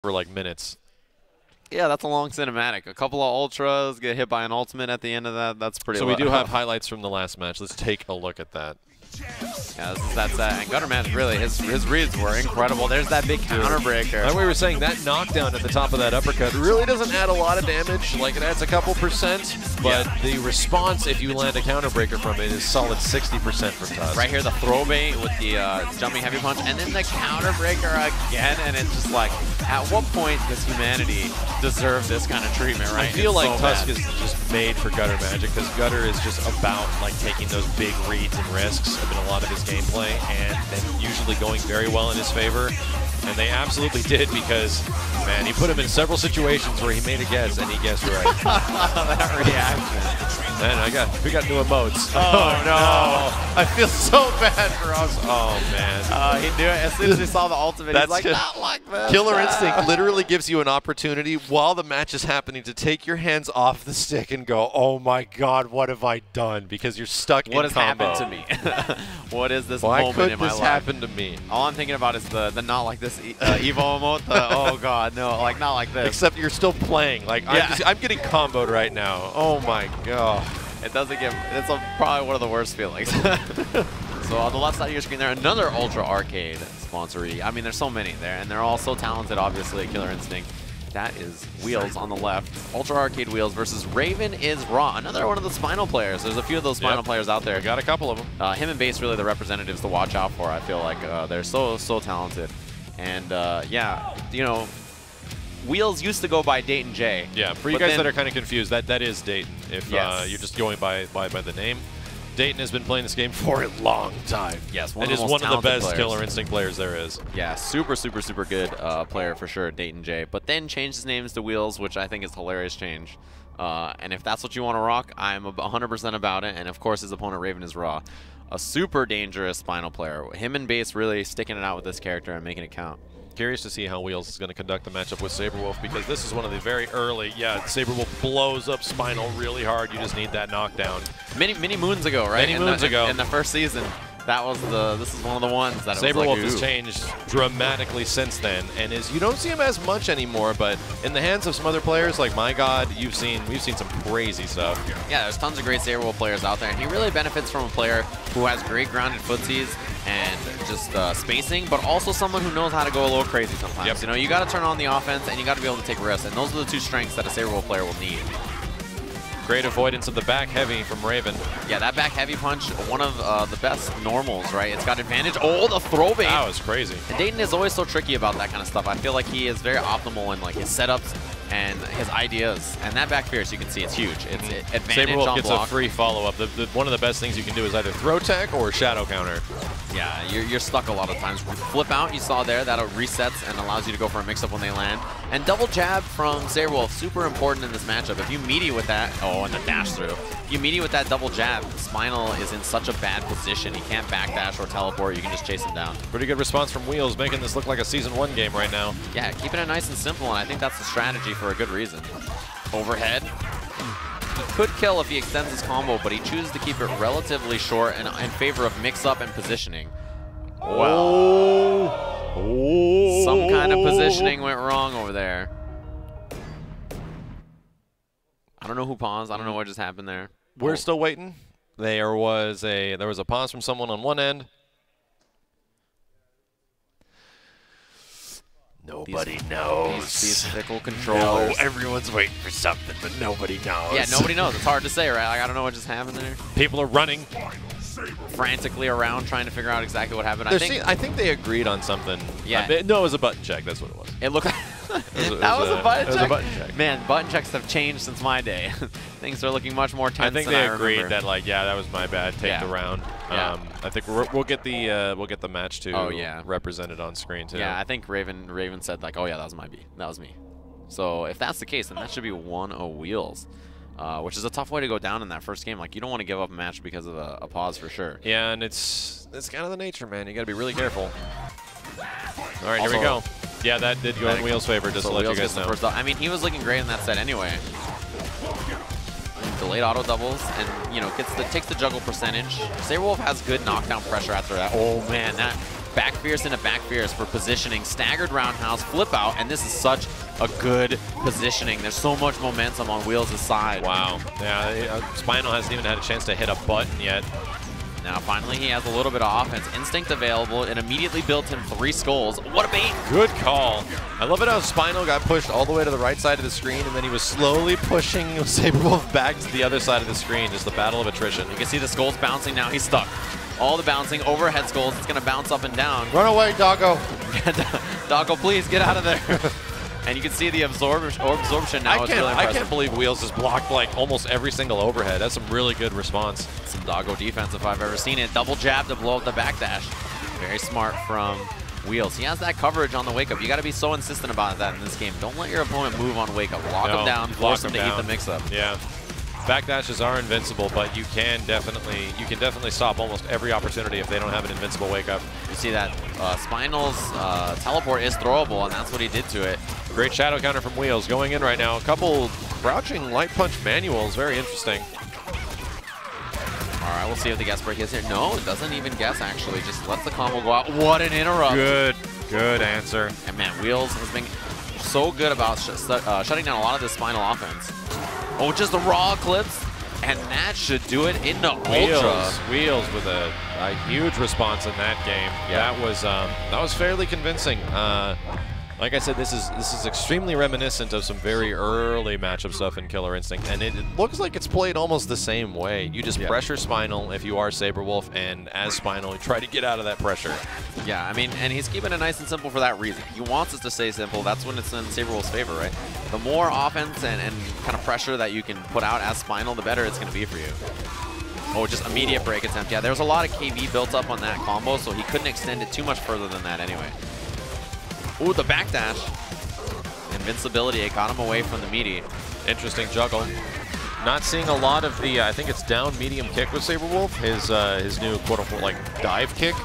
for like minutes. Yeah, that's a long cinematic. A couple of ultras, get hit by an ultimate at the end of that. That's pretty. So we do have highlights from the last match. Let's take a look at that. Yeah, this is that set. And Gutterman, really, his reads were incredible. There's that big counter breaker. Like we were saying, that knockdown at the top of that uppercut really doesn't add a lot of damage. Like, it adds a couple percent, but the response, if you land a counter breaker from it, is solid 60% from Tusk. Right here, the throw bait with the jumping heavy punch, and then the counter breaker again, and it's just like, at what point does humanity deserve this kind of treatment, right? I feel like Tusk is just made for Gutter Magic, because Gutter is just about like taking those big reads and risks in a lot of his gameplay, and then usually going very well in his favor. And they absolutely did, because, man, he put him in several situations where he made a guess, and he guessed right. That reaction. Man, we got new emotes. Oh, no. I feel so bad for us. Oh, man. He knew it. As soon as he saw the ultimate, he's like, not like this. Killer Instinct literally gives you an opportunity while the match is happening to take your hands off the stick and go, oh, my God, what have I done? Because you're stuck in combo. What has happened to me? What is this moment in my life? Why could this happen to me? All I'm thinking about is the not like this Evo emote. Oh, God, no. Like, not like this. Except you're still playing. Like, yeah. I'm getting comboed right now. Oh, my God. It doesn't give. It's probably one of the worst feelings. So on the left side of your screen there, another Ultra Arcade sponsoree. I mean, there's so many there, and they're all so talented, obviously, at Killer Instinct. That is Wheels on the left. Ultra Arcade Wheels versus Raven is Raw. Another one of the Spinal players. There's a few of those Spinal players out there. We got a couple of them. Him and Base really the representatives to watch out for. I feel like they're so talented. And yeah, you know, Wheels used to go by Dayton J. Yeah, for you guys that are kind of confused, that is Dayton. If you're just going by the name, Dayton has been playing this game for a long time. Yes, one of the best Killer Instinct players there is. Yeah, super good player for sure, Dayton J. But then changed his names to Wheels, which I think is a hilarious change. And if that's what you want to rock, I'm 100% about it. And of course, his opponent Raven is Raw. A super dangerous Spinal player. Him and Base really sticking it out with this character and making it count. Curious to see how Wheels is going to conduct the matchup with Saberwolf, because this is one of the very early, Saberwolf blows up Spinal really hard. You just need that knockdown. Many moons ago, right? Many moons ago. In the first season. This is one of the ones that Saberwolf like, has changed dramatically since then, and you don't see him as much anymore, but in the hands of some other players, like my God, we've seen some crazy stuff. Yeah, there's tons of great Saberwolf players out there, and he really benefits from a player who has great grounded footsies and just spacing, but also someone who knows how to go a little crazy sometimes. Yep. You know, you got to turn on the offense, and you got to be able to take risks, and those are the two strengths that a Saberwolf player will need. Great avoidance of the back heavy from Raven. Yeah, that back heavy punch, one of the best normals, right? It's got advantage. Oh, the throw bait. That was crazy. And Dayton is always so tricky about that kind of stuff. I feel like he is very optimal in like his setups and his ideas. And that back fierce, you can see it's huge. It's advantage Saberwolf on gets block. a free follow-up. One of the best things you can do is either throw tech or shadow counter. Yeah, you're stuck a lot of times. Flip out, you saw there, that resets and allows you to go for a mix-up when they land. And double jab from Saberwolf, super important in this matchup. If you meaty with that, and the dash through. If you meaty with that double jab, Spinal is in such a bad position. He can't backdash or teleport. You can just chase him down. Pretty good response from Wheels, making this look like a Season 1 game right now. Yeah, keeping it nice and simple, and I think that's the strategy for a good reason. Overhead. He could kill if he extends his combo, but he chooses to keep it relatively short and in favor of mix-up and positioning. Well, some kind of positioning went wrong over there. I don't know who paused. I don't know what just happened there. We're still waiting. There was a pause from someone on one end. Nobody knows. These fickle controllers. No, everyone's waiting for something, but nobody knows. Yeah, nobody knows. It's hard to say, right? Like, I don't know what just happened there. People are running frantically around trying to figure out exactly what happened. I think they agreed on something. Yeah. No, it was a button check. That's what it was. It looked like that was a button check? Man, button checks have changed since my day. Things are looking much more tense. I think they agreed that, like, yeah, that was my bad. Take the round. Yeah. I think we'll get the match too represented on screen too. Yeah, I think Raven said like, oh yeah, that was my B. That was me. So if that's the case, then that should be 1-0 Wheels. Which is a tough way to go down in that first game. Like, you don't want to give up a match because of a pause for sure. Yeah, and it's kind of the nature, man. You got to be really careful. All right, here we go. Yeah, that did go in Wheels' favor, just to let you guys know. I mean, he was looking great in that set anyway. Delayed auto doubles, and takes the juggle percentage. Saberwolf has good knockdown pressure after that. Oh man, back fierce into back fierce for positioning, staggered roundhouse, flip out, and this is such a good positioning. There's so much momentum on Wheels' side. Wow. Yeah, Spinal hasn't even had a chance to hit a button yet. Now, finally, he has a little bit of offense. Instinct available. It immediately built him 3 skulls. What a bait! Good call. I love it how Spinal got pushed all the way to the right side of the screen, and then he was slowly pushing Saberwolf back to the other side of the screen. Just the battle of attrition. You can see the skulls bouncing now. He's stuck. All the bouncing, overhead skulls. It's going to bounce up and down. Run away, Doggo. Doggo, please, get out of there. And you can see the absorption now. I can't believe Wheels has blocked like almost every single overhead. That's some really good response. Some Doggo defense if I've ever seen it. Double jab to blow up the backdash. Very smart from Wheels. He has that coverage on the wake up. You got to be so insistent about that in this game. Don't let your opponent move on wake up. Lock him down, force him to eat the mix up. Yeah. Backdashes are invincible, but you can definitely stop almost every opportunity if they don't have an invincible wake up. You see that Spinal's teleport is throwable, and that's what he did to it. Great shadow counter from Wheels going in right now. A couple crouching light punch manuals, very interesting. All right, we'll see if the guess break is here. No, it doesn't even guess, actually. Just lets the combo go out. What an interrupt. Good answer. And man, Wheels has been so good about shutting down a lot of this Spinal offense. Oh, just the raw clips, and that should do it into Ultra. Wheels with a huge response in that game. Yeah. That was fairly convincing. Like I said, this is extremely reminiscent of some very early matchup stuff in Killer Instinct, and it looks like it's played almost the same way. You just pressure Spinal if you are Saberwolf, and as Spinal, you try to get out of that pressure. Yeah, I mean, and he's keeping it nice and simple for that reason. He wants us to stay simple. That's when it's in Saberwolf's favor, right? The more offense and kind of pressure that you can put out as Spinal, the better it's going to be for you. Oh, just immediate break attempt. Yeah, there was a lot of KV built up on that combo, so he couldn't extend it too much further than that anyway. Ooh, the backdash. Invincibility, it got him away from the meaty. Interesting juggle. Not seeing a lot of the, I think it's down medium kick with Saberwolf, his new quote-unquote like dive kick.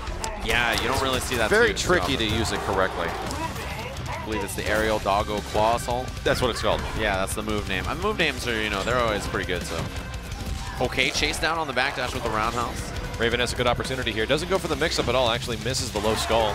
Yeah, you don't really see that. Very tricky to use it correctly. I believe it's the aerial Doggo claw assault. That's what it's called. Yeah, that's the move name. Move names are, you know, they're always pretty good, so. Okay, chase down on the backdash with the roundhouse. Raven has a good opportunity here. Doesn't go for the mix-up at all, actually misses the low skull.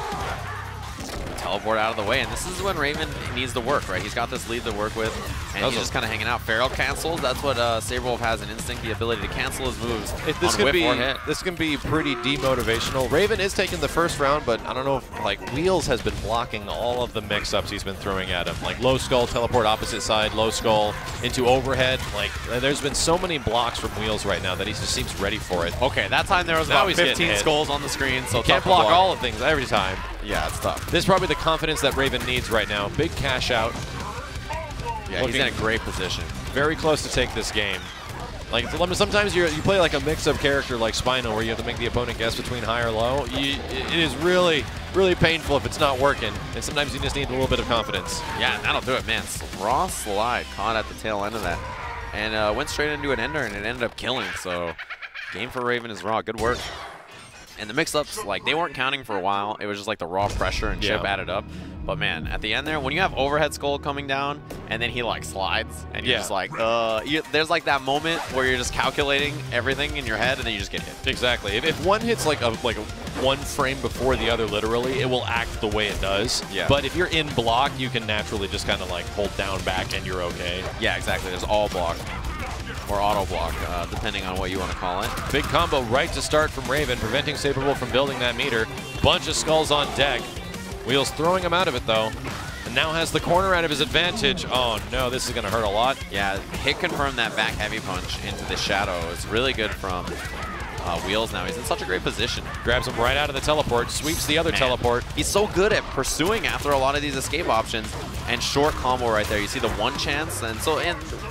Teleport out of the way, and this is when Raven needs to work, right? He's got this lead to work with, and he's just kind of hanging out. Feral cancels. That's what Saberwolf has in Instinct, the ability to cancel his moves on whip or hit. This can be pretty demotivational. Raven is taking the first round, but I don't know if, like, Wheels has been blocking all of the mix-ups he's been throwing at him. Like, low skull, teleport opposite side, low skull into overhead. Like, there's been so many blocks from Wheels right now that he just seems ready for it. Okay, that time there was about 15 skulls on the screen, so can't block all of things every time. Yeah, it's tough. This is probably the confidence that Raven needs right now. Big cash out. Yeah, he's in a great position. Very close to take this game. Like, sometimes you play like a mix-up character like Spinal where you have to make the opponent guess between high or low. It is really, really painful if it's not working, and sometimes you just need a little bit of confidence. Yeah, that'll do it, man. Raw slide caught at the tail end of that, and went straight into an ender, and it ended up killing. So, game for Raven is raw. Good work. And the mix-ups, like, they weren't counting for a while. It was just like the raw pressure and chip added up. But man, at the end there, when you have overhead skull coming down and then he like slides and you're just like, there's like that moment where you're just calculating everything in your head and then you just get hit. Exactly. If one hits like a one frame before the other, literally, it will act the way it does. Yeah. But if you're in block, you can naturally just kind of like hold down back and you're okay. Yeah, exactly. There's all block. Or auto block, depending on what you want to call it. Big combo right to start from Raven, preventing Saberwolf from building that meter. Bunch of skulls on deck. Wheels throwing him out of it, though. And now has the corner out of his advantage. Oh, no, this is going to hurt a lot. Yeah, hit confirmed that back heavy punch into the shadow. It's really good from Wheels now. He's in such a great position. Grabs him right out of the teleport, sweeps the other teleport. He's so good at pursuing after a lot of these escape options. And short combo right there. You see the one chance, and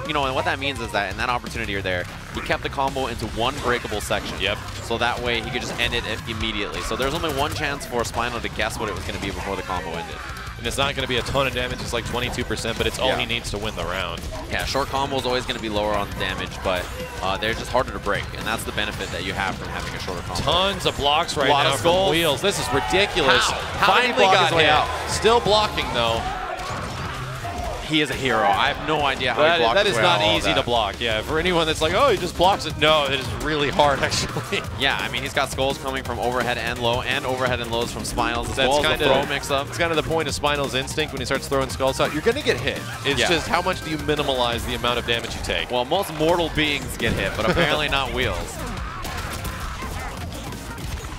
you know, and what that means is that in that opportunity you're there, he kept the combo into one breakable section. Yep. So that way he could just end it immediately. So there's only one chance for Spinal to guess what it was going to be before the combo ended. And it's not going to be a ton of damage, it's like 22%, but it's all he needs to win the round. Yeah, short combo is always going to be lower on the damage, but they're just harder to break, and that's the benefit that you have from having a shorter combo. Tons of blocks right now from Wheels. This is ridiculous. How Finally got hit. Still blocking, though. He is a hero. I have no idea how he blocks that is away not all easy that. to block. Yeah, for anyone that's like, oh, he just blocks it. No, it is really hard, actually. Yeah, I mean, he's got skulls coming from overhead and low, and overhead and lows from Smiles, as well as the throw mix-up. It's kind of the point of Spinal's instinct when he starts throwing skulls out. You're going to get hit. It's just how much do you minimize the amount of damage you take? Well, most mortal beings get hit, but apparently not Wheels.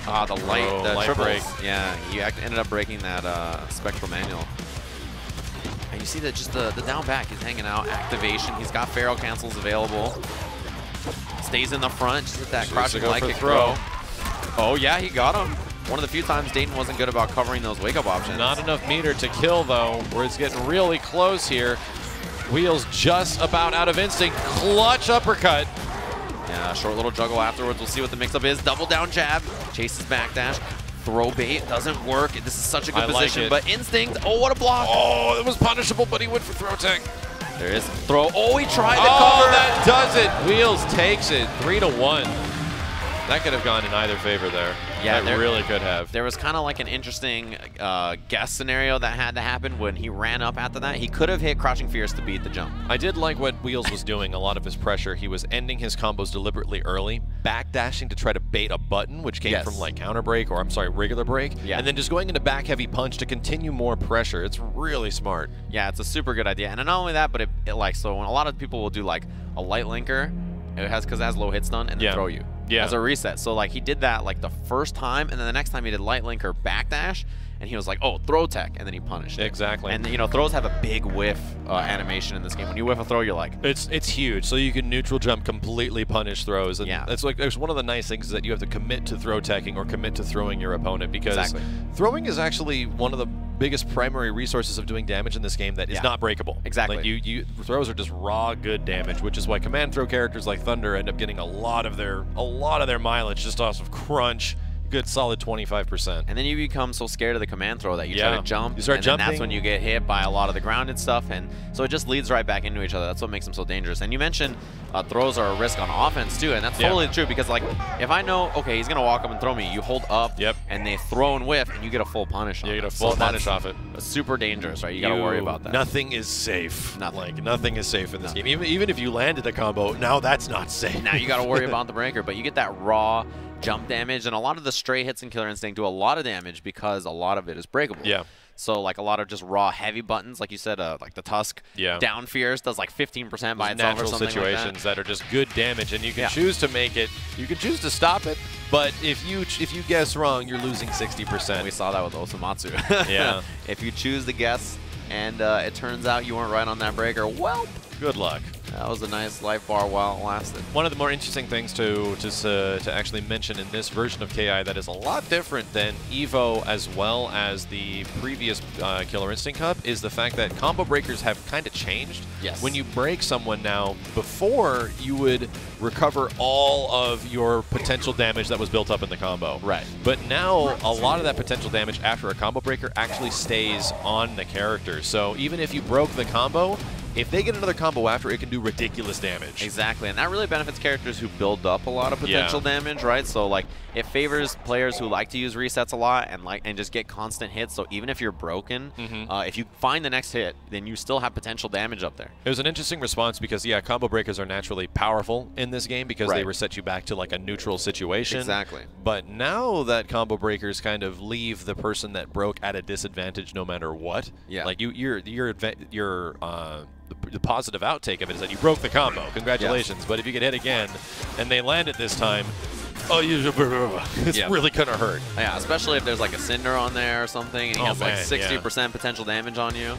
Ah, the light triples. break. Yeah, he ended up breaking that spectral manual. And you see that just the down back, he's hanging out. Activation, he's got Pharaoh cancels available. Stays in the front, just with that crouching light kick throw. Oh yeah, he got him. One of the few times Dayton wasn't good about covering those wake-up options. Not enough meter to kill, though, where it's getting really close here. Wheels just about out of instinct. Clutch uppercut. Yeah, short little juggle afterwards. We'll see what the mix-up is. Double down jab. Chases backdash. Throw bait doesn't work. This is such a good position, but instinct. Oh, what a block. Oh, it was punishable, but he went for throw tech. There is throw. Oh, he tried the cover. Oh, that does it. Wheels takes it 3-1. That could have gone in either favor there. Yeah, that really could have. There was kind of like an interesting guess scenario that had to happen when he ran up after that. He could have hit Crouching Fierce to beat the jump. I did like what Wheels was doing, a lot of his pressure. He was ending his combos deliberately early, backdashing to try to bait a button, which came from like counter break, or I'm sorry, regular break, and then just going into back heavy punch to continue more pressure. It's really smart. Yeah, it's a super good idea. And not only that, but it like, so when a lot of people will do like a light linker, because it has low hit stun, and then throw you. As a reset. So like he did that like the first time, and then the next time he did light linker backdash, and he was like, oh, throw tech, and then he punished it. Exactly. And you know, throws have a big whiff animation in this game. When you whiff a throw, you're like, it's huge. So you can neutral jump, completely punish throws. And it's like, there's one of the nice things is that you have to commit to throw teching or commit to throwing your opponent, because throwing is actually one of the biggest primary resources of doing damage in this game that is not breakable. Exactly. Like throws are just raw good damage, which is why command throw characters like Thunder end up getting a lot of their mileage just off of crunch. Good solid 25%. And then you become so scared of the command throw that you try to jump. You start jumping. And that's when you get hit by a lot of the grounded stuff. And so it just leads right back into each other. That's what makes them so dangerous. And you mentioned throws are a risk on offense too. And that's totally true, because like if I know, okay, he's going to walk up and throw me, you hold up and they throw and whiff and you get a full punish on it. You get a full punish off it. Super dangerous, right? You got to worry about that. Nothing is safe. Nothing is safe in this game. Even if you landed a combo, now that's not safe. Now you got to worry about the breaker, but you get that raw jump damage, and a lot of the stray hits in Killer Instinct do a lot of damage because a lot of it is breakable. Yeah. So like a lot of just raw heavy buttons, like you said, like the Tusk down Fierce does like 15% by itself or something situations like that are just good damage, and you can choose to make it. You can choose to stop it, but if you guess wrong, you're losing 60%. We saw that with Osamatsu. Yeah. If you choose to guess and it turns out you weren't right on that breaker, well, good luck. That was a nice life bar while it lasted. One of the more interesting things to actually mention in this version of KI that is a lot different than EVO as well as the previous Killer Instinct Cup is the fact that combo breakers have kind of changed. Yes. When you break someone now, before you would recover all of your potential damage that was built up in the combo. Right. But now a lot of that potential damage after a combo breaker actually stays on the character. So even if you broke the combo, if they get another combo after, it can do ridiculous damage. Exactly, and that really benefits characters who build up a lot of potential damage, right? So like, it favors players who like to use resets a lot and just get constant hits. So even if you're broken, if you find the next hit, then you still have potential damage up there. It was an interesting response because combo breakers are naturally powerful in this game because they reset you back to like a neutral situation. Exactly. But now that combo breakers kind of leave the person that broke at a disadvantage no matter what. Yeah. Like the positive outtake of it is that you broke the combo. Congratulations. But if you get hit again and they land it this time, it's really gonna hurt. Yeah, especially if there's like a Cinder on there or something and he has like 60% potential damage on you.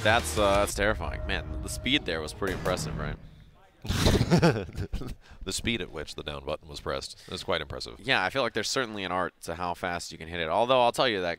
That's terrifying. Man, the speed there was pretty impressive, right? The speed at which the down button was pressed is quite impressive. Yeah, I feel like there's certainly an art to how fast you can hit it. Although I'll tell you that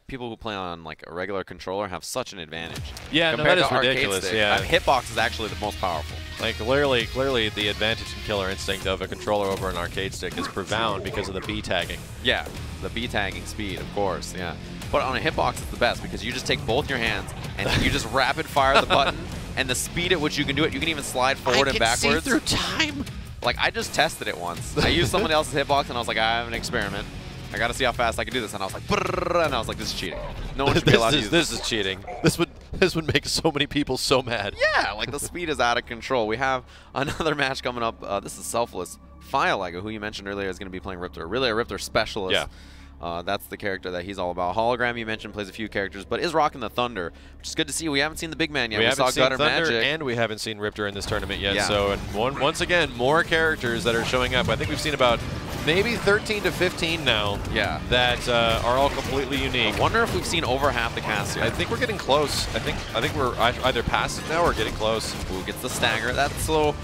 people who play on like a regular controller have such an advantage. Yeah, compared no, that to is ridiculous. stick. Yeah, hitbox is actually the most powerful. Like clearly, the advantage in Killer Instinct of a controller over an arcade stick is profound because of the B tagging. Yeah, the B tagging speed, of course. Yeah, but on a hitbox, it's the best because you just take both your hands and you just rapid fire the button. And the speed at which you can do it, you can even slide forward and backwards. See through time. Like, I just tested it once. I used someone else's hitbox, and I was like, I have an experiment. I got to see how fast I can do this. And I was like, brrr, and I was like, this is cheating. No one should be allowed to use this. This is cheating. This would This would make so many people so mad. Yeah, like the speed is out of control. We have another match coming up. This is Selfless. Fireliger, who you mentioned earlier, is going to be playing Riptor. Really a Riptor specialist. Yeah. That's the character that he's all about. Hologram, you mentioned, plays a few characters, but is rocking the Thunder, which is good to see. We haven't seen the big man yet. We saw haven't seen Gutter Thunder, Magic. and we haven't seen Riptor in this tournament yet. Yeah. So, and once again, more characters that are showing up. I think we've seen about maybe 13 to 15 now. Yeah. That are all completely unique. I wonder if we've seen over half the cast here. I think we're getting close. I think we're either past it now or getting close. Ooh, gets the stagger. That's slow.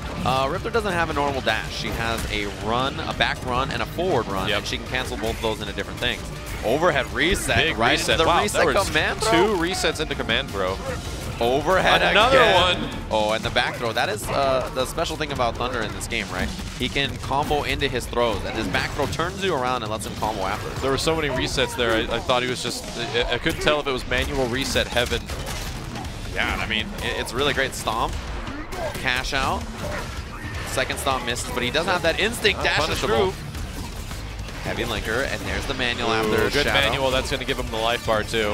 Riptor doesn't have a normal dash. She has a run, a back run, and a forward run, and she can cancel both of those into different things. Overhead reset, Big right reset. into the Wow, reset command throw. 2 resets into command throw. Overhead Another again. one. Oh, and the back throw. That is the special thing about Thunder in this game, right? He can combo into his throws, and his back throw turns you around and lets him combo after. There were so many resets there. I thought he was just, I couldn't tell if it was manual reset heaven. Yeah, I mean, it's really great. Stomp, cash out. Second stomp misses, but he doesn't have that instinct dash through. Heavy linker, and there's the manual after good Shadow. manual. That's going to give him the life bar too.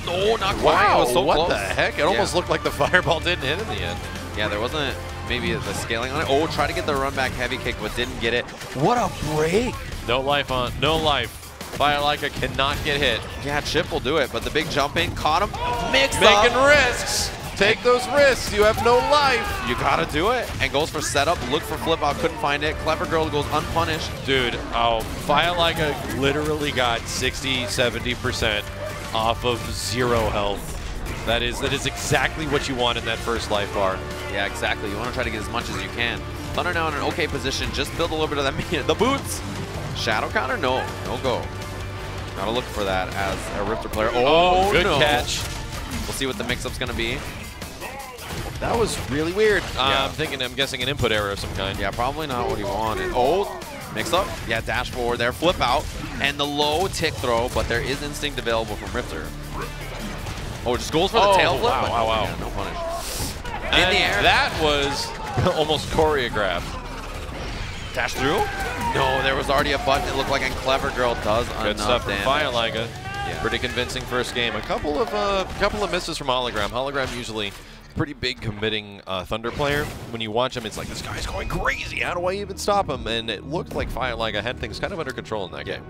No, not quite. Wow, It was so what close. the heck? It almost looked like the fireball didn't hit in the end. Yeah, there wasn't maybe the scaling on it. Oh, try to get the run back heavy kick, but didn't get it. What a break. No life on, no life. Fireliger cannot get hit. Yeah, Chip will do it, but the big jump in caught him. Making risks. Take those risks. You have no life. You gotta do it. And goes for setup. Look for flip out. Couldn't find it. Clever Girl goes unpunished. Dude, Fireliger literally got 60-70% off of 0 health. That is exactly what you want in that first life bar. Yeah, exactly. You want to try to get as much as you can. Thunder now in an okay position. Just build a little bit of that meter. The boots. Shadow counter? No. No go. Gotta look for that as a Riptor player. Oh, good no. catch. We'll see what the mix-up's gonna be. That was really weird. Yeah. I'm guessing an input error of some kind. Yeah, probably not what he wanted. Oh, mix-up. Yeah, dash forward there. Flip out. And the low tick throw, but there is instinct available from Riptor. Oh, just goes for the tail flip. Wow. Yeah, no punish. And In the air. that was almost choreographed. Dash through? No, there was already a button. It looked like a Clever Girl does Good stuff enough from damage. Fireliger. Yeah. Pretty convincing first game. A couple of misses from Hologram. Hologram usually pretty big committing Thunder player. When you watch him, it's like, this guy's going crazy. How do I even stop him? And it looked like Fireliger had things kind of under control in that game.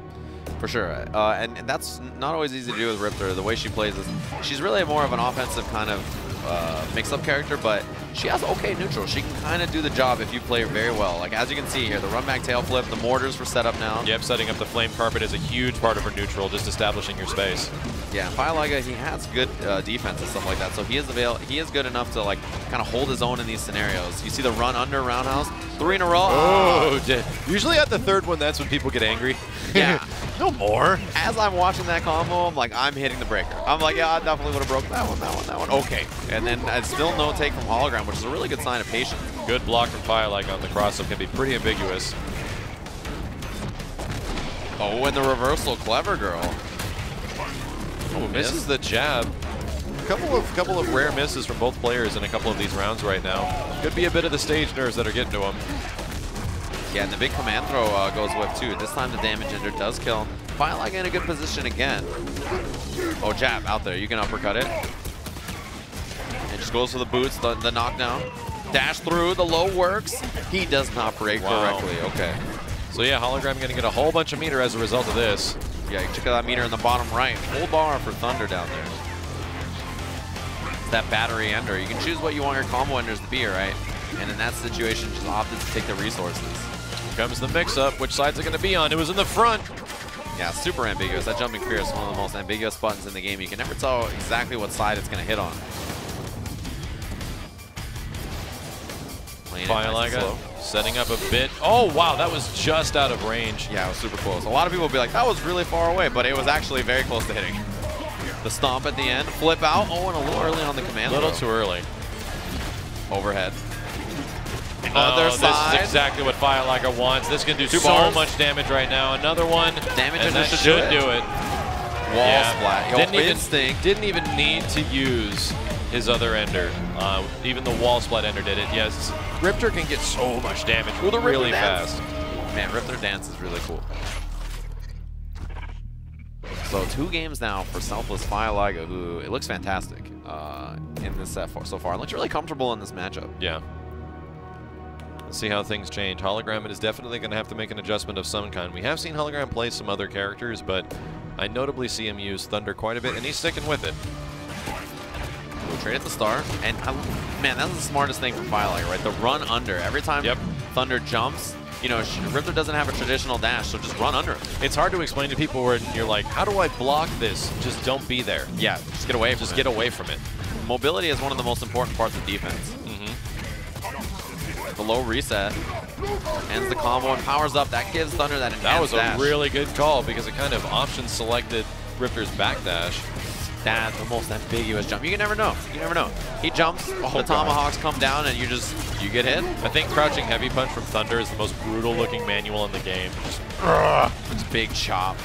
For sure. And that's not always easy to do with Riptor. The way she plays is she's really more of an offensive kind of mix-up character, but she has okay neutral. She can kind of do the job if you play her very well. Like, as you can see here, the run back tail flip, the mortars for setup now. Yep, setting up the flame carpet is a huge part of her neutral, just establishing your space. Yeah, Fireliger, he has good defense and stuff like that, so he is good enough to like kind of hold his own in these scenarios. You see the run under roundhouse, 3 in a row. Oh, usually at the third one, that's when people get angry. Yeah. No more. As I'm watching that combo, I'm like, I'm hitting the breaker. I'm like, yeah, I definitely would have broken that one, that one, that one. Okay. And then still no take from Hologram, which is a really good sign of patience. Good block from Fireliger on the cross-up can be pretty ambiguous. Oh, and the reversal, Clever Girl. Oh, misses the jab. A couple of rare misses from both players in a couple of these rounds right now. Could be a bit of the stage nerves that are getting to him. Yeah, and the big command throw goes with too. This time the damage ender does kill. Fireliger in a good position again. Oh, jab out there. You can uppercut it. It just goes for the boots, the knockdown. Dash through, the low works. He does not break correctly. Okay. So yeah, Hologram going to get a whole bunch of meter as a result of this. Yeah, you check out that meter in the bottom right. Full bar for Thunder down there. It's that battery ender. You can choose what you want your combo enders to be, right? And in that situation, just opted to take the resources. Here comes the mix-up. Which side's it going to be on? It was in the front. Yeah, super ambiguous. That jumping fear is one of the most ambiguous buttons in the game. You can never tell exactly what side it's going to hit on. Fireliger setting up a bit. Oh, wow, that was just out of range. Yeah, it was super close. A lot of people will be like, that was really far away, but it was actually very close to hitting. The stomp at the end, flip out. Oh, and a little early on the command A little throw. too early. Overhead. Other side. This is exactly what Fireliger wants. This can do so much damage right now. Another one. Damage and that should do it. Wall splat. Didn't even need to use his other ender. Even the wall splat ender did it. Yes, Riptor can get so much damage really fast. Man, Riptor dance is really cool. So 2 games now for Selfless Fireliger, who it looks fantastic. in this set so far. Looks really comfortable in this matchup. Yeah. Let's see how things change. Hologram is definitely going to have to make an adjustment of some kind. We have seen Hologram play some other characters, but I notably see him use Thunder quite a bit, and he's sticking with it. We'll trade at the start, and man, that's the smartest thing from Firelight, right? The run under. Every time Thunder jumps, you know, Rippler doesn't have a traditional dash, so just run under him. It's hard to explain to people where you're like, how do I block this? Just don't be there. Yeah, just get away from it. Just get away from it. Mobility is one of the most important parts of defense. The low reset ends the combo and powers up. That gives Thunder that enhanced That was dash. a really good call because it kind of option selected Rippler's backdash. That's the most ambiguous jump. You can never know. You never know. He jumps, the tomahawks come down, and you get hit. I think crouching heavy punch from Thunder is the most brutal looking manual in the game. Just big chop.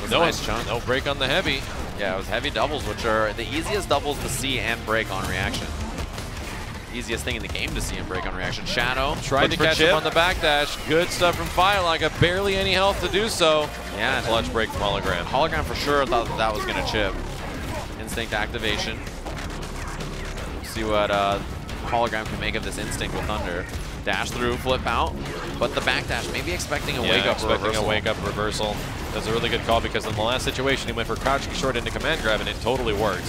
Nice chunk. No break on the heavy. Yeah, it was heavy doubles, which are the easiest doubles to see and break on reaction. Easiest thing in the game to see and break on reaction. Shadow tried to catch him on the backdash. Good stuff from Firelight. Got barely any health to do so. Yeah, clutch break from Hologram. Hologram for sure thought that was going to chip. Instinct activation. See what Hologram can make of this instinct with Thunder. Dash through, flip out, but the backdash, maybe expecting a wake-up reversal. That's a really good call because in the last situation, he went for crouching short into command grab, and it totally worked.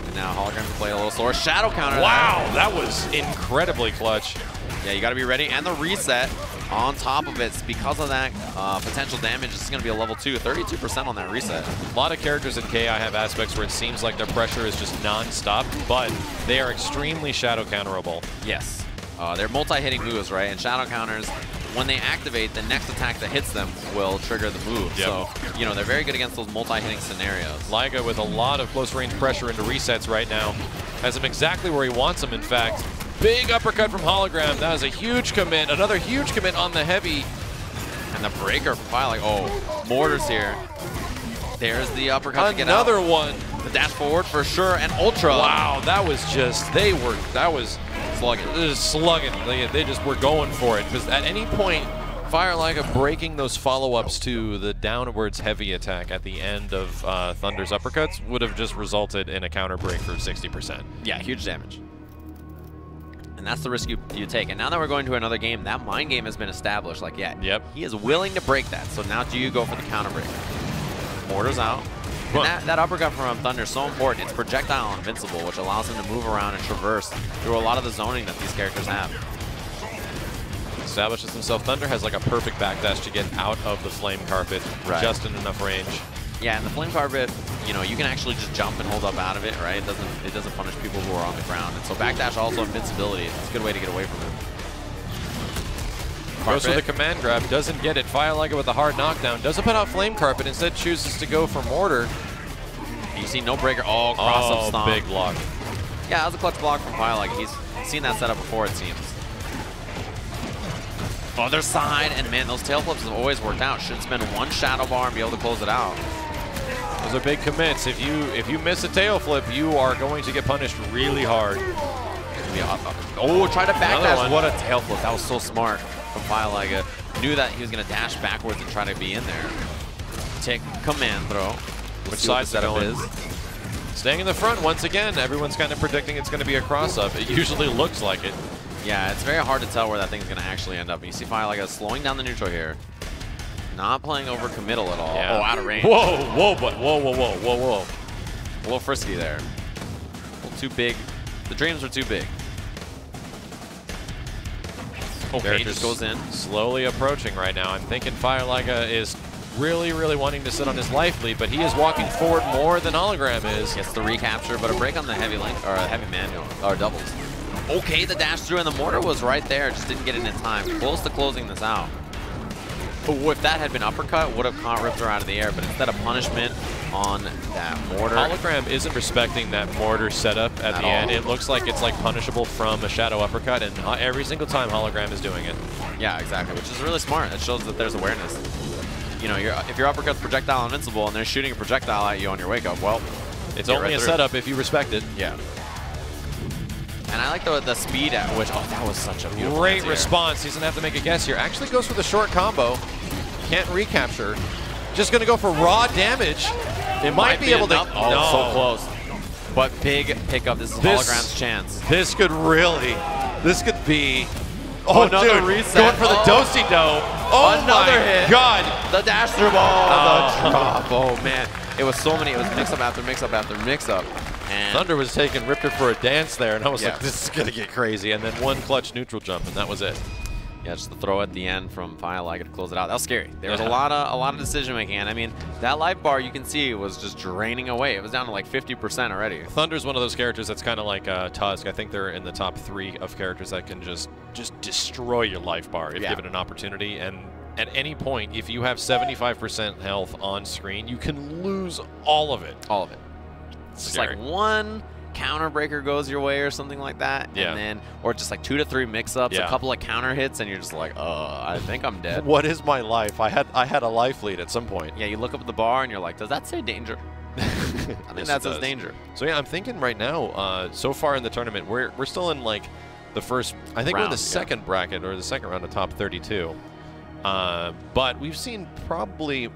And now Hologram can play a little slower. Shadow counter. Wow, that was incredibly clutch. Yeah, you got to be ready. And the reset on top of it, because of that potential damage, this is going to be a level 2, 32% on that reset. A lot of characters in KI have aspects where it seems like their pressure is just non-stop, but they are extremely shadow counterable. Yes. They're multi-hitting moves, right? And shadow counters, when they activate, the next attack that hits them will trigger the move. Yep. So, you know, they're very good against those multi-hitting scenarios. Liga with a lot of close-range pressure into resets right now. Has him exactly where he wants him, in fact. Big uppercut from Hologram. That was a huge commit. Another huge commit on the heavy. And the breaker from Firelight. Oh, Mortar's here. There's the uppercut to get out. Another one. The dash forward for sure, and Ultra. Wow, that was just, that was slugging. Slugging. They just were going for it. Because at any point, Firelight breaking those follow-ups to the downwards heavy attack at the end of Thunder's uppercuts would have just resulted in a counter break for 60%. Yeah, huge damage. And that's the risk you take. And now that we're going to another game, that mind game has been established. Like, yeah, he is willing to break that. So now do you go for the counter break? Mortar's out. And that uppercut from Thunder is so important. It's projectile invincible, which allows him to move around and traverse through a lot of the zoning that these characters have. Establishes himself. Thunder has like a perfect backdash to get out of the flame carpet, just in enough range. Yeah, and the flame carpet, you know, you can actually just jump and hold up out of it, right? It doesn't punish people who are on the ground. And so backdash also invincibility. It's a good way to get away from it. Goes for the command grab, doesn't get it. Firelight with a hard knockdown. Doesn't put out flame carpet, instead chooses to go for Mortar. You see no breaker. Oh, cross-up stomp. Big block. Yeah, that was a clutch block from Firelight. He's seen that setup before, it seems. Other side, and man, those tail flips have always worked out. Should spend one shadow bar and be able to close it out. Those are big commits. If you miss a tail flip, you are going to get punished really hard. Oh, try to backdash. What a tail flip. That was so smart from Firelight. Knew that he was going to dash backwards and try to be in there. Take command throw. Which side setup is? Staying in the front once again. Everyone's kind of predicting it's going to be a cross-up. It usually looks like it. Yeah, it's very hard to tell where that thing's going to actually end up. You see Firelight slowing down the neutral here. Not playing over committal at all. Yeah. Oh, out of range. Whoa, whoa. A little frisky there. A little too big. The dreams were too big. Okay, just goes in. Slowly approaching right now. I'm thinking Firelight is really, really wanting to sit on his life lead, but he is walking forward more than Hologram is. Gets the recapture, but a break on the heavy link, or heavy manual, or doubles. Okay, the dash through, and the Mortar was right there. Just didn't get it in time. Close to closing this out. Oh, if that had been uppercut, would have caught Rippler out of the air, but instead of punishment on that Mortar. Hologram isn't respecting that Mortar setup at the end. It looks like it's like punishable from a shadow uppercut, and every single time Hologram is doing it. Yeah, exactly, which is really smart. It shows that there's awareness. You know, if your uppercut's projectile invincible and they're shooting a projectile at you on your wake up, well, it's only a setup if you respect it. Yeah. And I like the speed at which, oh, that was such a beautiful great response. He doesn't have to make a guess here. Actually goes for the short combo. Can't recapture. Just going to go for raw damage. It might be able to. Oh, no. so close. But big pickup. This is Hologram's chance. This could really. This could be. Oh, another dude, reset. going for the do-si-do. Oh, another my hit. God. The dash through ball. The drop. Oh, man. It was so many. It was mix-up after mix-up after mix-up. And Thunder was taking Riptor for a dance there, and I was Yeah. like, this is going to get crazy. And then one clutch neutral jump, and that was it. yeah, just the throw at the end from Firelight to close it out. That was scary. There was a lot of decision making, and I mean that life bar you can see was just draining away. It was down to like 50% already. Thunder's one of those characters that's kind of like Tusk. I think they're in the top 3 of characters that can just destroy your life bar if given an opportunity. And at any point, if you have 75% health on screen, you can lose all of it. All of it. It's just like one counter breaker goes your way or something like that, and then or just like 2 to 3 mix-ups, a couple of counter hits, and you're just like, I think I'm dead. What is my life? I had a life lead at some point. Yeah, you look up at the bar and you're like, does that say danger? I think that says danger. So yeah, I'm thinking right now, so far in the tournament, we're still in like the first. I think we're in the second bracket or the second round of top 32. But we've seen probably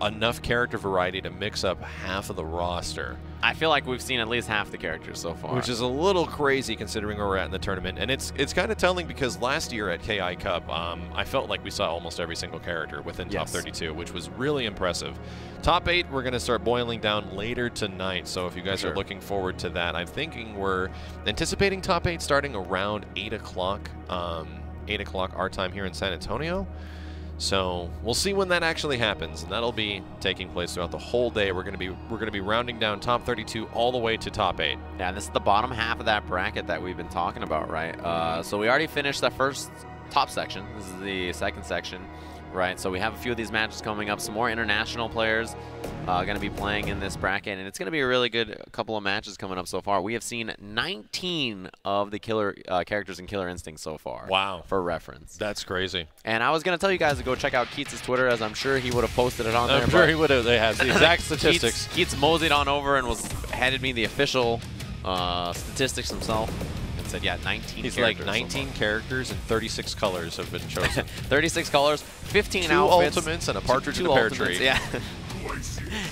enough character variety to mix up half of the roster. I feel like we've seen at least half the characters so far. Which is a little crazy considering where we're at in the tournament. And it's kind of telling because last year at KI Cup, I felt like we saw almost every single character within top 32, which was really impressive. Top 8, we're going to start boiling down later tonight. So if you guys are looking forward to that, I'm thinking we're anticipating top 8 starting around 8 o'clock. 8 o'clock our time here in San Antonio. So we'll see when that actually happens, and that'll be taking place throughout the whole day. We're gonna be rounding down top 32 all the way to top 8. Yeah, and this is the bottom half of that bracket that we've been talking about, right? So we already finished that first top section. This is the second section, right? So we have a few of these matches coming up. Some more international players going to be playing in this bracket, and it's going to be a really good couple of matches coming up so far. We have seen 19 of the killer characters in Killer Instinct so far. Wow. For reference. That's crazy. And I was going to tell you guys to go check out Keats' Twitter, as I'm sure he would have posted it on there. I'm sure he would have. They have the exact statistics. Keats moseyed on over and handed me the official statistics himself. Said, yeah, 19 He's characters. like 19 characters and 36 colors have been chosen. 36 colors, 15 2 outfits. ultimates and a partridge in a two pear ultimates, tree. Yeah.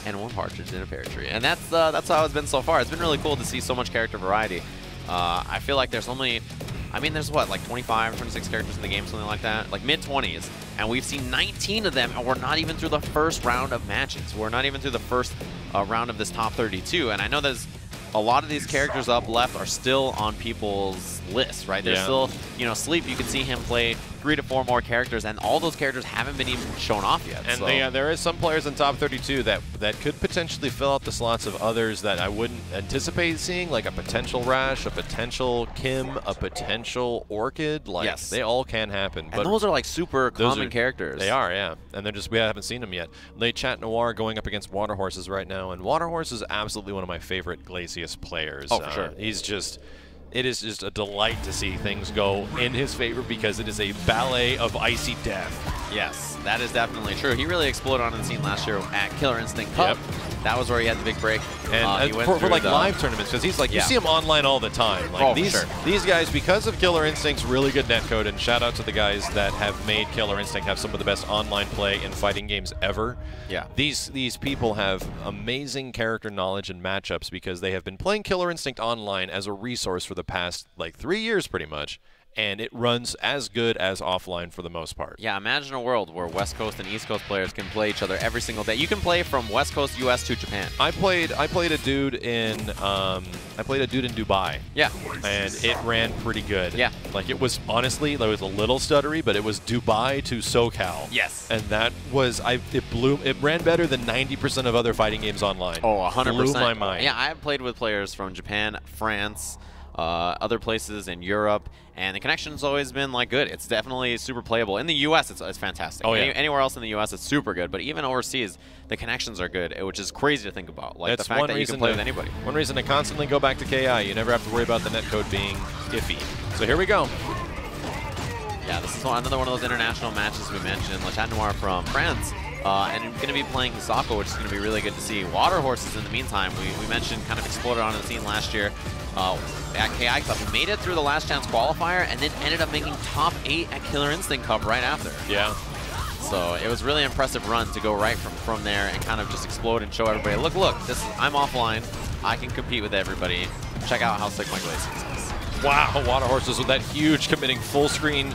And 1 partridge in a pear tree. And that's how it's been so far. It's been really cool to see so much character variety. I feel like there's only, I mean, there's what, like 25, 26 characters in the game, something like that? Like mid-20s. And we've seen 19 of them, and we're not even through the first round of matches. We're not even through the first round of this top 32. And I know there's a lot of these characters up left are still on people's lists, right? They're still, you know, Sleep, you can see him play 3 to 4 more characters, and all those characters haven't been even shown off yet. And so. there is some players in top 32 that could potentially fill out the slots of others that I wouldn't anticipate seeing, like a potential Rash, a potential Kim, a potential Orchid. Like, they all can happen. And those are like super common characters. They are, yeah. And they're just, we haven't seen them yet. Late Chat Noir going up against Water Horses right now, and Water Horse is absolutely one of my favorite Glacius players. Oh, for sure. He's just... It is just a delight to see things go in his favor because it is a ballet of icy death. Yes, that is definitely true. He really exploded on the scene last year at Killer Instinct Cup. That was where he had the big break. And he went for like live tournaments, because he's like, you see him online all the time. Like these guys, because of Killer Instinct's really good netcode, and shout out to the guys that have made Killer Instinct have some of the best online play in fighting games ever. Yeah. These people have amazing character knowledge and matchups because they have been playing Killer Instinct online as a resource for the past like 3 years pretty much. And it runs as good as offline for the most part. Yeah, imagine a world where West Coast and East Coast players can play each other every single day. You can play from West Coast US to Japan. I played a dude in Dubai. Yeah. And it ran pretty good. Yeah. Like it was honestly, it was a little stuttery, but it was Dubai to SoCal. Yes. And that was it ran better than 90% of other fighting games online. Oh, 100%. Blew my mind. Yeah, I've played with players from Japan, France, other places in Europe, and the connection's always been like good. It's definitely super playable. In the US, it's fantastic. Oh, yeah. Anywhere else in the US, it's super good. But even overseas, the connections are good, which is crazy to think about. Like the fact that you can play with anybody. One reason to constantly go back to KI. You never have to worry about the netcode being iffy. So here we go. Yeah, this is another one of those international matches we mentioned. Le Chat Noir from France. And going to be playing Sako, which is going to be really good to see. Water Horses, in the meantime, we mentioned kind of exploded on the scene last year at KI Cup. He made it through the last chance qualifier and then ended up making top 8 at Killer Instinct Cup right after. Yeah. So it was really impressive run to go right from there and kind of just explode and show everybody, look, I'm offline. I can compete with everybody. Check out how sick my Glacius is. Wow, Water Horses with that huge committing full screen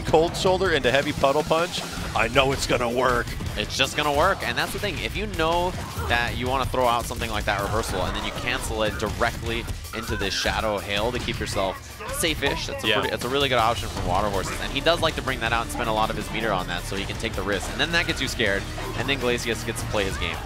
cold shoulder into heavy puddle punch. I know it's gonna work. It's just gonna work, and that's the thing. If you know that you want to throw out something like that reversal and then you cancel it directly into this Shadow Hail to keep yourself safe-ish, it's a really good option from Water Horses. And he does like to bring that out and spend a lot of his meter on that so he can take the risk. And then that gets you scared, and then Glacius gets to play his game.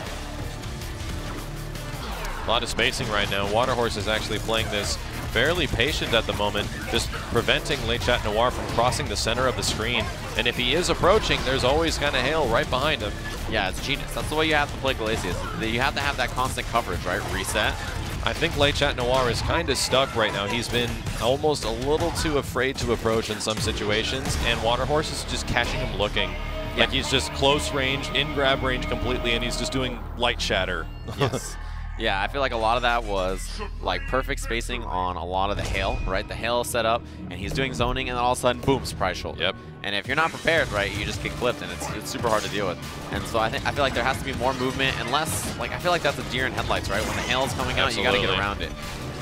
A lot of spacing right now. Water Horse is actually playing this fairly patient at the moment, just preventing Le Chat Noir from crossing the center of the screen. And if he is approaching, there's always kind of hail right behind him. Yeah, it's genius. That's the way you have to play Glacius. You have to have that constant coverage, right? Reset. I think Le Chat Noir is kind of stuck right now. He's been almost a little too afraid to approach in some situations, and Water Horse is just catching him looking. Yeah. Like he's just close range, in grab range completely, and he's just doing light shatter. Yes. Yeah, I feel like a lot of that was like perfect spacing on a lot of the hail, right? The hail set up, and he's doing zoning, and then all of a sudden, boom, surprise shoulder. Yep. And if you're not prepared, right, you just get clipped, and it's super hard to deal with. And so I feel like there has to be more movement and less, like, I feel like that's a deer in headlights, right? When the hail is coming out, you got to get around it.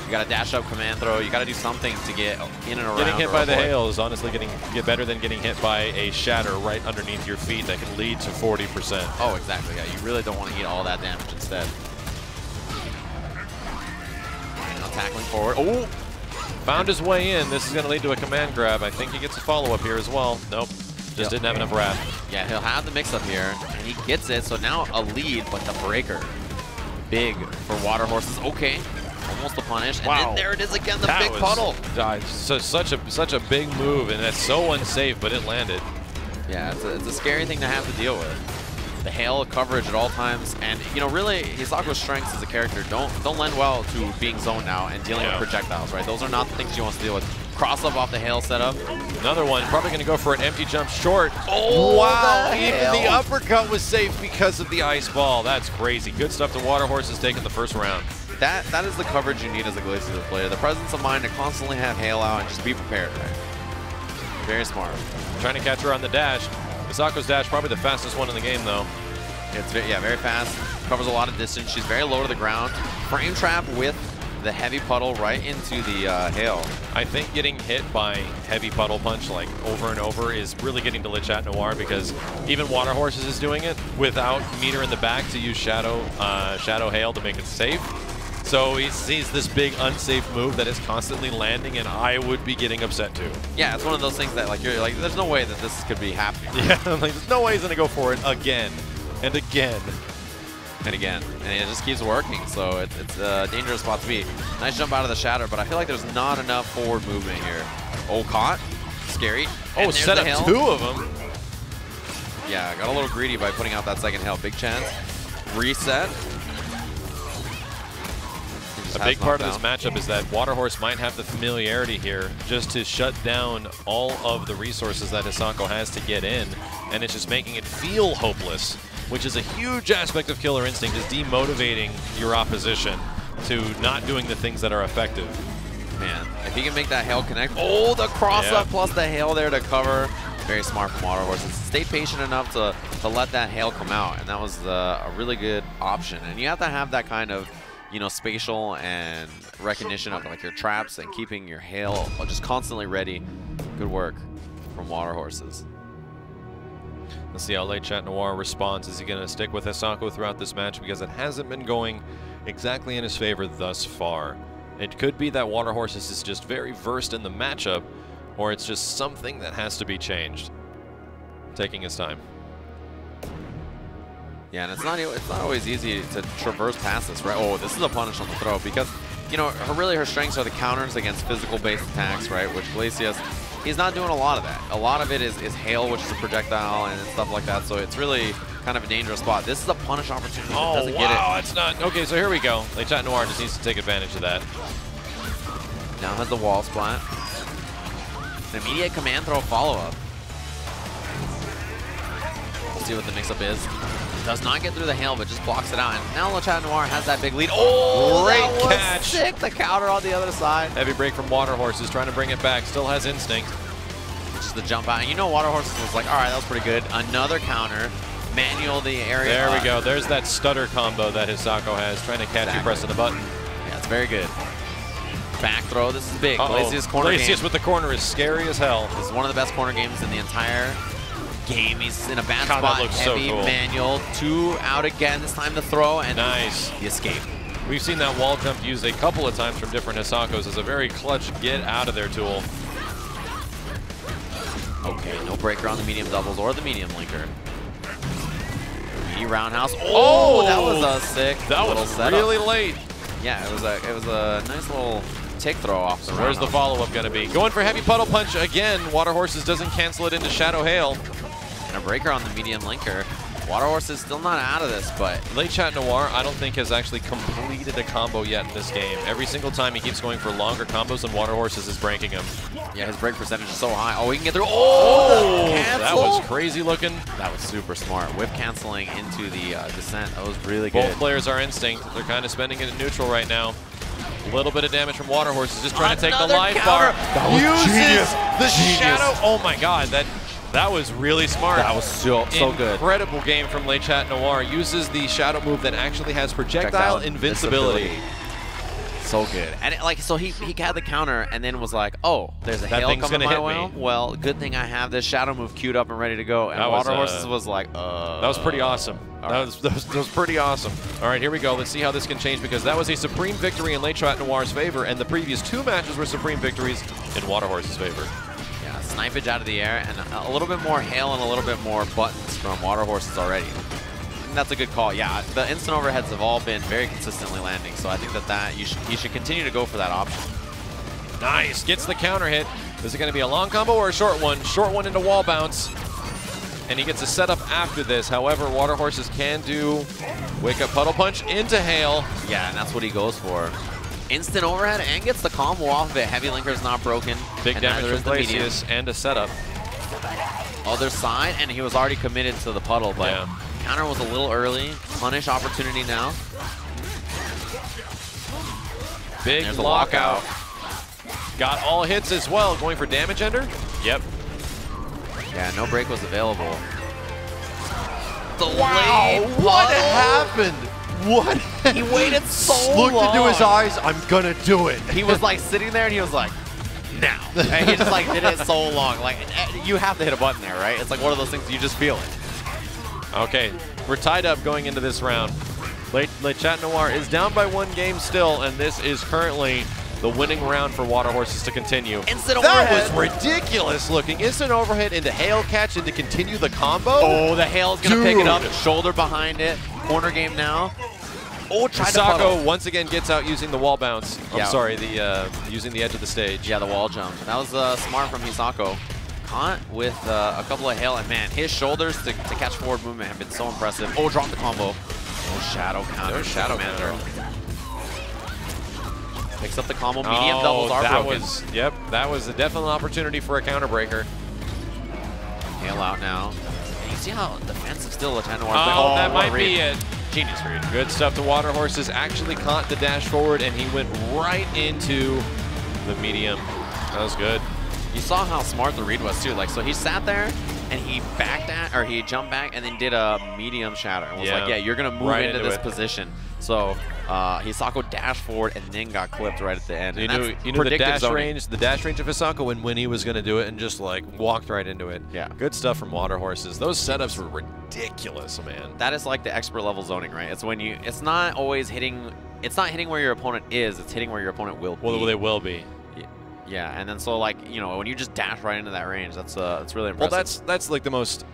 You got to dash up, command throw. You got to do something to get in and around. Getting hit by the hail is honestly get better than getting hit by a shatter right underneath your feet that can lead to 40%. Oh, exactly. Yeah, you really don't want to eat all that damage instead. Tackling forward. Oh! Found his way in. This is going to lead to a command grab. I think he gets a follow-up here as well. Nope. Just didn't have enough wrap. Yeah, he'll have the mix-up here, and he gets it. So now a lead, but the breaker. Big for Water Horses. Okay. Almost a punish. And then there it is again, the big puddle. Such a big move, and that's so unsafe, but it landed. Yeah, it's a scary thing to have to deal with. The hail coverage at all times, and you know, really, Hisako's strengths as a character don't lend well to being zoned out and dealing with projectiles, right? Those are not the things you want to deal with. Cross up off the hail setup. Another one, probably going to go for an empty jump short. Oh, wow! Even the uppercut was safe because of the ice ball. That's crazy. Good stuff to Water Horses taking the first round. That is the coverage you need as a Glacius player. The presence of mind to constantly have hail out and just be prepared, right? Very smart. Trying to catch her on the dash. Hisako's dash, probably the fastest one in the game, though. It's very fast. Covers a lot of distance. She's very low to the ground. Frame trap with the heavy puddle right into the hail. I think getting hit by heavy puddle punch like over and over is really getting to Le Chat Noir, because even Water Horses is doing it without meter in the back to use Shadow Hail to make it safe. So he sees this big unsafe move that is constantly landing, and I would be getting upset too. Yeah, it's one of those things that like you're like, there's no way that this could be happening. Yeah, like there's no way he's gonna go for it again and again and again, and it just keeps working. So it's a dangerous spot to be. Nice jump out of the shatter, but I feel like there's not enough forward movement here. Oh, caught, scary. Oh, set up two of them. Yeah, got a little greedy by putting out that second hail. Big chance. Reset. A big part of this matchup is that Water Horse might have the familiarity here just to shut down all of the resources that Hisako has to get in, and it's just making it feel hopeless, which is a huge aspect of Killer Instinct, is demotivating your opposition to not doing the things that are effective. Man, if he can make that hail connect, oh, the cross-up plus the hail there to cover. Very smart from Water Horses. Stay patient enough to let that hail come out, and that was a really good option. And you have to have that kind of, you know, spatial and recognition of like your traps and keeping your hail just constantly ready. Good work from Water Horses. Let's see how Le Chat Noir responds. Is he going to stick with Hisako throughout this match? Because it hasn't been going exactly in his favor thus far. It could be that Water Horses is just very versed in the matchup, or it's just something that has to be changed. Taking his time. Yeah, and it's not always easy to traverse past this, right? Oh, this is a punish on the throw, because, you know, her strengths are the counters against physical-based attacks, right? Which Glacius, he's not doing a lot of that. A lot of it is hail, which is a projectile and stuff like that, so it's really kind of a dangerous spot. This is a punish opportunity. Oh, doesn't wow, get it. It's not. Okay, so here we go. Le Chat Noir just needs to take advantage of that. Now has the wall splat. An immediate command throw follow-up. We'll see what the mix-up is. Does not get through the hail, but just blocks it out. And now Le Chat Noir has that big lead. Oh, great catch. Sick. The counter on the other side. Heavy break from Water Horses, trying to bring it back. Still has instinct. Just the jump out. And you know Water Horses was like, all right, that was pretty good. Another counter. Manual the area. There we go. There's that stutter combo that Hisako has, trying to catch you pressing the button. Yeah, it's very good. Back throw. This is big. Glacius corner game. Glacius with the corner is scary as hell. This is one of the best corner games in the entire game. He's in a bad spot. That looks Heavy so cool. Manual. 2 out again. This time to throw and nice. The escape. We've seen that wall jump used a couple of times from different Hisakos as a very clutch get out of their tool. Okay, no breaker on the medium doubles or the medium linker. Roundhouse. Oh, that was a sick. That little was setup. really late. Yeah, it was a nice little tick throw off the Where's the follow-up going to be? Going for heavy puddle punch again. Water Horses doesn't cancel it into Shadow Hail. And a breaker on the medium linker. Water Horses still not out of this, but Late Chat Noir, I don't think has actually completed a combo yet in this game. Every single time he keeps going for longer combos, and Water Horses is breaking him. Yeah, his break percentage is so high. Oh, he can get through. Oh, that was crazy looking. That was super smart. Whip canceling into the descent. That was really good. Both players are instinct. They're kind of spending it in neutral right now. A little bit of damage from Water Horses, just trying to take the life bar. Uses the shadow. Oh my God, that was really smart. That was so good. Incredible game from Late Chat Noir. Uses the shadow move that actually has projectile invincibility. So good. And so he had the counter and then was like, oh, there's a hail coming my way. Well, good thing I have this shadow move queued up and ready to go. And Water Horses was like, That was pretty awesome. That was pretty awesome. All right, here we go. Let's see how this can change, because that was a supreme victory in Late Chat Noir's favor, and the previous 2 matches were supreme victories in Water Horse's favor. Yeah, snipage out of the air and a little bit more hail and a little bit more buttons from Water Horses already. And that's a good call. Yeah, the instant overheads have all been very consistently landing, so I think that you should continue to go for that option. Nice. Gets the counter hit. Is it going to be a long combo or a short one? Short one into wall bounce. And he gets a setup after this. However, Water Horses can do wake up puddle punch into hail. Yeah, and that's what he goes for. Instant overhead and gets the combo off of it. Heavy linker is not broken. Big damage from Glacius and a setup. Other side, and he was already committed to the puddle, but yeah. Counter was a little early. Punish opportunity now. Big lockout. Got all hits as well. Going for damage ender? Yep. Yeah, no break was available. Wow, what happened? What? He waited so long. Looked into his eyes, I'm gonna do it. He was like sitting there and he was like, now. And he just like did it so long. Like, you have to hit a button there, right? It's like one of those things you just feel it. Okay, we're tied up going into this round. Late Chat Noir is down by 1 game still, and this is currently the winning round for Water Horses to continue. Instant overhead. That was ridiculous looking. Instant overhead into hail catch and to continue the combo. Oh, the hail is going to pick it up. Shoulder behind it. Corner game now. Oh, tried to puddle. once again gets out using the wall bounce. I'm sorry, using the edge of the stage. Yeah, the wall jump. That was smart from Hisako. Caught with a couple of hail, and man, his shoulders to catch forward movement have been so impressive. Oh, drop the combo. Oh, shadow counter. There's shadow counter. Picks up the combo. Medium doubles are broken. Yep, that was a definite opportunity for a counter breaker. Hail out now. And you see how defensive still Late Chat Noir. Oh, that might be it. Genius read. Good stuff. The Water Horses actually caught the dash forward, and he went right into the medium. That was good. You saw how smart the read was too. Like, so he sat there and he he jumped back and then did a medium shatter. And was like, yeah, you're gonna move into this position. So Hisako dashed forward and then got clipped right at the end. You knew the dash range of Hisako and when he was gonna do it, and just like walked right into it. Yeah. Good stuff from Water Horses. Those setups were ridiculous, man. That is like the expert level zoning, right? It's when it's not always hitting. It's not hitting where your opponent is. It's hitting where your opponent will be. Well, they will be. Yeah, and then so like, you know, when you just dash right into that range, that's really impressive. Well, that's like the most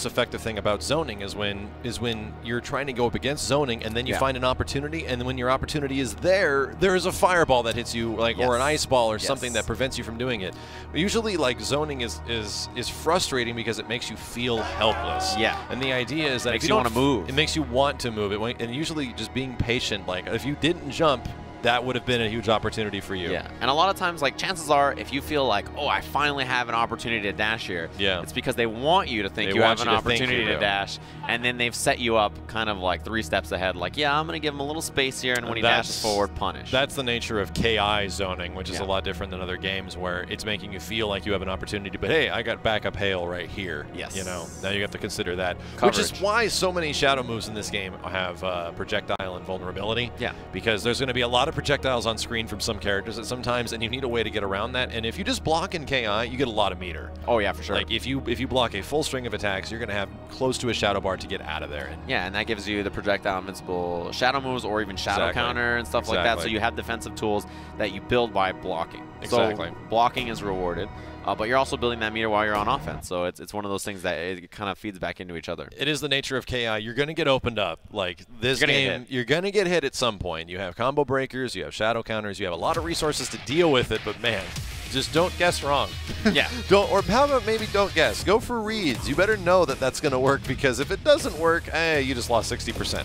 effective thing about zoning is when you're trying to go up against zoning, and then you find an opportunity, and when your opportunity is there is a fireball that hits you, like, or an ice ball or something that prevents you from doing it. But usually, like, zoning is frustrating because it makes you feel helpless. Yeah. And the idea is that if you want to move, it makes you want to move it, and usually just being patient. Like, if you didn't jump, that would have been a huge opportunity for you. Yeah, and a lot of times, like, chances are, if you feel like, oh, I finally have an opportunity to dash here, yeah, it's because they want you to think you have an opportunity to dash, and then they've set you up kind of like 3 steps ahead, like, yeah, I'm going to give him a little space here, and when he dashes forward, punish. That's the nature of KI zoning, which is a lot different than other games where it's making you feel like you have an opportunity, but hey, I got backup hail right here. Yes. You know, now you have to consider that. Coverage. Which is why so many shadow moves in this game have projectile and vulnerability. Yeah. Because there's going to be a lot of projectiles on screen from some characters at sometimes, and you need a way to get around that. And if you just block in KI, you get a lot of meter. Oh yeah, for sure. Like if you block a full string of attacks, you're going to have close to a shadow bar to get out of there. And yeah, and that gives you the projectile invincible shadow moves or even shadow counter and stuff like that. So you have defensive tools that you build by blocking. Exactly. So blocking is rewarded. But you're also building that meter while you're on offense, so it's one of those things that it kind of feeds back into each other. It is the nature of KI. You're going to get opened up. Like this game, you're going to get hit at some point. You have combo breakers, you have shadow counters, you have a lot of resources to deal with it, but man, just don't guess wrong. Yeah. Or how about maybe don't guess? Go for reads. You better know that that's going to work, because if it doesn't work, you just lost 60%.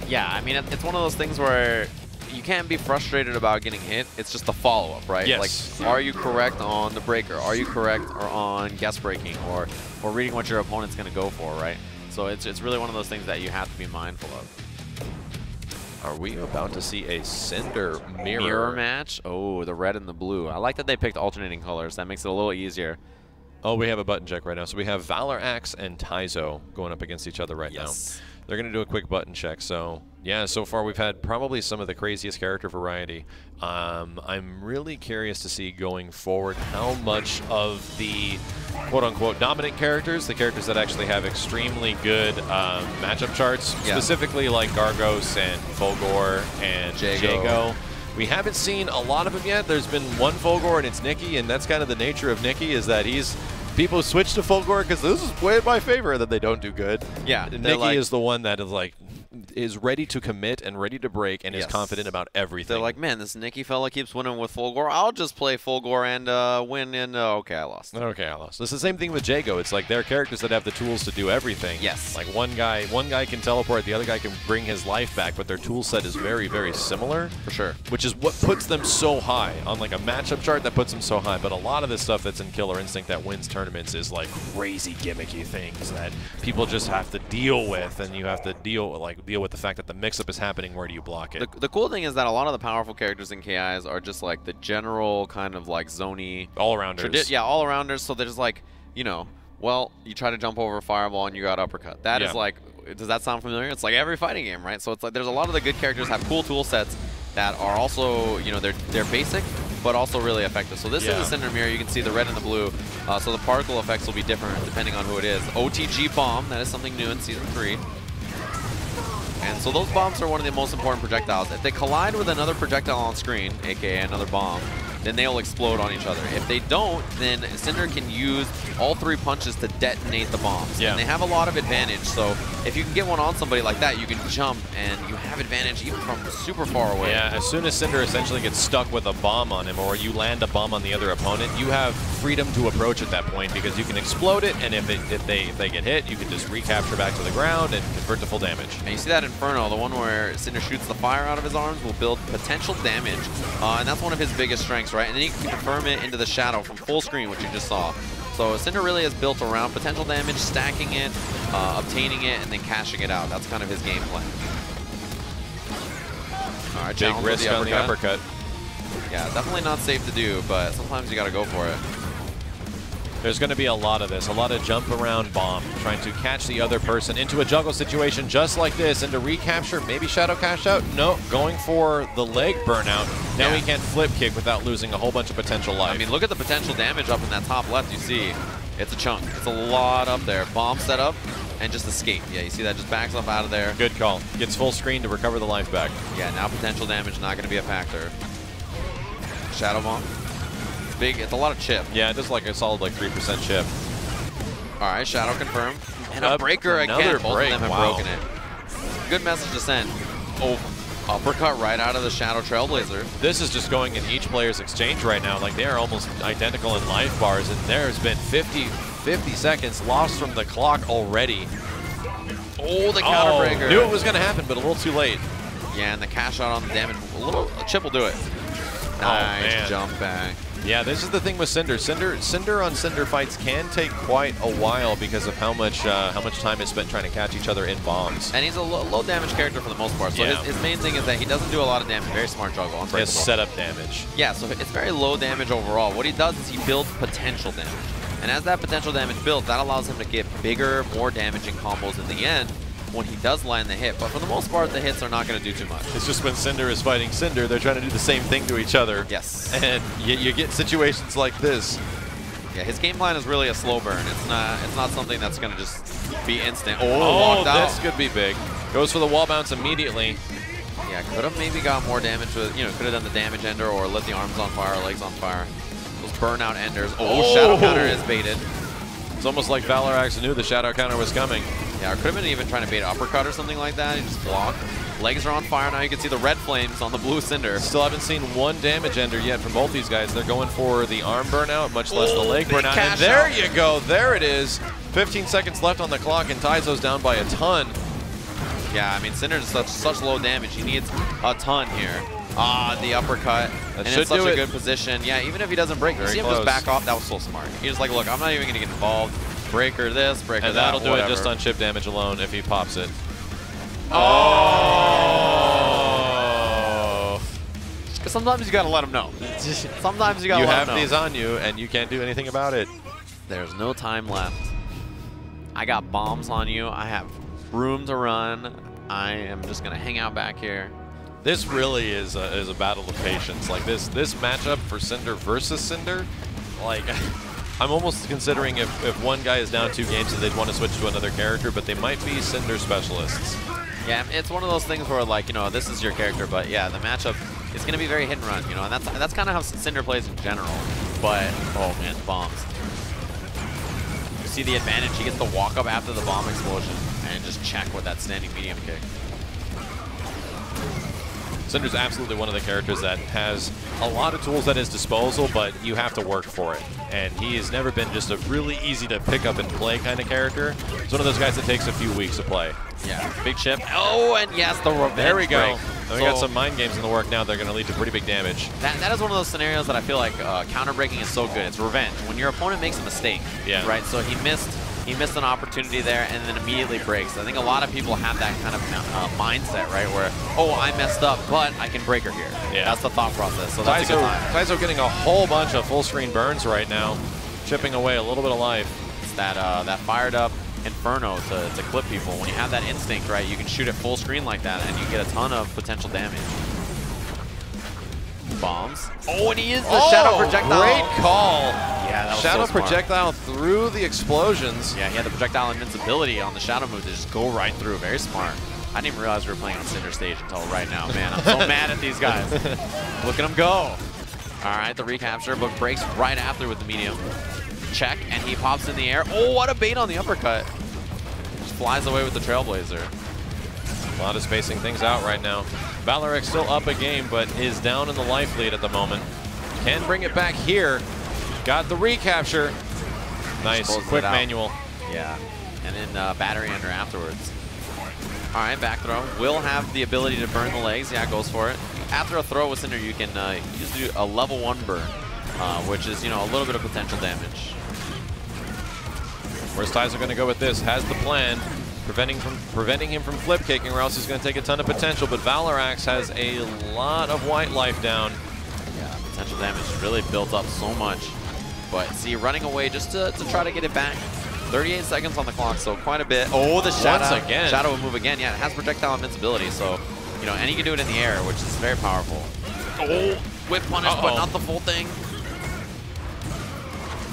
Yeah, I mean, it's one of those things where you can't be frustrated about getting hit. It's just the follow-up, right? Yes. Like, are you correct on the breaker? Are you correct or on guess breaking or reading what your opponent's going to go for, right? So it's really one of those things that you have to be mindful of. Are we about to see a Cinder mirror match? Oh, the red and the blue. I like that they picked alternating colors. That makes it a little easier. Oh, we have a button check right now. So we have Valor Axe and Taizo going up against each other right now. They're going to do a quick button check. So, yeah, so far we've had probably some of the craziest character variety. I'm really curious to see going forward how much of the quote-unquote dominant characters, the characters that actually have extremely good matchup charts, specifically like Gargos and Fulgor and Jago. We haven't seen a lot of them yet. There's been one Fulgor, and it's Nikki, and that's kind of the nature of Nikki, is that people switch to Fulgor because this is way in my favor that they don't do good. Yeah. Nikki is the one that is ready to commit and ready to break and is confident about everything. They're like, man, this Nikki fella keeps winning with Fulgor. I'll just play Fulgor and win, and okay, I lost. Okay, I lost. It's the same thing with Jago. It's like they're characters that have the tools to do everything. Yes. Like one guy can teleport, the other guy can bring his life back, but their tool set is very, very similar. For sure. Which is what puts them so high. On like a matchup chart, that puts them so high. But a lot of this stuff that's in Killer Instinct that wins tournaments is like crazy gimmicky things that people just have to deal with, and you have to deal with the fact that the mix-up is happening. Where do you block it? The cool thing is that a lot of the powerful characters in KIs are just like the general kind of like zony all-arounders. All-arounders. So they're just like, you know, well, you try to jump over a fireball and you got uppercut. That is like, does that sound familiar? It's like every fighting game, right? So it's like there's a lot of the good characters have cool tool sets that are also, you know, they're basic, but also really effective. So this is a Cinder Mirror. You can see the red and the blue. So the particle effects will be different depending on who it is. OTG Bomb, that is something new in Season 3. And so those bombs are one of the most important projectiles. If they collide with another projectile on screen, aka another bomb, then they'll explode on each other. If they don't, then Cinder can use all 3 punches to detonate the bombs. Yeah. And they have a lot of advantage. So if you can get one on somebody like that, you can jump and you have advantage even from super far away. Yeah, as soon as Cinder essentially gets stuck with a bomb on him, or you land a bomb on the other opponent, you have freedom to approach at that point because you can explode it, and if they get hit, you can just recapture back to the ground and convert to full damage. And you see that Inferno, the one where Cinder shoots the fire out of his arms, will build potential damage. And that's one of his biggest strengths, right? And then you can confirm it into the shadow from full screen, which you just saw. So Cinder really is built around potential damage, stacking it, obtaining it, and then cashing it out. That's kind of his game plan. All right, big risk on the uppercut. Yeah, definitely not safe to do, but sometimes you got to go for it. There's going to be a lot of this, a lot of jump around bomb, trying to catch the other person into a juggle situation just like this, and to recapture, maybe shadow cash out? No, going for the leg burnout. Now he can't flip kick without losing a whole bunch of potential life. I mean, look at the potential damage up in that top left you see. It's a chunk. It's a lot up there. Bomb set up and just escape. Yeah, you see that just backs up out of there. Good call. Gets full screen to recover the life back. Yeah, now potential damage not going to be a factor. Shadow bomb. Big, it's a lot of chip. Yeah, it does like a solid 3% chip. All right, shadow confirmed. And a breaker again. Both of them have broken it. Good message to send. Oh, uppercut right out of the Shadow Trailblazer. This is just going in each player's exchange right now. Like, they are almost identical in life bars, and there's been 50 seconds lost from the clock already. Oh, the counter breaker. Knew it was going to happen, but a little too late. Yeah, and the cash out on the damage. A chip will do it. Nice jump back. Yeah, this is the thing with Cinder. Cinder on Cinder fights can take quite a while because of how much time is spent trying to catch each other in bombs. And he's a low damage character for the most part. So his main thing is that he doesn't do a lot of damage. Very smart juggle. Unbreakable. He has setup damage. Yeah, so it's very low damage overall. What he does is he builds potential damage. And as that potential damage builds, that allows him to get bigger, more damaging combos in the end when he does land the hit. But for the most part, the hits are not going to do too much. It's just when Cinder is fighting Cinder, they're trying to do the same thing to each other. Yes. And you get situations like this. Yeah, his game plan is really a slow burn. It's not something that's going to just be instant. Oh, this could be big. Goes for the wall bounce immediately. Yeah, could have maybe got more damage with, could have done the damage ender or lit the arms on fire, legs on fire. Those burnout enders. Oh, shadow counter is baited. It's almost like Valorax knew the shadow counter was coming. Yeah, or could have been even trying to bait uppercut or something like that. He just blocked. Legs are on fire now. You can see the red flames on the blue Cinder. Still haven't seen one damage ender yet from both these guys. They're going for the arm burnout, much less the leg burnout. And there you go. There it is. 15 seconds left on the clock, and Taizo's down by a ton. Yeah, I mean, Cinder's such low damage. He needs a ton here. The uppercut. That and should in such do a it. good position. Yeah, even if he doesn't break, you see him just back off. That was so smart. He's just like, look, I'm not even going to get involved. Breaker this, breaker and that, that'll do whatever. it just on chip damage alone if he pops it. Oh! Sometimes you gotta let him know. Sometimes you gotta let him know. You have these on you, and you can't do anything about it. There's no time left. I got bombs on you. I have room to run. I am just gonna hang out back here. This really is a battle of patience. Like this matchup for Cinder versus Cinder, like. I'm almost considering if one guy is down 2 games that they'd want to switch to another character, but they might be Cinder specialists. Yeah, it's one of those things where, like, this is your character, but yeah, the matchup is going to be very hit and run, and that's kind of how Cinder plays in general. But, oh man, bombs. You see the advantage, he gets the walk up after the bomb explosion and just check with that standing medium kick. Cinder's absolutely one of the characters that has a lot of tools at his disposal, but you have to work for it. And he has never been just a really easy to pick up and play kind of character. He's one of those guys that takes a few weeks to play. Yeah, big chip. Oh, and yes, the revenge. There we go. So, we got some mind games in the work now. They're going to lead to pretty big damage. That is one of those scenarios that I feel like counter breaking is so good. It's revenge. When your opponent makes a mistake, right? So he missed an opportunity there and then immediately breaks. I think a lot of people have that kind of mindset, right? Where, oh, I messed up, but I can break her here. Yeah. That's the thought process. So that's a good time. Taizo getting a whole bunch of full screen burns right now, chipping away a little bit of life. It's that fired up Inferno to clip people. When you have that instinct, right, you can shoot at full screen like that and you get a ton of potential damage. Bombs. Oh, and he is the shadow projectile. Great call. Yeah, that was shadow so smart. projectile through the explosions. Yeah, he had the projectile invincibility on the shadow move to just go right through. Very smart. I didn't even realize we were playing on Cinder stage until right now. Man, I'm so mad at these guys. Look at them go. All right, the recapture, but breaks right after with the medium. Check, and he pops in the air. Oh, what a bait on the uppercut. Just flies away with the Trailblazer. A lot of spacing things out right now. Valorax still up a game, but is down in the life lead at the moment. Can bring it back here. Got the recapture. Nice, quick manual. Yeah, and then battery under afterwards. All right, back throw. Will have the ability to burn the legs. Yeah, goes for it. After a throw with Cinder, you can just do a level 1 burn, which is, a little bit of potential damage. Where's Taizo going to go with this? Has the plan. Preventing him from flip kicking, or else he's going to take a ton of potential. But Valorax has a lot of white life down. Yeah, potential damage really built up so much. But see, running away just to try to get it back. 38 seconds on the clock, so quite a bit. Oh, the shadow. Once again. Shadow will move again. Yeah, it has projectile invincibility, so, and he can do it in the air, which is very powerful. Oh, whip punish, but not the full thing.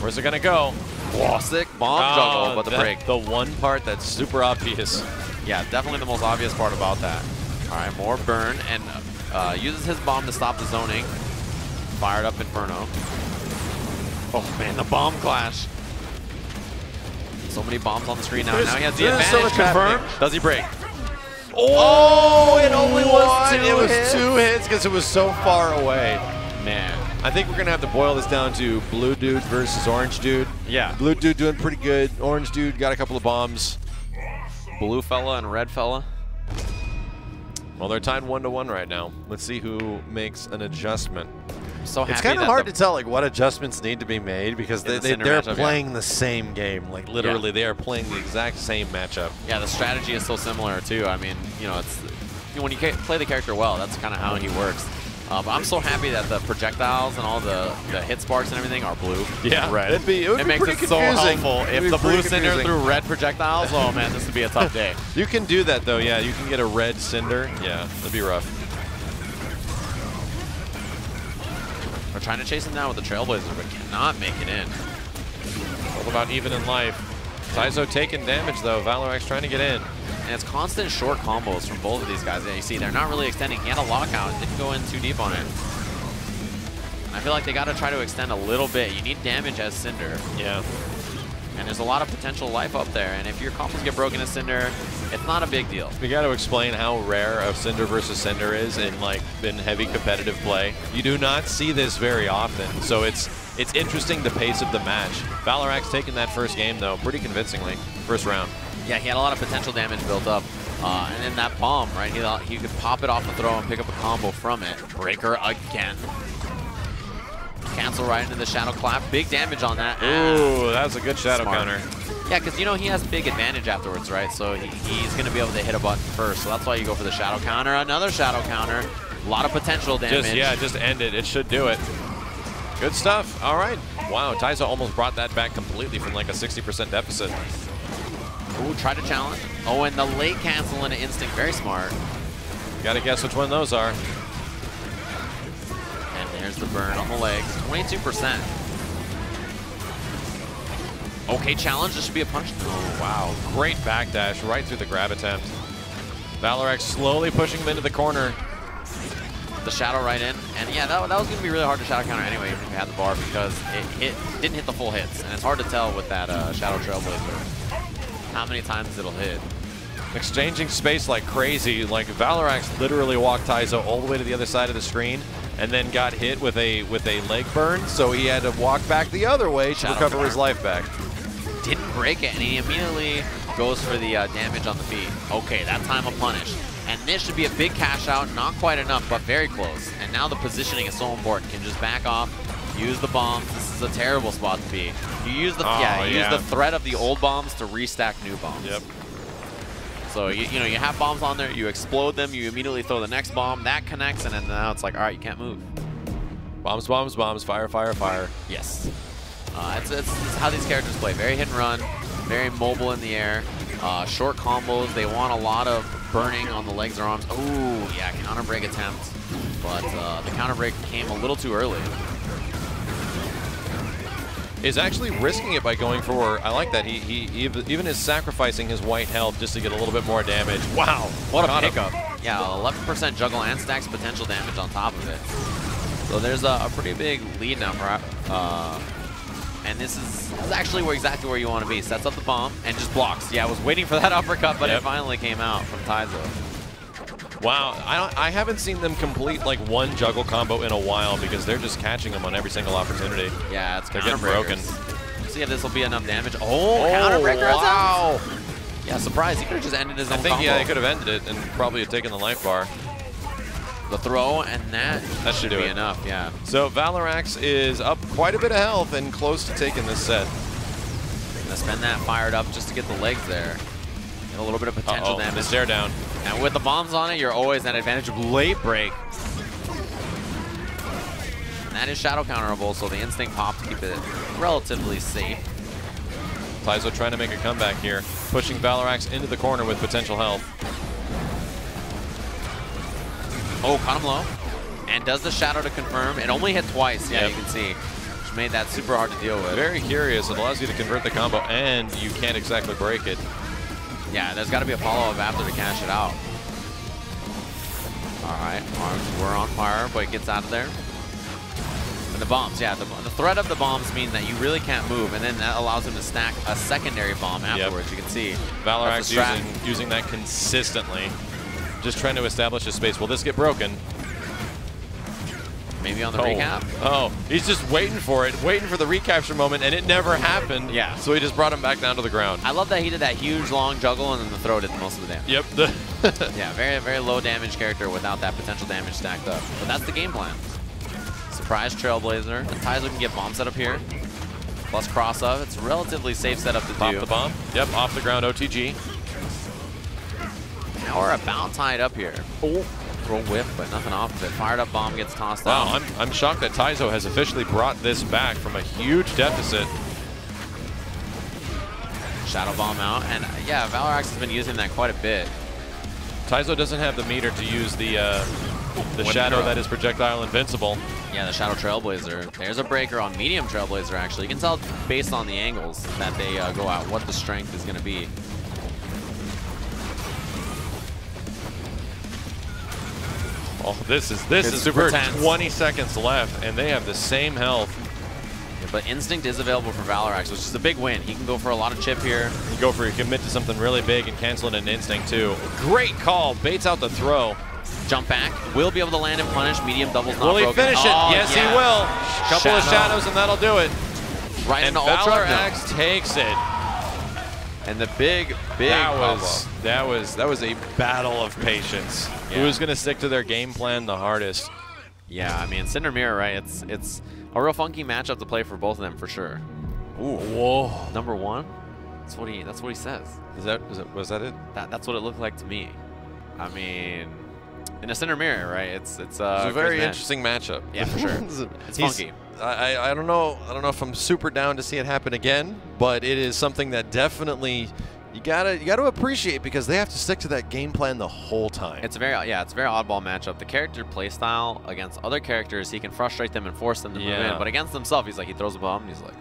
Where's it going to go? Oh, sick bomb juggle, but the break. The one part that's super obvious. Yeah, definitely the most obvious part about that. All right, more burn, and uses his bomb to stop the zoning. Fired up Inferno. Oh man, the bomb clash. So many bombs on the screen now. Now he has the advantage confirmed. Does he break? Oh, it only was 2 hits. It was 2 hits because it was so far away. Man. I think we're going to have to boil this down to blue dude versus orange dude. Yeah. Blue dude doing pretty good. Orange dude got a couple of bombs. Blue fella and red fella. Well, they're tied 1-1 right now. Let's see who makes an adjustment. So happy it's kind of that hard to tell like what adjustments need to be made because they're matchup, playing the same game. Like literally, they are playing the exact same matchup. Yeah, the strategy is so similar too. I mean, you know, it's when you play the character well, that's kind of how he works. But I'm so happy that the projectiles and all the hit sparks and everything are blue. Yeah, red. it would be makes pretty it so confusing. helpful. If the blue cinder threw red projectiles, oh man, this would be a tough day. You can do that though. Yeah, you can get a red cinder. Yeah, that'd be rough. We're trying to chase him down with the Trailblazer, but cannot make it in. All about even in life. Taizo taking damage though. Valorax trying to get in. And it's constant short combos from both of these guys. Yeah, you see, they're not really extending. He had a lockout, didn't go in too deep on it. I feel like they got to try to extend a little bit. You need damage as Cinder. Yeah. And there's a lot of potential life up there. And if your combos get broken as Cinder, it's not a big deal. We got to explain how rare of Cinder versus Cinder is in heavy competitive play. You do not see this very often, so it's interesting the pace of the match. Valorax taking that first game though, pretty convincingly, first round. Yeah, he had a lot of potential damage built up. And then that bomb, right? He could pop it off the throw and pick up a combo from it. Breaker again. Cancel right into the Shadow Clap. Big damage on that. Ooh, that was a good Shadow Smart. counter. Yeah, because, you know, he has big advantage afterwards, right? So he's going to be able to hit a button first. So that's why you go for the Shadow counter. Another Shadow counter. A lot of potential damage. Just end it. It should do it. Good stuff. All right. Wow, Taizo almost brought that back completely from like a 60% deficit. Ooh, try to challenge. Oh, and the late cancel into Instinct. Very smart. Got to guess which one those are. And there's the burn on the legs. 22%. Okay, challenge. This should be a punch. Oh, wow. Great backdash right through the grab attempt. Valorax slowly pushing him into the corner. The Shadow right in. And yeah, that was going to be really hard to Shadow counter anyway, even if you had the bar, because it didn't hit the full hits. And it's hard to tell with that Shadow Trailblazer how many times it'll hit. Exchanging space like crazy. Like Valorax literally walked Taizo all the way to the other side of the screen and then got hit with a leg burn, so he had to walk back the other way to recover his life back. Didn't break it, and he immediately goes for the damage on the feet. Okay, that time a punish. And this should be a big cash out, not quite enough, but very close. And now the positioning is so important. Can just back off, use the bombs. This is a terrible spot to be. You use the use the threat of the old bombs to restack new bombs. Yep. So you have bombs on there, you explode them, you immediately throw the next bomb, that connects, and then now it's like, all right, you can't move. Bombs, bombs, bombs, fire, fire, fire. Yes. It's how these characters play. Very hit and run, very mobile in the air, short combos. They want a lot of burning on the legs or arms. Ooh, yeah, counter break attempt. But the counter break came a little too early. Is actually risking it by going for, I like that, he even is sacrificing his white health just to get a little bit more damage. Wow, what a pickup. Yeah, 11% juggle and stacks potential damage on top of it. So there's a pretty big lead now for, and this is actually exactly where you want to be. Sets up the bomb and just blocks. Yeah, I was waiting for that uppercut, but it finally came out from Taizo. Wow, I haven't seen them complete like one juggle combo in a while because they're just catching them on every single opportunity. Yeah, it's they're getting broken. See if this will be enough damage. Oh, counter breaker! Wow! Yeah, surprise! He could have just ended his own combo. Yeah, he could have ended it and probably have taken the life bar. The throw, and that should be enough. Yeah. So Valorax is up quite a bit of health and close to taking this set. Gonna spend that fired up just to get the legs there. Get a little bit of potential damage. The stare down. And with the bombs on it, you're always at advantage of late break. And that is shadow counterable, so the instinct pop to keep it relatively safe. Taizo trying to make a comeback here, pushing Valorax into the corner with potential health. Oh, caught him low. And does the shadow to confirm. It only hit twice, you can see. Which made that super hard to deal with. Very curious. It allows you to convert the combo, and you can't exactly break it. Yeah, there's got to be a follow-up after to cash it out. All right, arms were on fire, but it gets out of there. And the bombs, yeah, the threat of the bombs mean that you really can't move, and then that allows him to stack a secondary bomb afterwards. You can see Valorax using that consistently, just trying to establish his space. Will this get broken? Maybe on the recap? Oh, he's just waiting for it, waiting for the recapture moment, and it never happened. Yeah. So he just brought him back down to the ground. I love that he did that huge long juggle, and then the throw did most of the damage. Yep. Yeah, very, very low damage character without that potential damage stacked up. But that's the game plan. Surprise Trailblazer. And Taizo can get bomb set up here. Plus cross up. It's a relatively safe setup to Pop do. the bomb. Yep, off the ground OTG. Now we're about tied up here. Oh, throw whiff, but nothing off of it. Fired up bomb gets tossed out. Wow, I'm shocked that Taizo has officially brought this back from a huge deficit. Shadow bomb out. And yeah, Valorx has been using that quite a bit. Taizo doesn't have the meter to use the shadow that is projectile invincible. Yeah, the Shadow Trailblazer. There's a breaker on medium Trailblazer, actually. You can tell based on the angles that they go out what the strength is going to be. Oh, this is super for tense. 20 seconds left, and they have the same health. Yeah, but Instinct is available for Valorx, which is a big win. He can go for a lot of chip here. You commit to something really big and cancel it in Instinct too. Great call, baits out the throw. Jump back, will be able to land and punish. Medium doubles not Will he broken. finish it? Oh, Yes, yeah. he will. Couple of Shadow. shadows and that'll do it. Right And into Ultra. Valorx takes it. And the big That was a battle of patience. Yeah. Who's going to stick to their game plan the hardest? Yeah, I mean, Cinder Mirror, right? It's a real funky matchup to play for both of them, for sure. Ooh, Whoa. number one? That's what he says. Was that it? That's what it looked like to me. I mean, in a Cinder Mirror, right? It's It's a very crazy match. interesting matchup. Yeah, for sure. It's funky. I don't know if I'm super down to see it happen again, but it is something that definitely you gotta appreciate because they have to stick to that game plan the whole time. It's a very oddball matchup. The character playstyle against other characters, he can frustrate them and force them to move in. But against himself, he's like, he throws a bomb and he's like,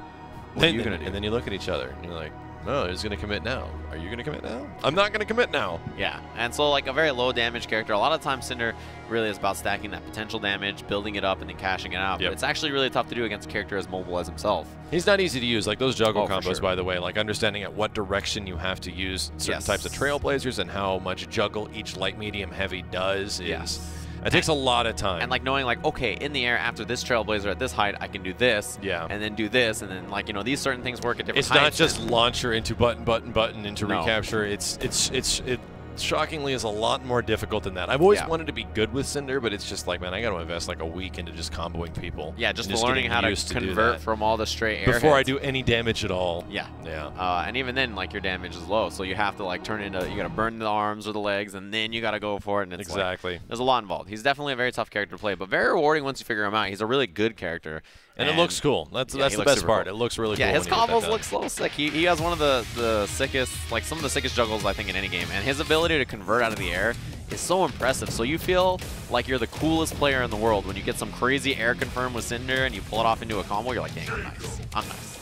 what are you gonna do? And then you look at each other and you're like, no, he's gonna commit now. Are you gonna commit now? I'm not gonna commit now. Yeah, and so like a very low damage character. A lot of times Cinder really is about stacking that potential damage, building it up, and then cashing it out. Yep. But it's actually really tough to do against a character as mobile as himself. He's not easy to use. Like those juggle Oh, for combos, sure. by the way, like understanding at what direction you have to use certain types of trailblazers and how much juggle each light, medium, heavy does is. It takes a lot of time. And like knowing like, okay, in the air after this Trailblazer at this height, I can do this. Yeah. And then do this, and then like, you know, these certain things work at different It's not heights. just launcher into button into No. recapture. It shockingly is a lot more difficult than that. I've always wanted to be good with Cinder, but it's just like, man, I got to invest like a week into just comboing people. Yeah, just and learning getting how to used do convert that from all the straight air before I hits. do any damage at all. Yeah. Yeah. And even then, like, your damage is low, so you have to like turn into, you got to burn the arms or the legs, and then you got to go for it. And it's Exactly. Like, there's a lot involved. He's definitely a very tough character to play, but very rewarding once you figure him out. He's a really good character. And it looks cool. That's he the looks best super part. cool. It looks really Yeah, cool. his when you get that combos done. look so sick. He has one of the sickest, like some of the sickest juggles I think in any game, and his ability to convert out of the air is so impressive. So you feel like you're the coolest player in the world when you get some crazy air confirm with Cinder and you pull it off into a combo. You're like, dang, I'm nice. I'm nice.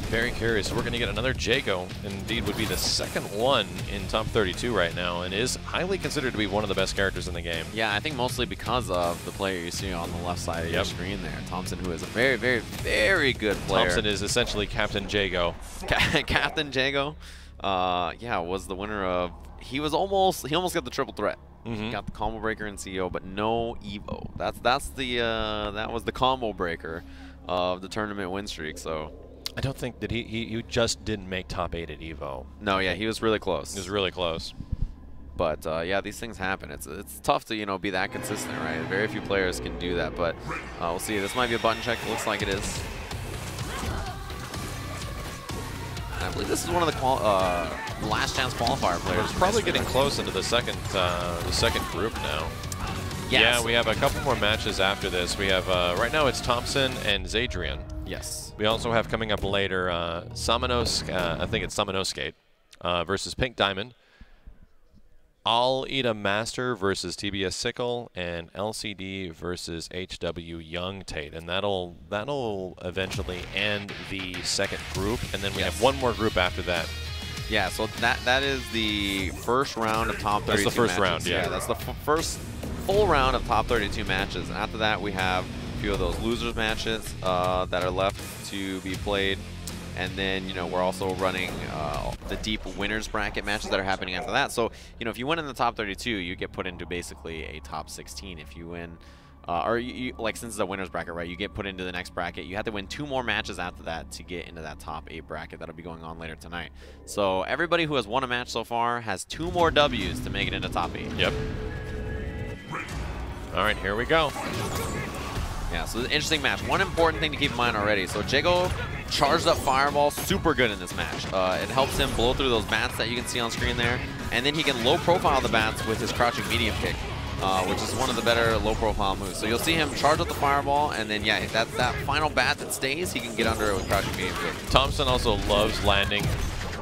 Very curious. We're going to get another Jago. Indeed, would be the second one in top 32 right now, and is highly considered to be one of the best characters in the game. Yeah, I think mostly because of the player you see on the left side of your screen there, Thompson, who is a very, very, very good player. Thompson is essentially Captain Jago. Captain Jago, yeah, was the winner of. He almost got the triple threat. He got the combo breaker in CO, but no Evo. That was the combo breaker of the tournament win streak. So. I don't think that he just didn't make top 8 at Evo. No, yeah, he was really close. He was really close. But yeah, these things happen. It's tough to be that consistent, right? Very few players can do that. But we'll see. This might be a button check. It looks like it is. And I believe this is one of the last chance qualifier players. It's probably getting close into the second group now. Yes. Yeah, we have a couple more matches after this. We have right now it's Thompson and Zadrian. Yes. We also have coming up later Samanos, I think it's Samanoskate versus Pink Diamond. I'll Eat a Master versus TBS Sickle, and LCD versus HW Young Tate, and that'll eventually end the second group, and then we have one more group after that. Yeah, so that is the first round of top 32 That's the first matches. round, yeah. That's the first full round of top 32 matches. And after that, we have a few of those losers matches that are left to be played. And then, we're also running the deep winners bracket matches that are happening after that. So, if you win in the top 32, you get put into basically a top 16. If you win or like since it's a winner's bracket, right, you get put into the next bracket. You have to win 2 more matches after that to get into that top 8 bracket that'll be going on later tonight. So everybody who has won a match so far has 2 more W's to make it into top 8. Yep. All right, here we go. Yeah, so it's an interesting match. One important thing to keep in mind already. So Jago charged up Fireball, super good in this match. It helps him blow through those bats that you can see on screen there. And then he can low profile the bats with his crouching medium kick. Which is one of the better low-profile moves. So you'll see him charge up the Fireball, and then, yeah, that final bat that stays, he can get under it with crouching medium kick. Thompson also loves landing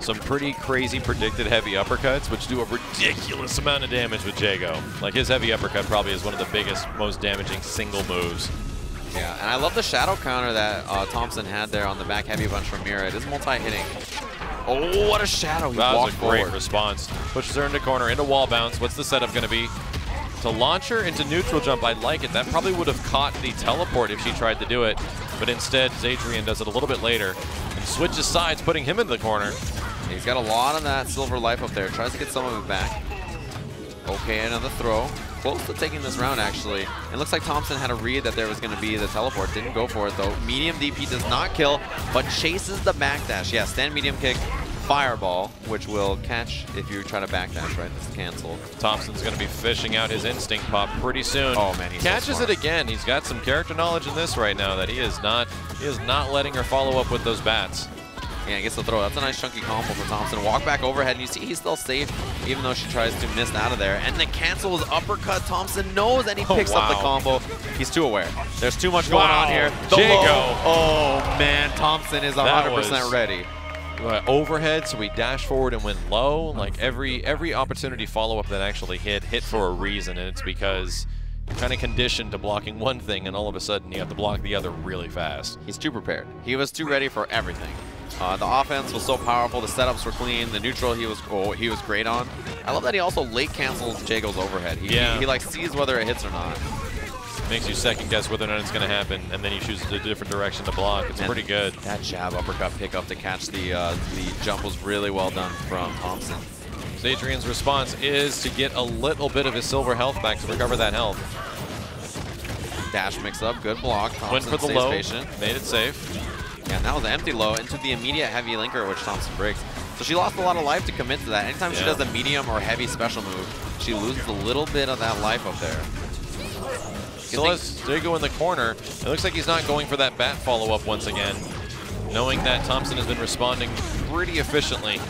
some pretty crazy predicted heavy uppercuts, which do a ridiculous amount of damage with Jago. Like, his heavy uppercut probably is one of the biggest, most damaging single moves. Yeah, and I love the shadow counter that Thompson had there on the back heavy punch from Mira. It is multi-hitting. Oh, what a shadow. He that was walked a great forward. response. Pushes her into corner, into wall bounce. What's the setup going to be? To launch her into neutral jump, I like it. That probably would have caught the teleport if she tried to do it. But instead, Zadrian does it a little bit later and switches sides, putting him into the corner. He's got a lot of that silver life up there. Tries to get some of it back. Okay, another throw. Close to taking this round, actually. It looks like Thompson had a read that there was going to be the teleport. Didn't go for it, though. Medium DP does not kill, but chases the backdash. Yeah, stand medium kick. Fireball, which will catch if you try to backdash, right? This is canceled. Thompson's going to be fishing out his instinct pop pretty soon. Oh man, he's catches so it again. He's got some character knowledge in this right now that he is not letting her follow up with those bats. Yeah, he gets the throw. That's a nice chunky combo for Thompson. Walk back overhead, and you see he's still safe, even though she tries to miss out of there. And then cancels uppercut. Thompson knows, and he picks up the combo. He's too aware. There's too much going on here. Jago. Oh man, Thompson is 100% ready. Overhead, so we dash forward and went low. Like every opportunity follow-up that actually hit for a reason, and it's because you're kind of conditioned to blocking one thing, and all of a sudden you have to block the other really fast. He's too prepared. He was too ready for everything. The offense was so powerful. The setups were clean. The neutral he was great on. I love that he also late cancels Jago's overhead. He like sees whether it hits or not. Makes you second guess whether or not it's going to happen, and then he chooses a different direction to block. It's pretty good. That jab uppercut pickup to catch the jump was really well done from Thompson. Zadrian's response is to get a little bit of his silver health back to recover that health. Dash mix up, good block. Thompson went for the low, patient. made it safe. Yeah, and that was an empty low into the immediate heavy linker, which Thompson breaks. So she lost a lot of life to commit to that. Anytime she does a medium or heavy special move, she loses a little bit of that life up there. Still has Jago in the corner. It looks like he's not going for that bat follow-up once again, knowing that Thompson has been responding pretty efficiently.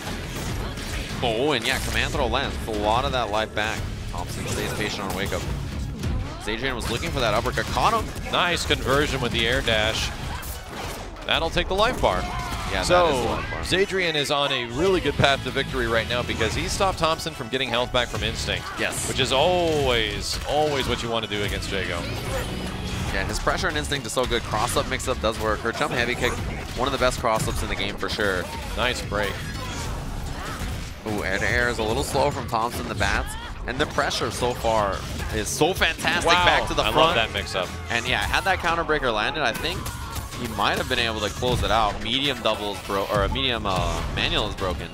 Oh, and yeah, command throw lands. A lot of that life back. Thompson stays patient on wake up. Zadrian was looking for that uppercut. Caught him. Nice conversion with the air dash. That'll take the life bar. Yeah, so that is the life bar. Zadrian is on a really good path to victory right now because he stopped Thompson from getting health back from instinct. Yes. Which is always what you want to do against Jago. Yeah, his pressure and instinct is so good. Cross-up mix-up does work. Her jump heavy kick, one of the best cross-ups in the game for sure. Nice break. Ooh, air is a little slow from Thompson, the bats. And the pressure so far is so fantastic back to the front. I love that mix-up. And yeah, had that counter breaker landed, I think he might have been able to close it out. Medium doubles or a medium manual is broken.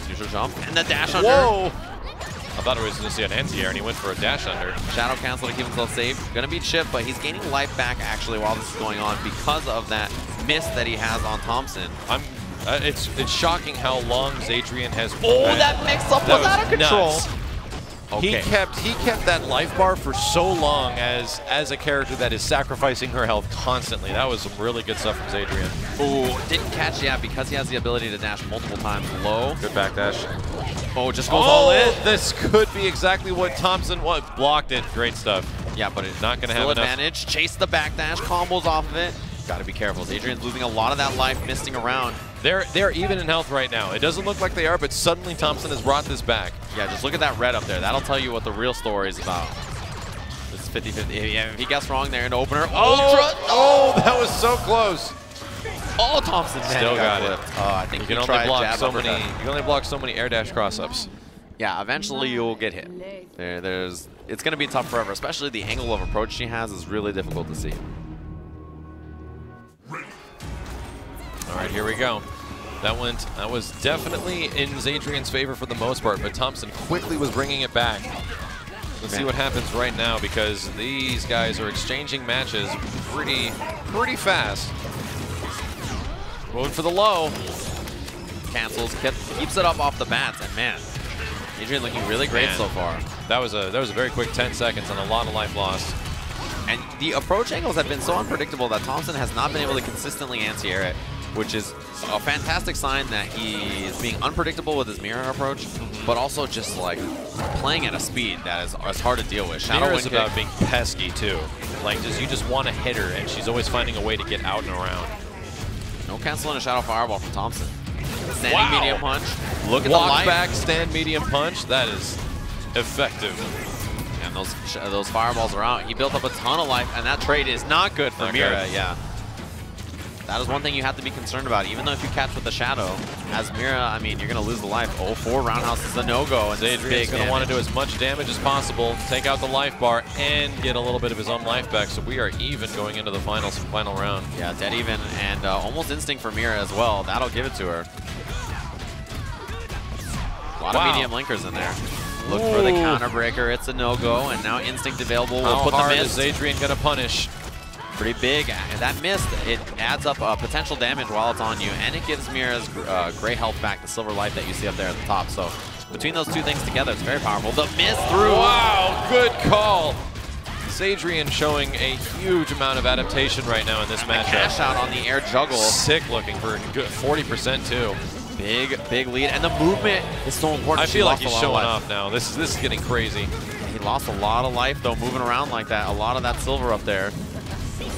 Neutral jump and the dash under. Whoa! I thought it was going to see an anti-air, and he went for a dash under. Shadow cancel to keep himself safe. Gonna be chipped, but he's gaining life back actually while this is going on because of that miss that he has on Thompson. It's shocking how long Zadrian has. Oh, that mix-up was out of control. Nuts. Okay. He kept that life bar for so long as a character that is sacrificing her health constantly. That was some really good stuff from Zadrian. Ooh, didn't catch, yeah, because he has the ability to dash multiple times low. Good backdash. Oh, just goes all in. This could be exactly what Thompson was. Blocked it. Great stuff. Yeah, but it's not going to have enough advantage. Chase the backdash, combos off of it. Got to be careful. Zadrian's losing a lot of that life, misting around. They're even in health right now. It doesn't look like they are, but suddenly Thompson has brought this back. Yeah, just look at that red up there. That'll tell you what the real story is about. It's 50-50. Yeah, if he gets wrong there in the opener. Oh, that was so close. Oh, Thompson still got it. I think you can only block so many. You can only block so many air dash cross-ups. Yeah, eventually you'll get hit. It's going to be tough forever, especially the angle of approach she has is really difficult to see. All right, here we go. That was definitely in Zadrian's favor for the most part, but Thompson quickly was bringing it back. Let's see what happens right now, because these guys are exchanging matches pretty fast. Going for the low. Cancels, keeps it up off the bats, and man, Adrian looking really great so far. That was a very quick 10 seconds and a lot of life lost. And the approach angles have been so unpredictable that Thompson has not been able to consistently anti-air it, which is a fantastic sign that he is being unpredictable with his mirror approach, but also just like playing at a speed that is hard to deal with. Mirror is about being pesky too. Like you just want to hit her, and she's always finding a way to get out and around. No canceling a Shadow Fireball from Thompson. Standing medium punch. Look at Walk the life. back, stand medium punch. That is effective. And those fireballs are out. He built up a ton of life, and that trade is not good for Mira. Yeah. That is one thing you have to be concerned about. Even though if you catch with the Shadow, as Mira, I mean, you're going to lose the life. 0-4 roundhouse is a no-go. And Adrian's going to want to do as much damage as possible, take out the life bar, and get a little bit of his own life back. So we are even going into the final round. Yeah, dead even, and almost instinct for Mira as well. That'll give it to her. A lot of medium linkers in there. Look for the counter breaker. It's a no-go, and now instinct available. We'll put How the hard miss. is Adrian going to punish? Pretty big. And that miss, it adds up potential damage while it's on you, and it gives Mira's gray health back, the silver life that you see up there at the top. So between those two things together, it's very powerful. The miss through. Wow, good call. Adrian showing a huge amount of adaptation right now in this matchup. Cash out on the air juggle. Sick looking for a good 40% too. Big lead, and the movement is so important. I feel like he's showing off now. This is getting crazy. He lost a lot of life though, moving around like that. A lot of that silver up there.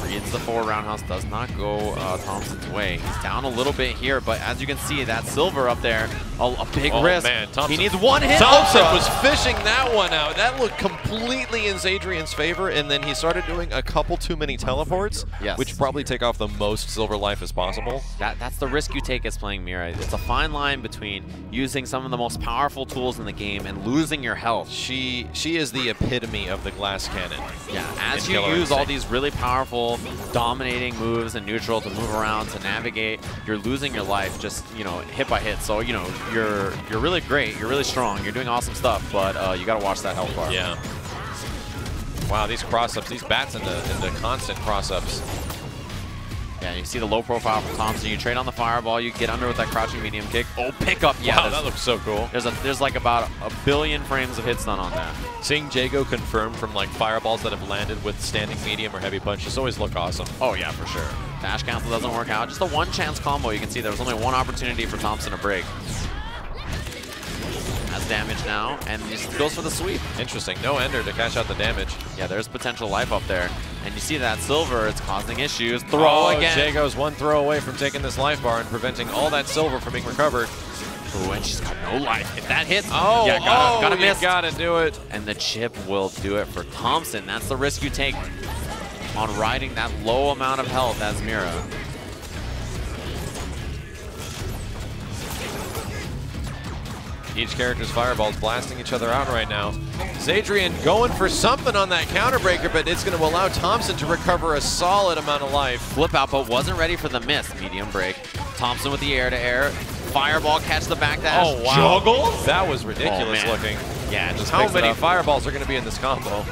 Reads the forward roundhouse, does not go Thompson's way. He's down a little bit here, but as you can see, that silver up there, a big risk. Man, Thompson, he needs one hit. Thompson was fishing that one out. That looked completely in Adrian's favor, and then he started doing a couple too many teleports, which probably take off the most silver life as possible. That's the risk you take as playing Mira. It's a fine line between using some of the most powerful tools in the game and losing your health. She is the epitome of the glass cannon. Yeah, as you use all these really powerful, dominating moves in neutral to move around, to navigate, you're losing your life just, hit by hit. So, you're really great, you're really strong, you're doing awesome stuff, but you got to watch that health bar. Yeah. Wow, these cross-ups, these bats into constant cross-ups. Yeah, you see the low profile from Thompson. You trade on the fireball, you get under with that crouching medium kick. Oh, pickup. Yeah, wow, that looks so cool. There's like about a billion frames of hit stun on that. Seeing Jago confirmed from like fireballs that have landed with standing medium or heavy punch just always look awesome. Oh yeah, for sure. Dash cancel doesn't work out. Just a one chance combo. You can see there was only one opportunity for Thompson to break. Has damage now, and just goes for the sweep. Interesting. No ender to cash out the damage. Yeah, there's potential life up there. And you see that silver, it's causing issues. Throw again. Jago's one throw away from taking this life bar and preventing all that silver from being recovered. Ooh, and she's got no life. If that hits, yeah, gotta miss. Gotta do it. And the chip will do it for Thompson. That's the risk you take on riding that low amount of health as Mira. Each character's fireballs blasting each other out right now. Adrian going for something on that counter breaker, but it's going to allow Thompson to recover a solid amount of life. Flip out, but wasn't ready for the miss. Medium break. Thompson with the air-to-air. Fireball, catch the back dash. Oh, wow. Juggle? That was ridiculous looking. Yeah, just how many fireballs are going to be in this combo?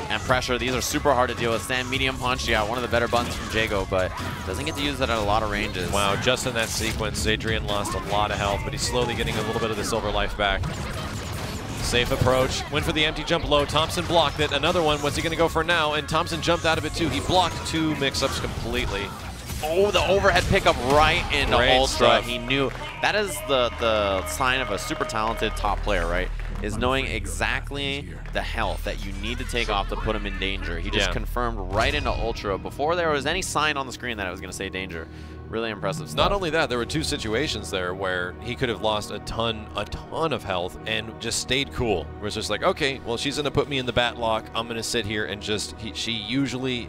And pressure, these are super hard to deal with. Stand medium punch, yeah, one of the better buttons from Jago, but doesn't get to use that at a lot of ranges. Wow, just in that sequence, Adrian lost a lot of health, but he's slowly getting a little bit of the silver life back. Safe approach, went for the empty jump low. Thompson blocked it. Another one, what's he going to go for now? And Thompson jumped out of it too. He blocked two mix-ups completely. Oh, the overhead pickup right into Ultra. Stuff. He knew. That is the sign of a super talented top player, right? Is knowing exactly the health that you need to take off to put him in danger. He just confirmed right into Ultra before there was any sign on the screen that it was going to say danger. Really impressive stuff. Not only that, there were two situations there where he could have lost a ton of health and just stayed cool. Where it's just like, okay, well, she's going to put me in the bat lock. I'm going to sit here and just, she usually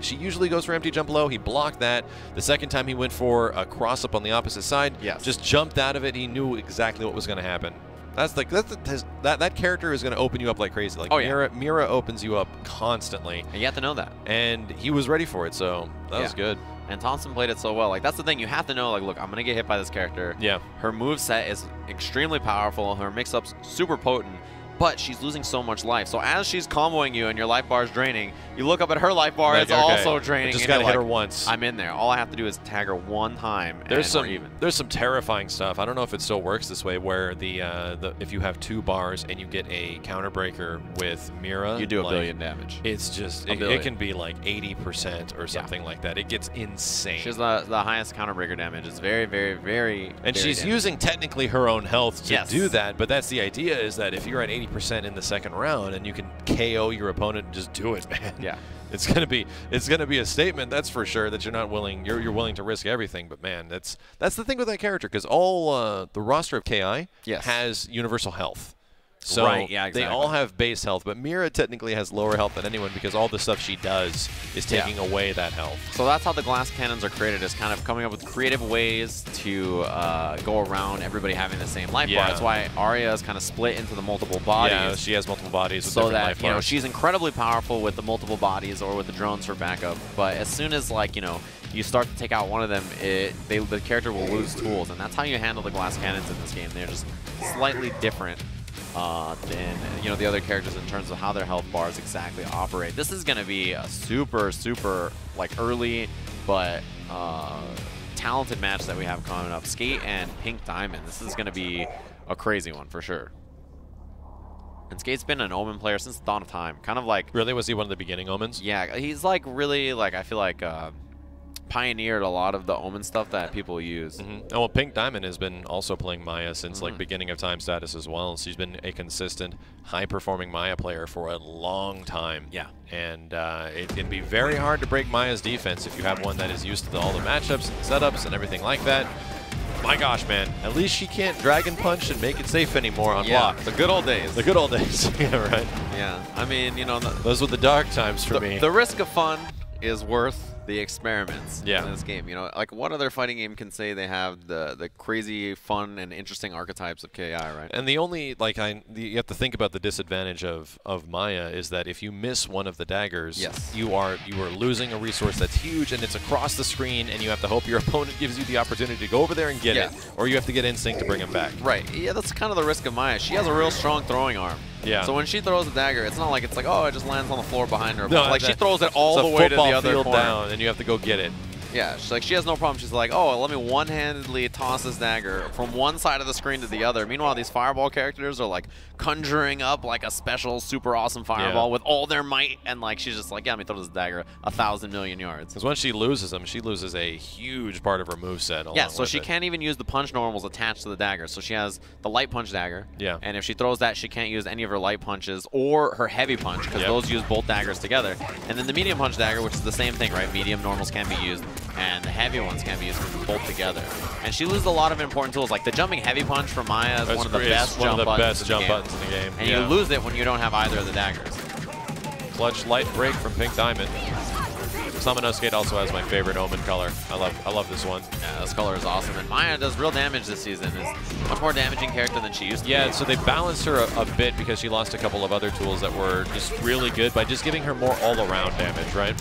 goes for empty jump low. He blocked that. The second time he went for a cross up on the opposite side, just jumped out of it. He knew exactly what was going to happen. That character is going to open you up like crazy. Like Mira opens you up constantly. And you have to know that. And he was ready for it, so that was good. And Thompson played it so well. Like, that's the thing. You have to know, like, look, I'm going to get hit by this character. Yeah. Her moveset is extremely powerful. Her mix-up's super potent. but she's losing so much life. So as she's comboing you and your life bar is draining, you look up at her life bar, Like, it's okay, also draining. just and gotta you're hit her like, once. I'm in there. All I have to do is tag her one time, There's and we're even. there's some terrifying stuff. I don't know if it still works this way, where the if you have 2 bars and you get a counter breaker with Mira, You do a like, billion damage. It's just it can be like 80% or something like that. It gets insane. She has the highest counter breaker damage. It's very, very, very. And very she's damaging. using technically her own health to Yes. do that, but that's the idea, is that if you're at 80% in the second round and you can KO your opponent, just do it, man. Yeah. It's gonna be a statement, that's for sure, that you're willing to risk everything. But man, that's the thing with that character, because all the roster of KI Yes. has universal health. So Right, yeah, they all have base health, but Mira technically has lower health than anyone because all the stuff she does is taking away that health. So that's how the glass cannons are created, is kind of coming up with creative ways to go around everybody having the same life bar. That's why Arya is kind of split into the multiple bodies. Yeah, she has multiple bodies with so different that, life you know, bars. she's incredibly powerful with the multiple bodies or with the drones for backup. But as soon as, like, you know, you start to take out one of them, the character will lose tools. And that's how you handle the glass cannons in this game. They're just slightly different than, you know, the other characters in terms of how their health bars exactly operate. This is going to be a super, super, like, early but talented match that we have coming up. Skate and Pink Diamond. This is going to be a crazy one for sure. And Skate's been an Omen player since the dawn of time. Kind of like... Really? Was he one of the beginning Omens? Yeah, he's like really, like, I feel like pioneered a lot of the Omen stuff that people use. Oh, well, Pink Diamond has been also playing Maya since like beginning of time status as well. She's been a consistent, high-performing Maya player for a long time. Yeah. And it can be very hard to break Maya's defense if you have one that is used to all the matchups and setups and everything like that. My gosh, man. At least she can't Dragon Punch and make it safe anymore on block. The good old days. The good old days. Yeah, right. Yeah. I mean, you know... Those were the dark times for me. The risk of fun is worth the experiments in this game. You know, like, what other fighting game can say they have the crazy, fun, and interesting archetypes of KI, right? And the only, like, you have to think about the disadvantage of Maya is that if you miss one of the daggers, you are losing a resource that's huge, and it's across the screen, and you have to hope your opponent gives you the opportunity to go over there and get it, or you have to get instinct to bring him back. Right. Yeah, that's kind of the risk of Maya. She has a real strong throwing arm. Yeah. So when she throws a dagger, it's not like it's like, oh, it just lands on the floor behind her. No, like, she throws it all the way to the other field corner. down, and you have to go get it. Yeah, she has no problem. She's like, oh, let me one-handedly toss this dagger from one side of the screen to the other. Meanwhile, these fireball characters are like conjuring up like a special, super awesome fireball with all their might, and like she's just like, yeah, let me throw this dagger 1,000 million yards. Because once she loses them, she loses a huge part of her moveset. Yeah, so she can't even use the punch normals attached to the dagger. So she has the light punch dagger. Yeah. And if she throws that, she can't use any of her light punches or her heavy punch, because those use both daggers together. And then the medium punch dagger, which is the same thing, right? Medium normals can be used, and the heavy ones can be used both together. And she loses a lot of important tools, like the jumping heavy punch from Maya is one of the best jump buttons in the game. And you lose it when you don't have either of the daggers. Clutch light break from Pink Diamond. Summono Skate also has my favorite Omen color. I love this one. Yeah, this color is awesome. And Maya does real damage this season. Is much more damaging character than she used to be. Yeah, so they balanced her a bit because she lost a couple of other tools that were just really good by just giving her more all-around damage, right?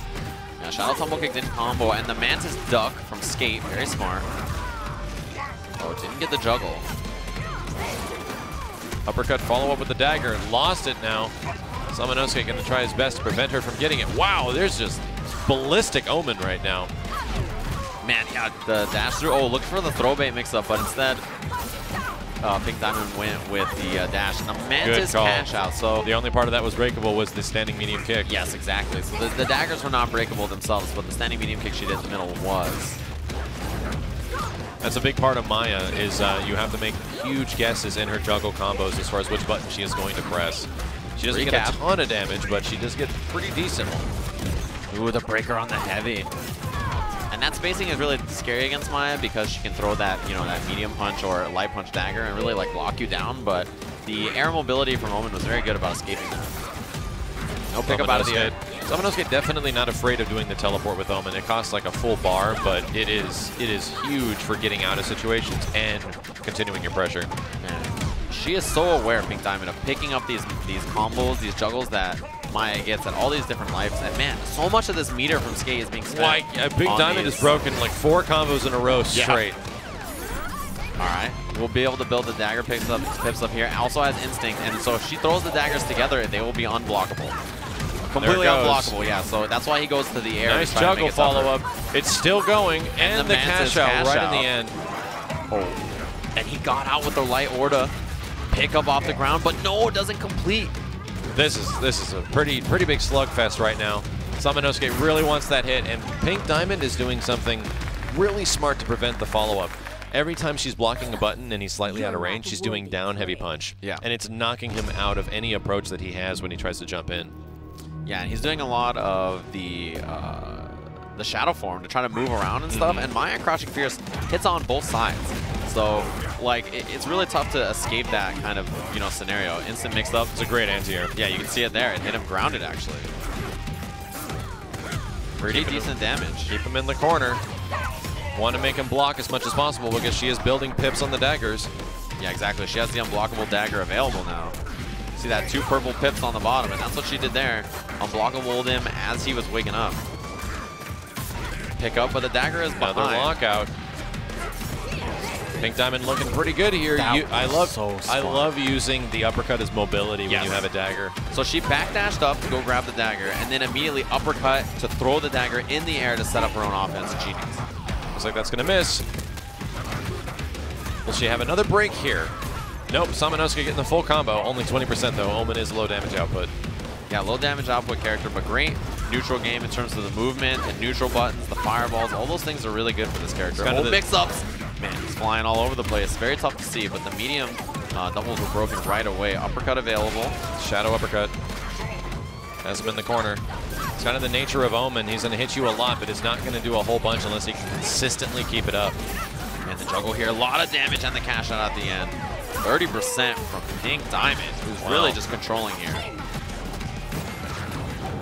Yeah, Shadow Tumble kick didn't combo, and the Mantis Duck from Skate, very smart. Oh, didn't get the juggle. Uppercut follow-up with the dagger. Lost it now. Samanosuke going to try his best to prevent her from getting it. Wow, there's just ballistic Omen right now. Man, yeah, the dash through. Oh, look for the throw bait mix-up, but instead, Pink Diamond went with the dash. And the Mantis cash out. So the only part of that was breakable was the standing medium kick. Yes, exactly. So the daggers were not breakable themselves, but the standing medium kick she did in the middle was. That's a big part of Maya, is you have to make huge guesses in her juggle combos as far as which button she is going to press. She doesn't get a ton of damage, but she does get pretty decent one. Ooh, the breaker on the heavy. And that spacing is really scary against Maya because she can throw that, you know, that medium punch or light punch dagger and really like lock you down. But the air mobility from Omen was very good about escaping that. No pickup out of the air. Samanosuke definitely not afraid of doing the teleport with Omen. It costs like a full bar, but it is huge for getting out of situations and continuing your pressure. Man, she is so aware, Pink Diamond, of picking up these combos, these juggles that Maya gets at all these different lives. And man, so much of this meter from Skate is being spent. Pink Diamond has broken like 4 combos in a row straight. All right, will be able to build the dagger pips up here. Also has instinct, and so if she throws the daggers together, they will be unblockable. Completely unblockable, yeah. So that's why he goes to the air. Nice juggle follow-up. It's still going, and the cash out right in the end. Oh, and he got out with the light order. Pick up off the ground, but no, it doesn't complete. This is a pretty big slugfest right now. Samanosuke really wants that hit, and Pink Diamond is doing something really smart to prevent the follow-up. Every time she's blocking a button and he's slightly out of range, she's doing down heavy punch. Yeah. And it's knocking him out of any approach that he has when he tries to jump in. Yeah, and he's doing a lot of the shadow form to try to move around and stuff, and Maya Crouching Fierce hits on both sides. So, like, it's really tough to escape that kind of, scenario. Instant mixed up. It's a great anti-air. Yeah, you can see it there. It hit him grounded, actually. Pretty decent damage. Keep him in the corner. Want to make him block as much as possible because she is building pips on the daggers. Yeah, exactly. She has the unblockable dagger available now. See that 2 purple pips on the bottom, and that's what she did there. Unblockable him as he was waking up. Pick up, but the dagger is behind. Another lockout. Pink Diamond looking pretty good here. I love using the uppercut as mobility when you have a dagger. So she backdashed up to go grab the dagger, and then immediately uppercut to throw the dagger in the air to set up her own offense. Genius. Looks like that's going to miss. Will she have another break here? Nope, Samanosuke getting the full combo. Only 20% though. Omen is low damage output. Yeah, low damage output character, but great neutral game in terms of the movement and neutral buttons, the fireballs. All those things are really good for this character. Kind of mix-ups. Man, he's flying all over the place. Very tough to see, but the medium doubles were broken right away. Uppercut available. Shadow uppercut. Has him in the corner. It's kind of the nature of Omen. He's going to hit you a lot, but it's not going to do a whole bunch unless he can consistently keep it up. And the juggle here, a lot of damage and the cash out at the end. 30% from Pink Diamond, who's really just controlling here.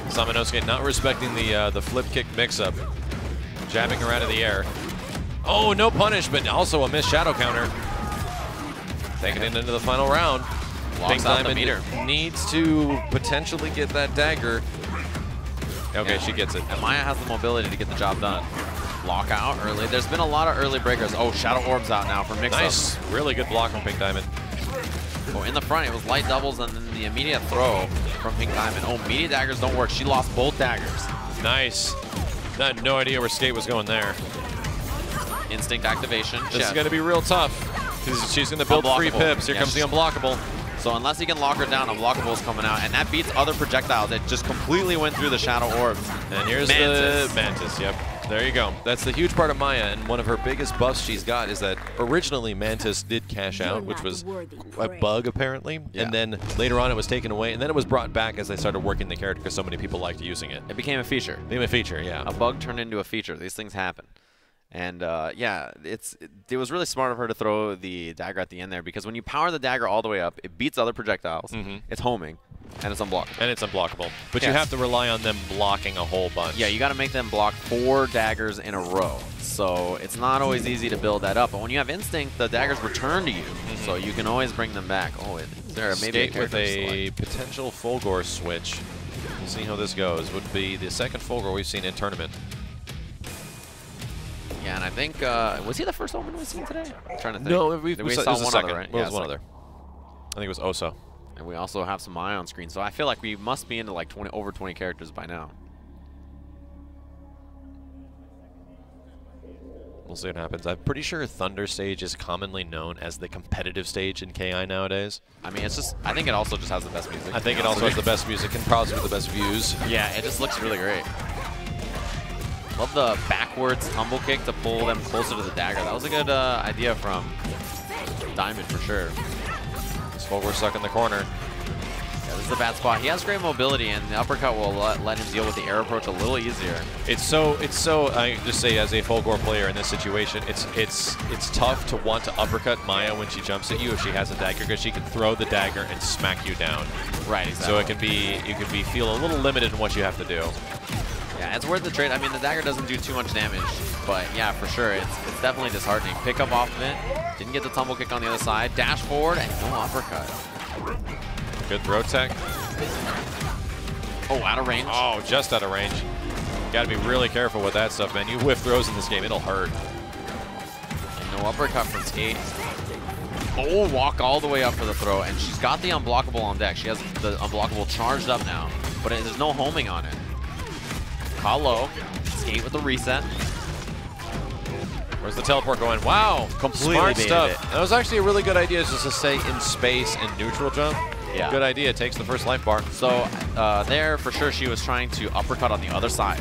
Samanosuke not respecting the flip kick mix-up. Jabbing her out of the air. Oh, no punish, but also a missed shadow counter. Taking it into the final round. Pink Diamond needs to potentially get that dagger. Okay, she gets it. And Maya has the mobility to get the job done. Lockout early. There's been a lot of early breakers. Oh, Shadow Orb's out now for mix-up. Nice. Really good block from Pink Diamond. Oh, in the front, it was light doubles and then the immediate throw from Pink Diamond. Oh, media daggers don't work. She lost both daggers. Nice. I had no idea where Skate was going there. Instinct activation. This is going to be real tough. She's going to build 3 pips. Here comes the unblockable. So unless he can lock her down, unblockable is coming out. And that beats other projectiles that just completely went through the Shadow Orbs. And here's the Mantis. Yep. There you go. That's the huge part of Maya, and one of her biggest buffs she's got is that originally Mantis did cash out, which was a bug apparently, and then later on it was taken away, and then it was brought back as they started working the character because so many people liked using it. It became a feature. It became a feature, yeah. A bug turned into a feature. These things happen. And yeah, it was really smart of her to throw the dagger at the end there, because when you power the dagger all the way up, it beats other projectiles, it's homing, and it's unblockable. But you have to rely on them blocking a whole bunch. Yeah, you got to make them block 4 daggers in a row. So it's not always easy to build that up. But when you have instinct, the daggers return to you, so you can always bring them back. Oh, there maybe with a potential Fulgore switch. We'll see how this goes. Would be the second Fulgore we've seen in tournament. Yeah, and I think, was he the first Omen we've seen today? I'm trying to think. No, we saw one other, right? What was one other? I think it was Oso. And we also have some Maya on screen, so I feel like we must be into like over 20 characters by now. We'll see what happens. I'm pretty sure Thunder Stage is commonly known as the competitive stage in KI nowadays. I mean, it's just, I think it also just has the best music. I think it also has the best music and probably the best views. Yeah, it just looks really great. Love the backwards tumble kick to pull them closer to the dagger. That was a good idea from Diamond for sure. This Fulgore stuck in the corner. Yeah, this is a bad spot. He has great mobility, and the uppercut will let him deal with the air approach a little easier. It's so. I just say as a Fulgore player in this situation, it's tough to want to uppercut Maya when she jumps at you if she has a dagger, because she can throw the dagger and smack you down. Right. Exactly. So it can be feel a little limited in what you have to do. Yeah, it's worth the trade. I mean, the dagger doesn't do too much damage, but yeah, for sure, it's definitely disheartening. Pick up off of it, didn't get the tumble kick on the other side, dash forward, and no uppercut. Good throw tech. Oh, out of range. Oh, just out of range. Got to be really careful with that stuff, man. You whiff throws in this game, it'll hurt. And no uppercut from Skate. Oh, walk all the way up for the throw, and she's got the unblockable on deck. She has the unblockable charged up now, but there's no homing on it. Caught low, skate with the reset. Where's the teleport going? Wow, Completely smart baited stuff. it. That was actually a really good idea, just to stay in space and neutral jump. Yeah. Good idea, takes the first life bar. So there, for sure, she was trying to uppercut on the other side,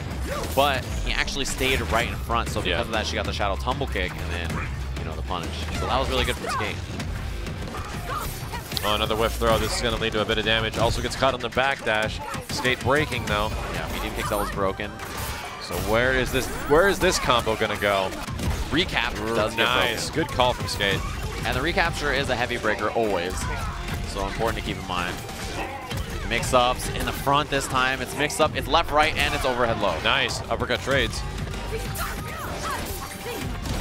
but he actually stayed right in front, so because of that, she got the shadow tumble kick, and then, you know, the punish. So that was really good from Skate. Oh, another whiff throw. This is going to lead to a bit of damage. Also gets caught on the backdash. Skate breaking, though. Yeah, medium kick that was broken. So where is this combo going to go? Recap does get Nice. broken. Good call from Skate. And the recapture is a heavy breaker always, so important to keep in mind. Mix-ups in the front this time. It's mix-up, it's left-right, and it's overhead low. Nice. Uppercut trades.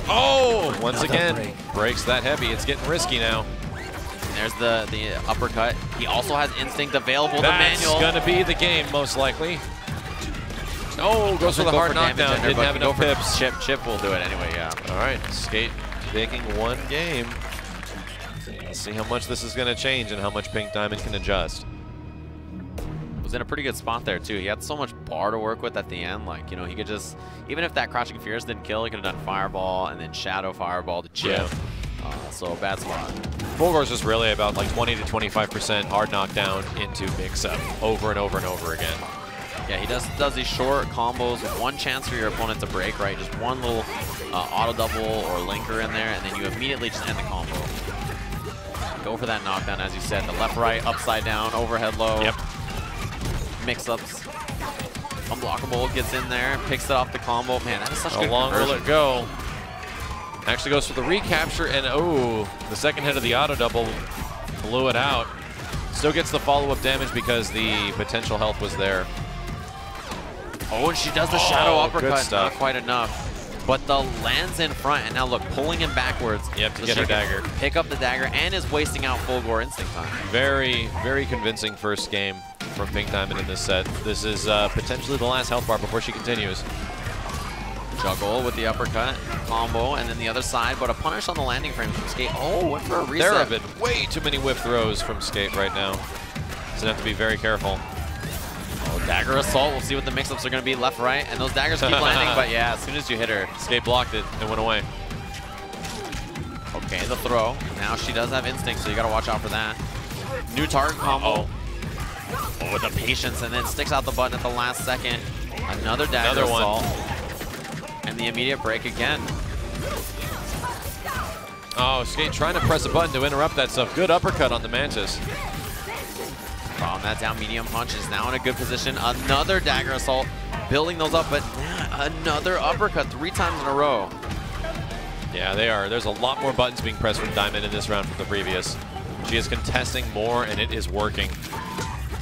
Oh! Once again, breaks that heavy. It's getting risky now. And there's the uppercut. He also has instinct available. That's the manual. going to be the game, most likely. Oh, goes for the hard knockdown. Didn't have enough pips. Chip will do it anyway, yeah. All right, Skate taking one game. Let's see how much this is going to change and how much Pink Diamond can adjust. Was in a pretty good spot there too. He had so much bar to work with at the end. Like, you know, he could just, even if that Crouching Fierce didn't kill, he could have done Fireball and then Shadow Fireball to chip. Yeah. So bad spot. Fulgor's just really about like 20 to 25% hard knockdown into mix-up over and over and over again. Yeah, he does these short combos with one chance for your opponent to break, right? Just one little auto double or linker in there, and then you immediately just end the combo. Go for that knockdown, as you said. The left-right, upside down, overhead low. Yep. Mix-ups. Unblockable gets in there, picks it off the combo. Man, that is such How good long will conversion. it go? Actually goes for the recapture, and oh, the second hit of the auto double blew it out. Still gets the follow-up damage because the potential health was there. Oh, and she does the shadow good uppercut. stuff. Not quite enough. But the lands in front, and now look, pulling him backwards. Yep, to so get she her can dagger. Pick up the dagger and is wasting out Fulgor instinct time. Very, very convincing first game from Pink Diamond in this set. This is potentially the last health bar before she continues. Juggle with the uppercut, combo, and then the other side, but a punish on the landing frame from Skate. Oh, went for a reset. There have been way too many whiff throws from Skate right now. He's gonna have to be very careful. Oh, dagger assault. We'll see what the mix-ups are going to be left, right, and those daggers keep landing, but yeah, as soon as you hit her. Skate blocked it and went away. Okay, the throw. Now she does have instinct, so you got to watch out for that. New target combo. Oh, with the patience, and then sticks out the button at the last second. Another dagger assault. And the immediate break again. Oh, Skate trying to press a button to interrupt that stuff. Good uppercut on the Mantis. Calm that down, medium punch is now in a good position. Another dagger assault, building those up, but another uppercut 3 times in a row. Yeah, they are. There's a lot more buttons being pressed from Diamond in this round from the previous. She is contesting more, and it is working.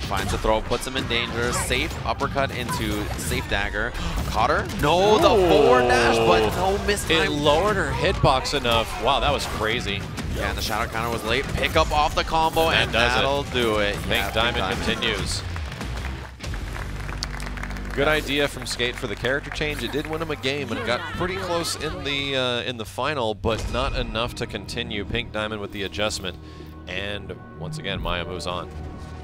Finds the throw, puts him in danger. Safe uppercut into safe dagger. Caught her? No, the forward dash, but no miss time. It lowered her hitbox enough. Wow, that was crazy. Yeah, and the shadow counter was late. Pick up off the combo, and that'll do it. Pink Diamond continues. Good idea from Skate for the character change. It did win him a game, and it got pretty close in the final, but not enough to continue. Pink Diamond with the adjustment, and once again, Maya moves on.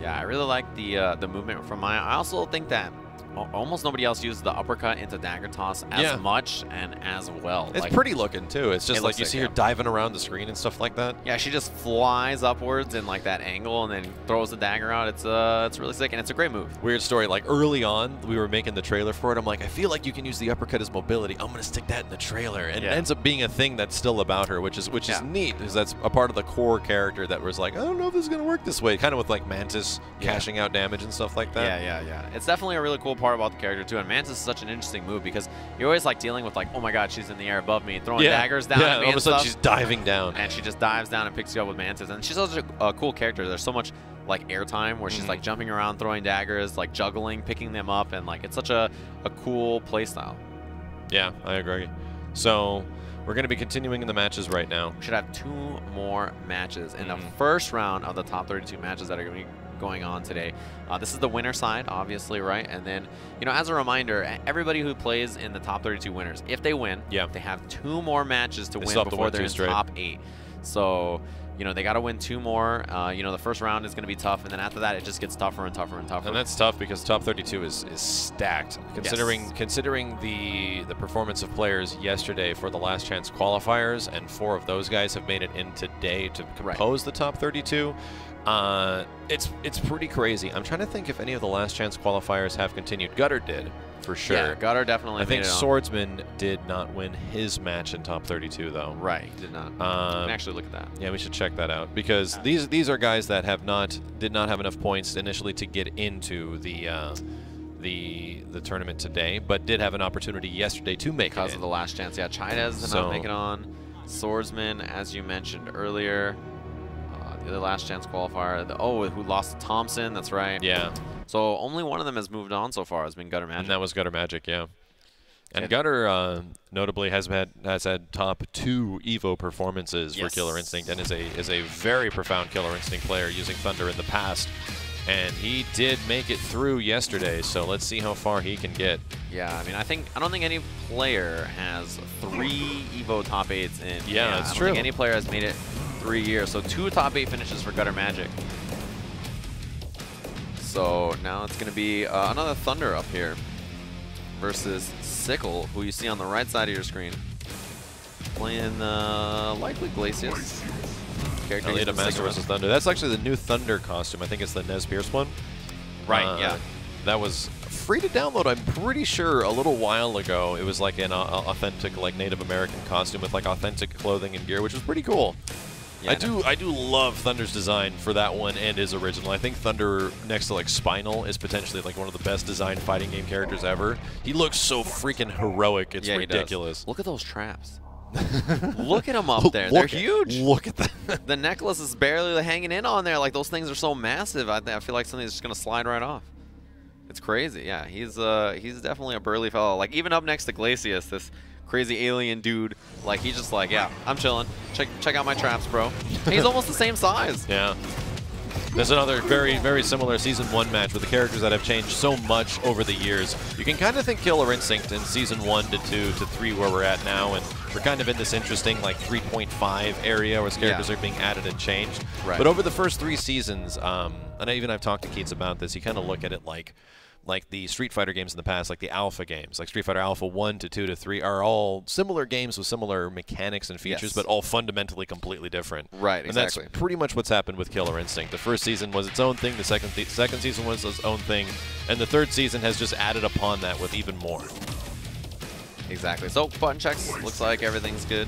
Yeah, I really like the movement from Maya. I also think that almost nobody else uses the uppercut into dagger toss as much and as well. It's like, pretty looking too. It's just like you sick, see her diving around the screen and stuff like that. Yeah, she just flies upwards in like that angle and then throws the dagger out. It's really sick, and it's a great move. Weird story. Like early on, we were making the trailer for it. I'm like, I feel like you can use the uppercut as mobility. I'm gonna stick that in the trailer, and it ends up being a thing that's still about her, which is neat, because that's a part of the core character that was like, I don't know if this is gonna work this way. Kind of with like Mantis cashing out damage and stuff like that. Yeah. It's definitely a really cool part about the character too. And Mantis is such an interesting move because you're always like dealing with like, oh my god, she's in the air above me, throwing daggers down at me. All of a sudden she's diving down. And she just dives down and picks you up with Mantis. And she's such a cool character. There's so much like airtime where she's like jumping around, throwing daggers, like juggling, picking them up, and like it's such a cool play style. Yeah, I agree. So we're going to be continuing in the matches right now. We should have 2 more matches in the first round of the top 32 matches that are going to be going on today. This is the winner side, obviously, right? And then, you know, as a reminder, everybody who plays in the top 32 winners, if they win, they have 2 more matches to win before they're in top 8. So, You know, they got to win 2 more. You know, the first round is going to be tough, and then after that, it just gets tougher and tougher and tougher. And that's tough because top 32 is stacked. Considering the performance of players yesterday for the last chance qualifiers, and 4 of those guys have made it in today to compose the top 32. It's pretty crazy. I'm trying to think if any of the last chance qualifiers have continued. Gutter did, for sure. Yeah, Gutter definitely. I think Swordsman did not win his match in top 32 though. Right, he did not. We can actually look at that. Yeah, we should check that out because these are guys that did not have enough points initially to get into the tournament today, but did have an opportunity yesterday to make it because of the last chance. Yeah, Chaidez did not make it on. Swordsman, as you mentioned earlier. The last chance qualifier. Who lost to Thompson? That's right. Yeah. So only one of them has moved on so far. Has been Gutter Magic. And that was Gutter Magic, yeah. And Gutter notably has had top 2 Evo performances for Killer Instinct, and is a very profound Killer Instinct player using Thunder in the past. And he did make it through yesterday, so let's see how far he can get. Yeah, I mean, I don't think any player has 3 Evo top 8s in. Yeah, that's true. I don't think any player has made it 3 years. So 2 top 8 finishes for Gutter Magic. So now it's going to be another Thunder up here versus Sickle, who you see on the right side of your screen, playing likely Glacius. Alita Master versus Thunder. That's actually the new Thunder costume. I think it's the Nez Pierce one. Right, yeah. That was free to download, I'm pretty sure, a little while ago. It was like an authentic, like, Native American costume with like authentic clothing and gear, which was pretty cool. Yeah, I do love Thunder's design for that one and his original. I think Thunder, next to like Spinal, is potentially like one of the best designed fighting game characters ever. He looks so freaking heroic. It's ridiculous. Look at those traps. Look at them up there. They're huge. Look at that. The necklace is barely hanging in on there. Like, those things are so massive. I feel like something's just going to slide right off. It's crazy. Yeah, he's definitely a burly fellow. Like, even up next to Glacius, this crazy alien dude, like, he's just like, yeah, I'm chilling. Check out my traps, bro. He's almost the same size. Yeah. There's another very, very similar Season 1 match with the characters that have changed so much over the years. You can kind of think Killer Instinct in Season 1 to 2 to 3 where we're at now, and we're kind of in this interesting like 3.5 area where characters are being added and changed. Right. But over the first 3 seasons, and I've talked to Keats about this, you kind of look at it like the Street Fighter games in the past, like the Alpha games, like Street Fighter Alpha 1 to 2 to 3 are all similar games with similar mechanics and features, but all fundamentally completely different. Right, exactly. And that's pretty much what's happened with Killer Instinct. The first season was its own thing, the second season was its own thing, and the third season has just added upon that with even more. Exactly. So button checks, looks like everything's good.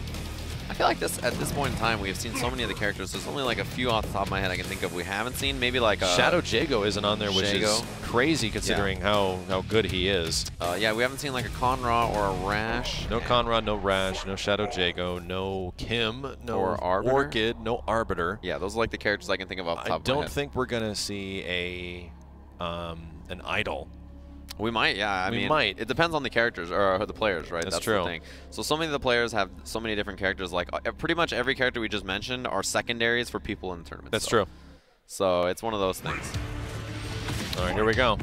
I feel like at this point in time, we have seen so many of the characters. There's only like a few off the top of my head I can think of we haven't seen. Maybe like Shadow Jago isn't on there, which is crazy considering how good he is. Yeah, we haven't seen like a Conra or a Rash. No Conra, no Rash, no Shadow Jago, no Kim, no Orchid, no Arbiter. Yeah, those are like the characters I can think of off the top of my head. I don't think we're gonna see an Idol. We might, yeah. I mean, it depends on the characters or the players, right? That's true. The thing. So many of the players have so many different characters. Like pretty much every character we just mentioned are secondaries for people in the tournament. That's true. So it's one of those things. All right, here we go.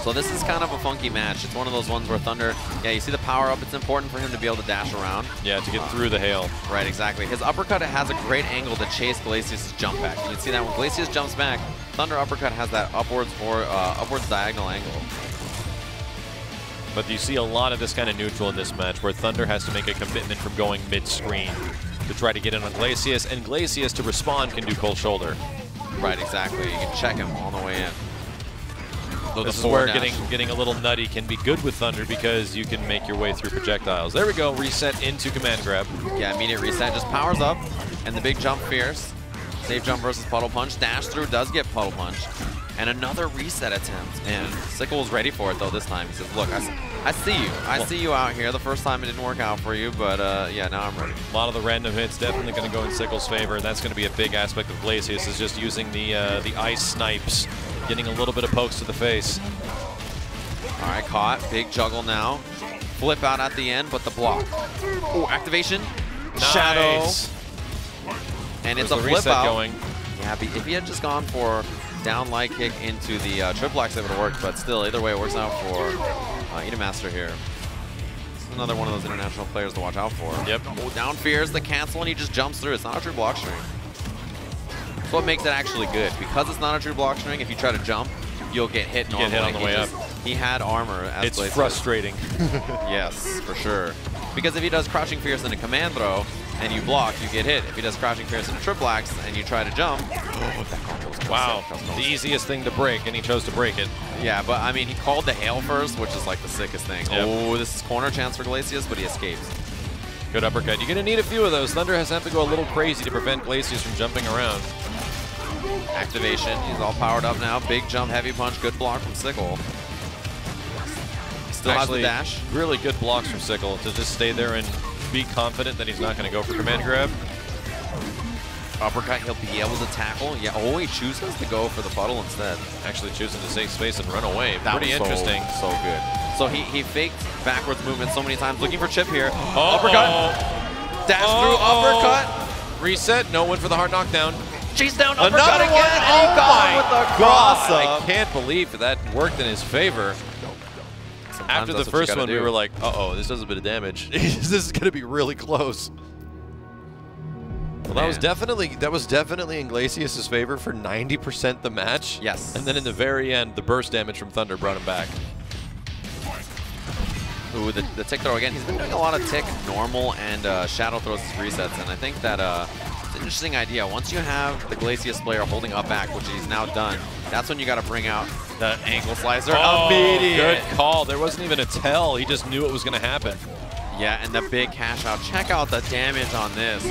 So this is kind of a funky match. It's one of those ones where Thunder, yeah, you see the power up. It's important for him to be able to dash around. Yeah, to get through the hail. Right, exactly. His uppercut has a great angle to chase Glacius' jump back. You can see that when Glacius jumps back, Thunder uppercut has that upwards diagonal angle. But you see a lot of this kind of neutral in this match where Thunder has to make a commitment from going mid-screen to try to get in on Glacius, and Glacius to respond can do cold shoulder. Right, exactly. You can check him on the way in. This is where getting a little nutty can be good with Thunder because you can make your way through projectiles. There we go, reset into command grab. Yeah, immediate reset, just powers up, and the big jump fierce. Safe jump versus puddle punch. Dash through does get puddle punched. And another reset attempt. And Sickle was ready for it though this time. He says, look, I see you. I see you out here. The first time it didn't work out for you, but yeah, now I'm ready. A lot of the random hits definitely going to go in Sickle's favor, and that's going to be a big aspect of Glacius, is just using the ice snipes, getting a little bit of pokes to the face. All right, caught. Big juggle now. Flip out at the end, but the block. Oh, activation. Nice. Shadow. And it's a flip out. Going. Yeah, if he had just gone for down light kick into the triple X, it would have worked, but still, either way, it works out for Edamaster here. This is another one of those international players to watch out for. Yep. Oh, down fears the cancel, and he just jumps through. It's not a true block stream. So what makes it actually good? Because it's not a true block string, if you try to jump, you'll get hit normally. Get hit on the way up. He had armor as It's Glacius. frustrating. Yes, for sure. Because if he does Crouching Fierce and a command throw, and you block, you get hit. If he does Crouching Fierce and a triple axe, and you try to jump, Wow, the easiest thing to break, and he chose to break it. yeah, but I mean, he called the hail first, which is like the sickest thing. Yep. Oh, this is corner chance for Glacius, but he escapes. Good uppercut. You're going to need a few of those. Thunder has to have to go a little crazy to prevent Glacius from jumping around. Activation, he's all powered up now. Big jump, heavy punch, good block from Sickle. Still has the dash. Really good blocks from Sickle to just stay there and be confident that he's not going to go for command grab. Uppercut, he'll be able to tackle. Yeah, oh, he chooses to go for the puddle instead. Actually choosing to save space and run away. That Pretty was interesting. So good. So he faked backwards movement so many times, looking for chip here. Uh-oh. Uppercut. Dash through, uppercut. Reset, no one for the hard knockdown. Chase down, uppercut Another again, one. and he got him with the cross I up. can't believe that worked in his favor. Sometimes After the that's what you first gotta one, we do. were like, uh-oh, this does a bit of damage. This is going to be really close. Well, that was definitely in Glacius' favor for 90% the match. Yes. And then in the very end, the burst damage from Thunder brought him back. Ooh, the tick throw again. He's been doing a lot of tick, normal, and shadow throws as resets, and I think that it's an interesting idea. Once you have the Glacius player holding up back, which he's now done, that's when you got to bring out the ankle slicer. Immediate. Good call. There wasn't even a tell. He just knew it was going to happen. Yeah, and the big cash out. Check out the damage on this.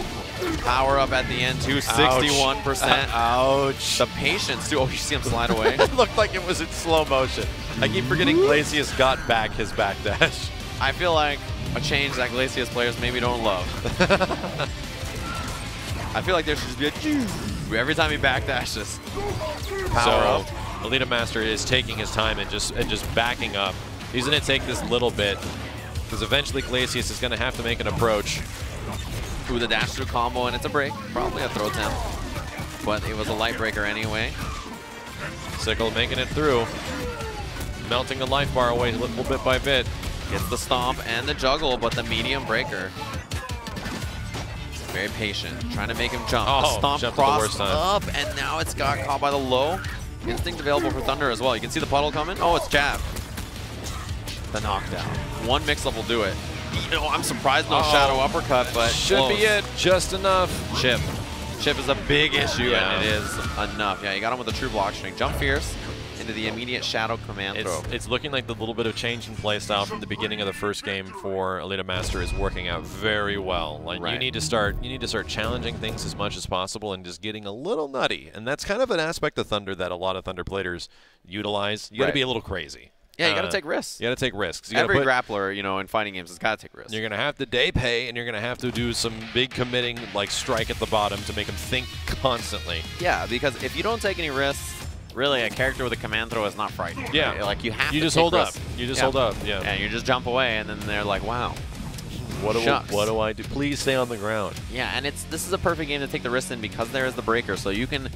Power up at the end too, 61%. Ouch. The patience too. Oh, you see him slide away. It looked like it was in slow motion. I keep forgetting Glacius got back his backdash. I feel like a change that Glacius players maybe don't love. I feel like there should just be a choo every time he backdashes. Power up. Alita Master is taking his time and just backing up. He's going to take this little bit because eventually Glacius is going to have to make an approach. Ooh, the dash through combo, and it's a break. Probably a throw temp. But it was a light breaker anyway. Sickle making it through. Melting the life bar away little bit by bit. Gets the stomp and the juggle, but the medium breaker. Very patient, trying to make him jump. Oh, the stomp jumped at the worst crossed time. up, and now it's got caught by the low. Instinct available for Thunder as well. You can see the puddle coming. Oh, it's jab. The knockdown. One mix-up will do it. You know, I'm surprised no shadow uppercut, but Should close. be it. Just enough. Chip. Chip is a big issue, Yeah. and it is enough. Yeah, you got him with a true block string. Jump fierce into the immediate shadow command throw. It's looking like the little bit of change in play style from the beginning of the first game for Alita Master is working out very well. Like Right. you need to start challenging things as much as possible and just getting a little nutty. And that's kind of an aspect of Thunder that a lot of Thunder players utilize. You got to Right. be a little crazy. Yeah, you got to take risks. You got to take risks. You gotta Every put- grappler, you know, in fighting games has got to take risks. You're going to have to day pay, and you're going to have to do some big committing, like strike at the bottom to make them think constantly. Yeah, because if you don't take any risks, really, a character with a command throw is not frightening. Yeah. Right? Like, you have You to just take hold up. risks. You just hold up. Yeah. And you just jump away, and then they're like, wow. What do Shucks. I do? Please stay on the ground. Yeah, and this is a perfect game to take the risk in because there is the breaker. So you can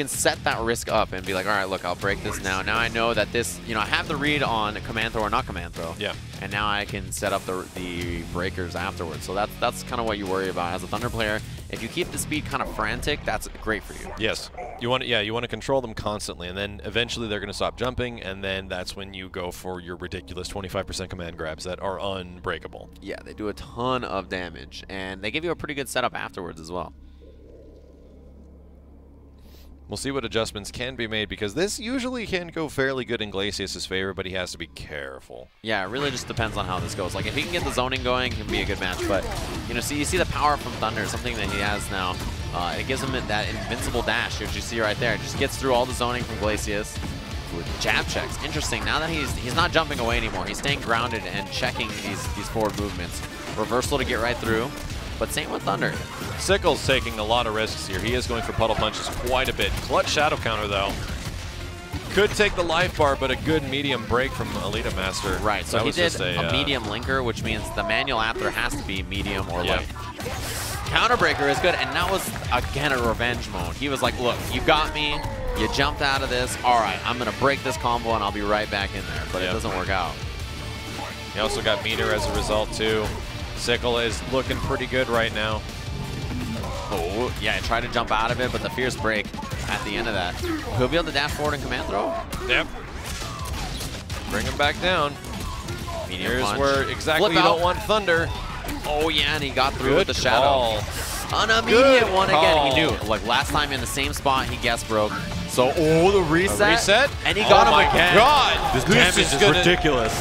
set that risk up and be like, all right, look, I'll break this now. Now I know that this, you know, I have the read on command throw or not command throw. Yeah. And now I can set up the breakers afterwards. So that's kind of what you worry about as a Thunder player. If you keep the speed kind of frantic, that's great for you. Yes. You want to control them constantly, and then eventually they're going to stop jumping, and then that's when you go for your ridiculous 25% command grabs that are unbreakable. Yeah, they do a ton of damage, and they give you a pretty good setup afterwards as well. We'll see what adjustments can be made, because this usually can go fairly good in Glacius' favor, but he has to be careful. Yeah, it really just depends on how this goes. Like, if he can get the zoning going, it can be a good match. But, you know, you see the power from Thunder, something that he has now. It gives him that invincible dash, which you see right there. It just gets through all the zoning from Glacius with jab checks. Interesting. Now that he's not jumping away anymore, he's staying grounded and checking these forward movements. Reversal to get right through. But same with Thunder. Sickle's taking a lot of risks here. He is going for puddle punches quite a bit. Clutch shadow counter, though. Could take the life bar, but a good medium break from Alita Master. Right, so That he was did just a medium linker, which means the manual after has to be medium or light. Counterbreaker is good, and that was, again, a revenge mode. He was like, look, you got me. You jumped out of this. All right, I'm going to break this combo, and I'll be right back in there. But it doesn't work out. He also got meter as a result, too. Sickle is looking pretty good right now. Oh, yeah, I tried to jump out of it, but the fierce break at the end of that. He'll be able to dash forward and command throw. Yep. Bring him back down. Medium Here's punch. where exactly Flip you out. don't want Thunder. Oh yeah, and he got through Good with the shadow. call. An immediate Good one again. He knew. call. Like last time in the same spot, he guess broke. So, the reset. Reset? And he got Oh him my again. God. This damage is ridiculous.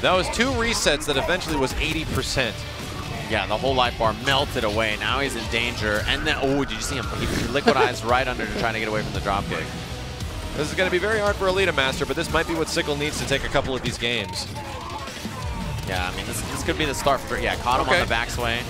That was 2 resets that eventually was 80%. Yeah, the whole life bar melted away. Now he's in danger. And then, oh, did you see him? He liquidized right under to trying to get away from the drop kick. This is going to be very hard for Elite Master, but this might be what Sickle needs to take a couple of these games. Yeah, I mean, this could be the start for, yeah, caught him on the backswing.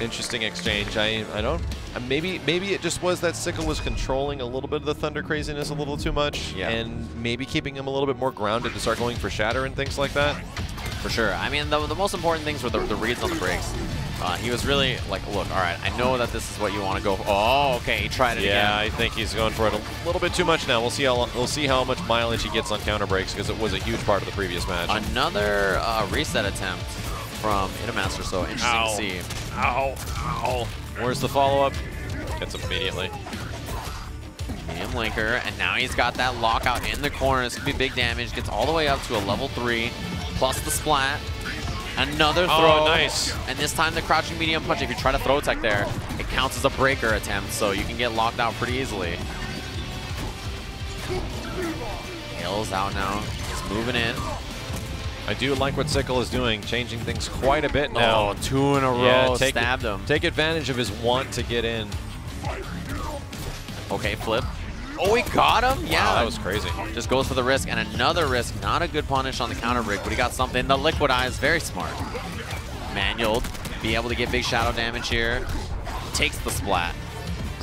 Interesting exchange. I don't, maybe it just was that Sickle was controlling a little bit of the Thunder craziness a little too much, and maybe keeping him a little bit more grounded to start going for Shatter and things like that. For sure. I mean, the most important things were the reads on the breaks. He was really like, look, all right, I know that this is what you want to go for. Oh, okay, he tried it again. Yeah, I think he's going for it a little bit too much now. We'll see how much mileage he gets on counter breaks because it was a huge part of the previous match. Another reset attempt from Itamaster, so interesting to see. Ow, ow. Where's the follow-up? Gets him immediately. Medium linker, and now he's got that lockout in the corner. This could be big damage. Gets all the way up to a level 3, plus the splat. Another throw. Oh, nice. And this time the crouching medium punch, if you try to throw tech there, it counts as a breaker attempt, so you can get locked out pretty easily. Hale's out now. He's moving in. I do like what Sickle is doing, changing things quite a bit now. Oh, 2 in a row, Yeah, stabbed him. Take advantage of his want to get in. Okay, flip. Oh, he got him? Yeah. Wow, that was crazy. Just goes for the risk, and another risk. Not a good punish on the counter break, but he got something. The liquidize, very smart. Manual, be able to get big shadow damage here. Takes the splat.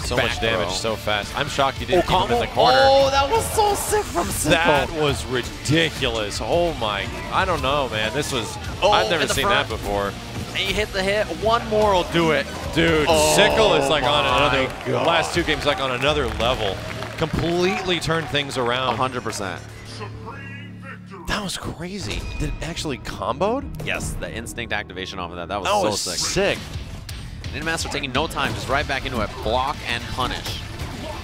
So Back much damage throw. so fast. I'm shocked he didn't keep him in the combo. corner. Oh, that was so sick from Sickle. That was ridiculous. Oh my, I don't know, man. This was, Oh, I've never in the seen front. that before. And he hit the hit. One more will do it. Dude, Oh Sickle is like on my another, God. last 2 games like on another level. Completely turned things around. 100%. That was crazy. Did it actually comboed? Yes, the instinct activation off of that. That was That so was sick. Ninjamaster taking no time, just right back into it. Block and punish.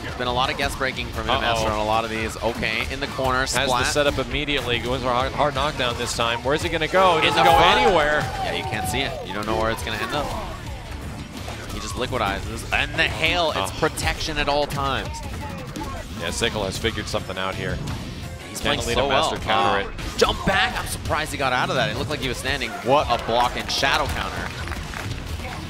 There's been a lot of guess breaking from Ninjamaster on a lot of these. Okay, in the corner, splat. Has the setup immediately. Goes for a hard knockdown this time. Where's it going to go? It In doesn't the go front. anywhere. Yeah, you can't see it. You don't know where it's going to end up. He just liquidizes. And the hail, it's protection at all times. Yeah, Sickle has figured something out here. He's Can playing Elite so well. Master counter it. Jump back. I'm surprised he got out of that. It looked like he was standing. What a block and shadow counter.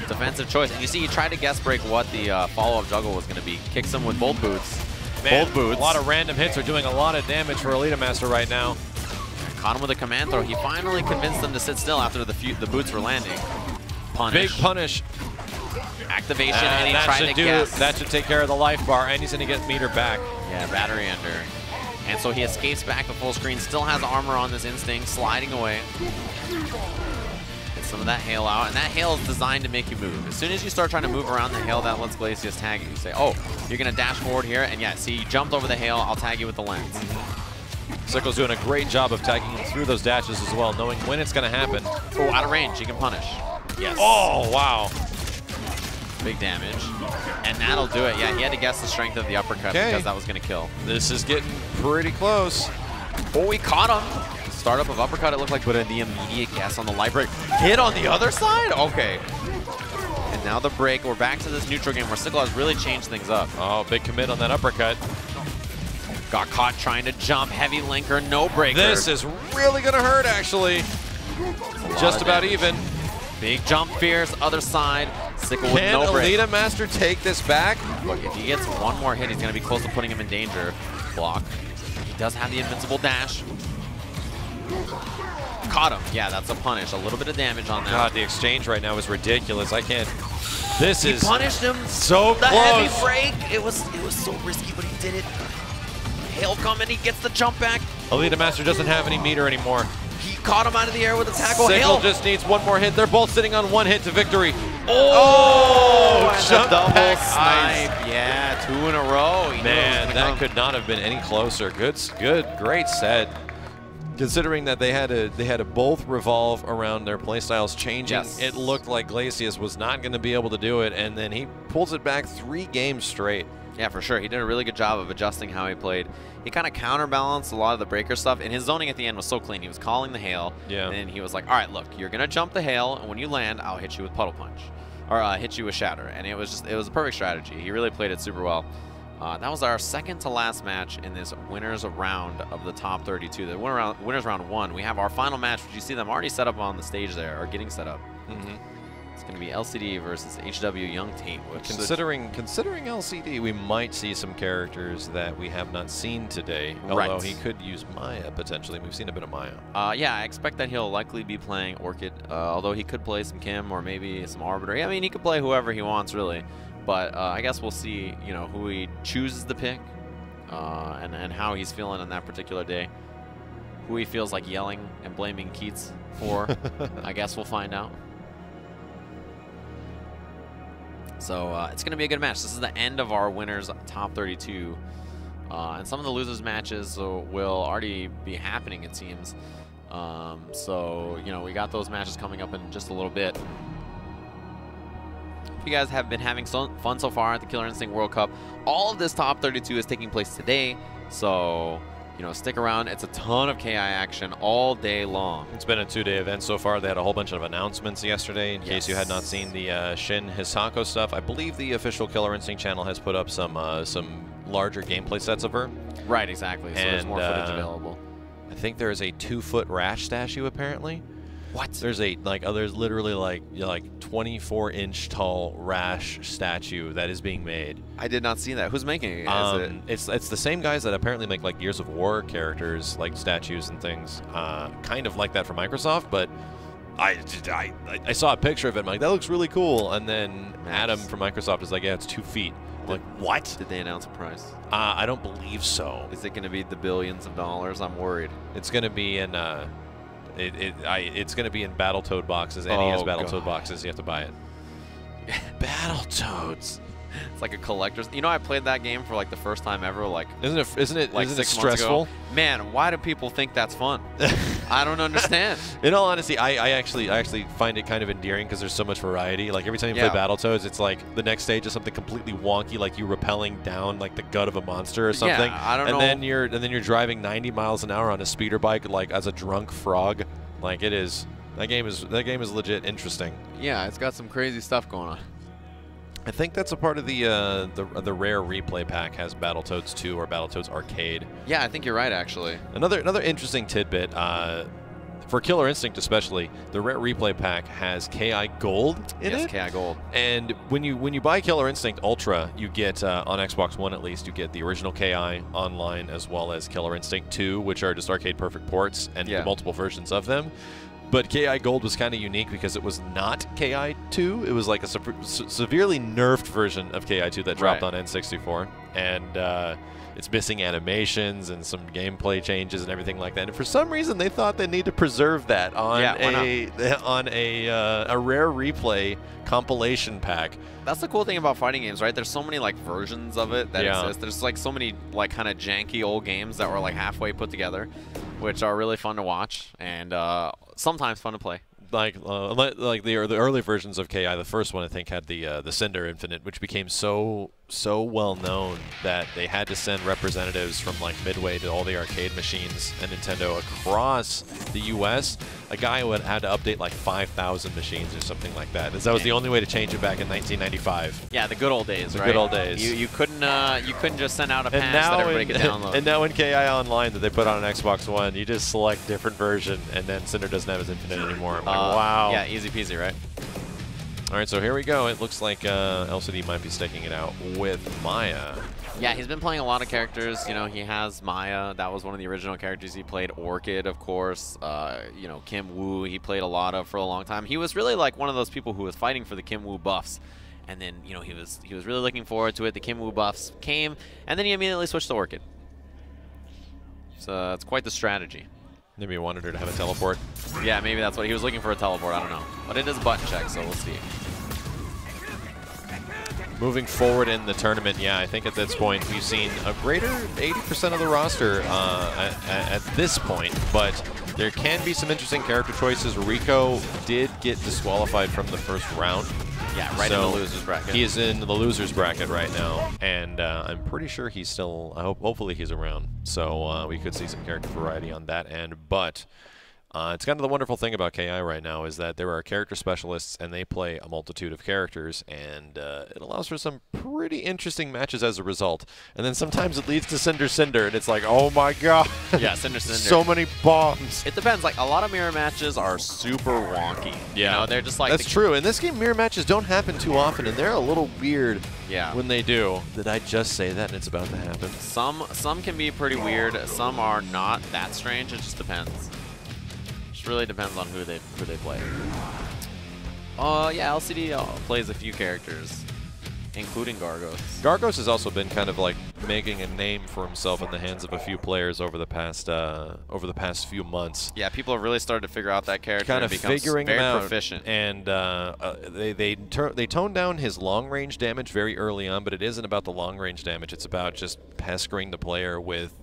Defensive choice. And you see he tried to guess break what the follow-up juggle was going to be. Kicks him with both boots. Man, both boots. A lot of random hits are doing a lot of damage for Elite Master right now. Caught him with a command throw. He finally convinced them to sit still after the boots were landing. Punish. Big punish. Activation, and he tried to guess. That should take care of the life bar, and he's going to get meter back. Yeah, battery under. And so he escapes back to full screen. Still has armor on this instinct, sliding away. Get some of that hail out, and that hail is designed to make you move. As soon as you start trying to move around the hail, that lets Glacius tag you. You say, oh, you're going to dash forward here, and yeah, see, you jumped over the hail. I'll tag you with the lens. Sickle's doing a great job of tagging him through those dashes as well, knowing when it's going to happen. Oh, out of range. He can punish. Yes. Oh, wow. Big damage. And that'll do it. Yeah, he had to guess the strength of the uppercut because that was going to kill. This is getting pretty close. Oh, he caught him. Startup of uppercut, it looked like, but in the immediate guess on the light break. Hit on the other side? Okay. And now the break. We're back to this neutral game where Sickle has really changed things up. Oh, big commit on that uppercut. Got caught trying to jump. Heavy linker, no breaker. This is really going to hurt, actually. Just about even. Big jump fierce, other side. Sickle with no break. Can Elite Master take this back? Look, if he gets one more hit, he's going to be close to putting him in danger. Block. He does have the invincible dash. Caught him. Yeah, that's a punish. A little bit of damage on that. God, the exchange right now is ridiculous. I can't. This He is punished him. so The close. heavy break. It was so risky, but he did it. Hail coming. He gets the jump back. Elite Master doesn't have any meter anymore. He caught him out of the air with a tackle. Sickle Hail. just needs one more hit. They're both sitting on one hit to victory. Oh, and jump the double back snipe. Yeah, 2 in a row. He knew it was Man, gonna that come. could not have been any closer. Good, great set. Considering that they had to both revolve around their playstyles changing, Yes. it looked like Glacius was not going to be able to do it, and then he pulls it back 3 games straight. Yeah, for sure. He did a really good job of adjusting how he played. He kind of counterbalanced a lot of the breaker stuff, and his zoning at the end was so clean. He was calling the hail, and he was like, all right, look, you're going to jump the hail, and when you land, I'll hit you with Puddle Punch, or hit you with Shatter. And it was a perfect strategy. He really played it super well. That was our second to last match in this winners round of the top 32. The winners round 1. We have our final match, which you see them already set up on the stage there, or getting set up. It's going to be LCD versus HW Young Team. Which Considering LCD, we might see some characters that we have not seen today. Although he could use Maya potentially. We've seen a bit of Maya. Yeah, I expect that he'll likely be playing Orchid. Although he could play some Kim or maybe some Arbiter. I mean, he could play whoever he wants, really. But I guess we'll see, you know, who he chooses to pick, and how he's feeling on that particular day. Who he feels like yelling and blaming Keats for, I guess we'll find out. So it's going to be a good match. This is the end of our winners top 32. And some of the losers matches will already be happening, it seems. So, you know, we got those matches coming up in just a little bit. If you guys have been having fun so far at the Killer Instinct World Cup, all of this top 32 is taking place today. So, you know, stick around. It's a ton of KI action all day long. It's been a 2-day event so far. They had a whole bunch of announcements yesterday. In case you had not seen the Shin Hisako stuff, I believe the official Killer Instinct channel has put up some larger gameplay sets of her. Right, exactly. So there's more footage available. I think there is a 2-foot Rash statue apparently. What? There's there's literally like 24-inch tall Rash statue that is being made. I did not see that. Who's making it? It's the same guys that apparently make like Gears of War characters, like statues and things, kind of like that for Microsoft. But I saw a picture of it. I'm like, that looks really cool. And then Adam from Microsoft is like, yeah, it's 2 feet. I'm like, what? Did they announce a price? I don't believe so. Is it going to be the billions of dollars? I'm worried. It's going to be in. It's going to be in Battletoad boxes. NES Battletoad boxes. You have to buy it. Battletoads. It's like a collector's. You know, I played that game for like the first time ever. Like, isn't it stressful? Man, why do people think that's fun? I don't understand. In all honesty, I actually find it kind of endearing because there's so much variety. Like every time you play Battletoads, it's like the next stage is something completely wonky, like you rappelling down like the gut of a monster or something. Yeah, I don't know. And then you're driving 90 miles an hour on a speeder bike like as a drunk frog. Like it is. That game is legit interesting. Yeah, it's got some crazy stuff going on. I think that's a part of the rare replay pack has Battletoads 2 or Battletoads Arcade. Yeah, I think you're right, actually. Another interesting tidbit, for Killer Instinct especially, the rare replay pack has KI Gold in it. Yes, KI Gold. And when you buy Killer Instinct Ultra, you get, on Xbox One at least, you get the original KI online as well as Killer Instinct 2, which are just arcade perfect ports and the multiple versions of them. But KI Gold was kind of unique because it was not KI 2. It was like a severely nerfed version of KI 2 that dropped on N64. And it's missing animations and some gameplay changes and everything like that. And for some reason, they thought they need to preserve that on a rare replay compilation pack. That's the cool thing about fighting games, right? There's so many like versions of it that exist. There's like so many like kind of janky old games that were like halfway put together, which are really fun to watch and sometimes fun to play. Like the early versions of KI, the first one I think had the Cinder Infinite, which became so well known that they had to send representatives from like Midway to all the arcade machines and Nintendo across the U.S. A guy would had to update like 5,000 machines or something like that. That was the only way to change it back in 1995. Yeah, the good old days, right? The good old days. You couldn't just send out a patch that everybody could download. And now in KI Online that they put on an Xbox One, you just select different version, and then Cinder doesn't have his Infinite anymore. I'm like, wow. Yeah, easy peasy, right? All right, so here we go. It looks like LCD might be sticking it out with Maya. Yeah, he's been playing a lot of characters. You know, he has Maya. That was one of the original characters he played. Orchid, of course. You know, Kim Woo, he played a lot of for a long time. He was really like one of those people who was fighting for the Kim Woo buffs. And then, you know, he was really looking forward to it. The Kim Woo buffs came, and then he immediately switched to Orchid. So it's quite the strategy. Maybe he wanted her to have a teleport. Yeah, maybe that's what he was looking for, a teleport. I don't know. But it is a button check, so we'll see. Moving forward in the tournament, yeah, I think at this point we've seen a greater 80% of the roster at this point, but there can be some interesting character choices. Rico did get disqualified from the first round. Yeah, right in the loser's bracket. He is in the loser's bracket right now, and I'm pretty sure he's still, hopefully he's around. So we could see some character variety on that end, but it's kind of the wonderful thing about KI right now is that there are character specialists and they play a multitude of characters, and it allows for some pretty interesting matches as a result. And then sometimes it leads to Cinder Cinder, and it's like, oh my god. Yeah, Cinder Cinder. So many bombs. It depends. Like, a lot of mirror matches are super wonky. Yeah. You know, they're just like... That's true. In this game, mirror matches don't happen too often, and they're a little weird when they do. Did I just say that and it's about to happen? Some can be pretty weird. Some are not that strange. It just depends. Really depends on who they play. Yeah, LCD plays a few characters, including Gargos. Gargos has also been kind of like making a name for himself in the hands of a few players over the past few months. Yeah, people have really started to figure out that character. Kind of figuring him out, proficient. And they toned down his long range damage very early on, but it isn't about the long range damage. It's about just pestering the player with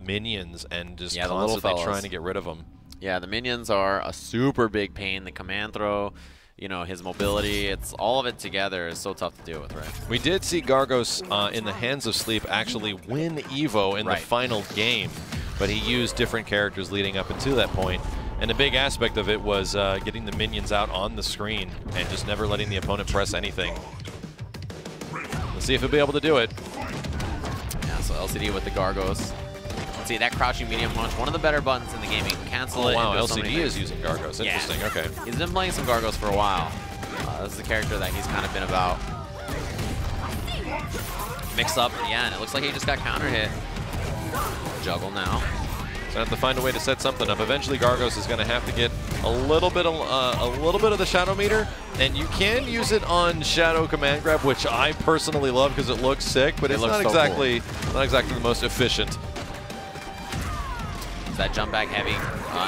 minions and just constantly trying to get rid of them. Yeah, the minions are a super big pain. The command throw, you know, his mobility, it's all of it together is so tough to deal with, right? We did see Gargos in the hands of Sleep actually win Evo in the final game, but he used different characters leading up until that point. And a big aspect of it was getting the minions out on the screen and just never letting the opponent press anything. Let's see if he'll be able to do it. Yeah, so LCD with the Gargos. See that crouching medium punch, one of the better buttons in the game. You can cancel it. Wow, LCD is using Gargos. Interesting. Yeah. Okay. He's been playing some Gargos for a while. This is a character that he's kind of been about. Mix up, yeah, and it looks like he just got counter hit. Juggle now. So I have to find a way to set something up. Eventually, Gargos is going to have to get a little bit of the Shadow Meter, and you can use it on Shadow Command Grab, which I personally love because it looks sick, but it's not exactly the most efficient. That jump back heavy,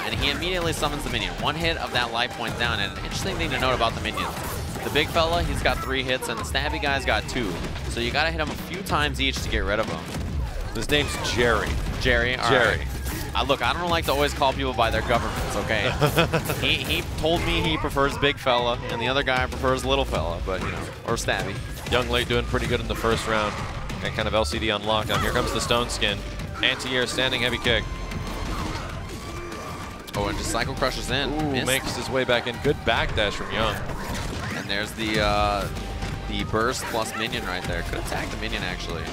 and he immediately summons the minion. One hit of that life point down, and an interesting thing to note about the minions. The big fella, he's got 3 hits, and the stabby guy's got 2. So you gotta hit him a few times each to get rid of him. His name's Jerry. Jerry, all right. Look, I don't like to always call people by their governments, okay? he told me he prefers big fella, and the other guy prefers little fella, but, you know, or stabby. Young Late doing pretty good in the first round. And kind of LCD on lockdown. Here comes the Stone Skin. Anti-air standing heavy kick. Oh, and just cycle crushes in. Ooh, makes his way back in. Good backdash from Young. And there's the burst plus minion right there. Could attack the minion, actually.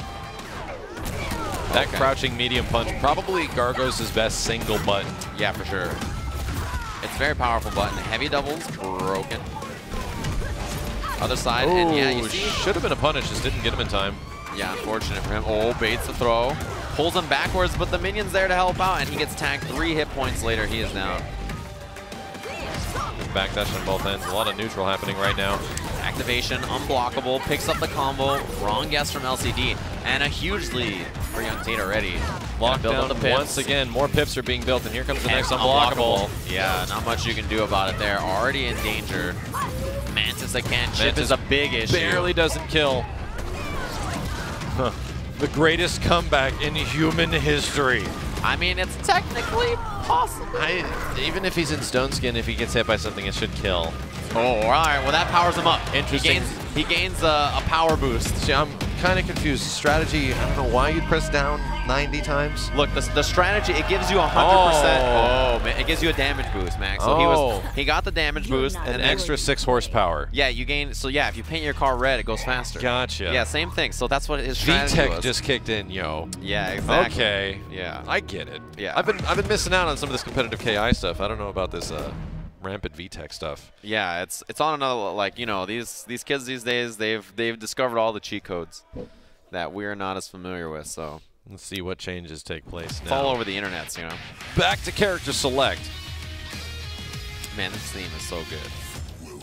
That crouching medium punch, probably Gargos' best single button. Yeah, for sure. It's a very powerful button. Heavy doubles, broken. Other side, ooh, and yeah, you see? Should have been a punish, just didn't get him in time. Yeah, unfortunate for him. Oh, baits the throw. Pulls him backwards, but the minion's there to help out, and he gets tagged 3 hit points later. He is down. Backdash on both ends. A lot of neutral happening right now. Activation, unblockable, picks up the combo. Wrong guess from LCD, and a huge lead for Young Tate already. Lockdown once again. More pips are being built, and here comes the next unblockable. Yeah, not much you can do about it there. Already in danger. Mantis again. Chip is a big issue. Barely doesn't kill. Huh. The greatest comeback in human history. I mean, it's technically possible. Even if he's in Stone Skin, if he gets hit by something, it should kill. Oh, all right. Well, that powers him up. Interesting. He gains a power boost. See, I'm kind of confused. Strategy, I don't know why you'd press down 90 times. Look, the strategy, it gives you 100%. Oh, man, it gives you a damage boost, Max. So he got the damage boost. An extra 6 horsepower. Yeah, you gain. So yeah, if you paint your car red, it goes faster. Gotcha. Yeah, same thing. So that's what his strategy VTech was. just kicked in, yo. Yeah, exactly. Okay. Yeah. I get it. Yeah. I've been missing out on some of this competitive KI stuff. I don't know about this rampant VTech stuff. Yeah, it's on another, like, you know, these kids these days, they've discovered all the cheat codes that we're not as familiar with, so let's see what changes take place now. It's all over the internets, you know. Back to character select. Man, this theme is so good.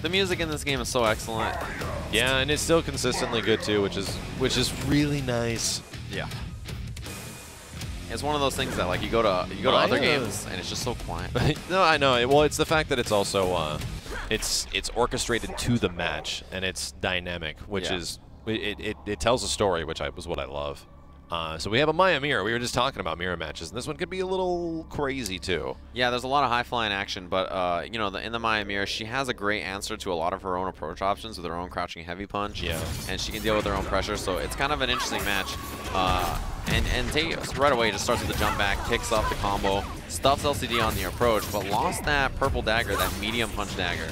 The music in this game is so excellent. Yeah, and it's still consistently good too, which is really nice. Yeah. It's one of those things that, like, you go to other games and it's just so quiet. No, I know. Well, it's the fact that it's also it's orchestrated to the match, and it's dynamic, which is it tells a story, which was what I love. So we have a Maya mirror. We were just talking about mirror matches, and this one could be a little crazy too. Yeah, there's a lot of high-flying action, but you know, in the Maya mirror, she has a great answer to a lot of her own approach options with her own crouching heavy punch. Yeah, and she can deal with her own pressure, so it's kind of an interesting match. And Tate right away just starts with the jump back, picks up the combo, stuffs LCD on the approach, but lost that purple dagger, that medium punch dagger.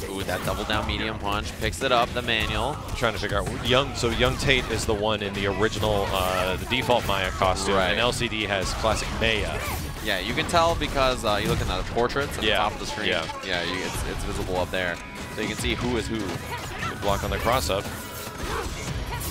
Ooh, that double down medium punch, picks it up, the manual. I'm trying to figure out, young Tate is the one in the original, the default Maya costume, and LCD has classic Maya. Yeah, you can tell because you look at the portraits at the top of the screen. Yeah, it's visible up there. So you can see who is who. Good block on the cross-up.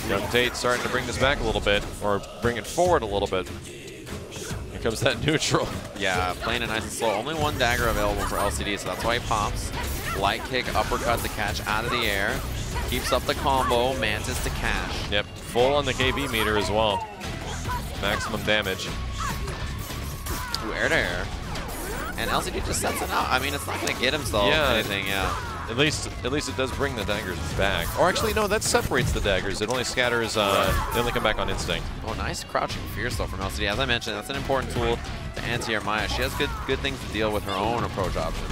Young Tate starting to bring this back a little bit, or bring it forward a little bit. Here comes that neutral. Yeah, playing it nice and slow. Only one dagger available for LCD, so that's why he pops. Light kick, uppercut to catch out of the air. Keeps up the combo, Mantis to cash. Yep, full on the KB meter as well. Maximum damage. Ooh, air to air. And LCD just sets it out. I mean, it's not going to get himself anything, At least it does bring the daggers back. Or actually, no, that separates the daggers. It only scatters, they only come back on instinct. Oh, nice crouching fierce though from LCD. As I mentioned, that's an important tool to anti-air Maya. She has good things to deal with her own approach options.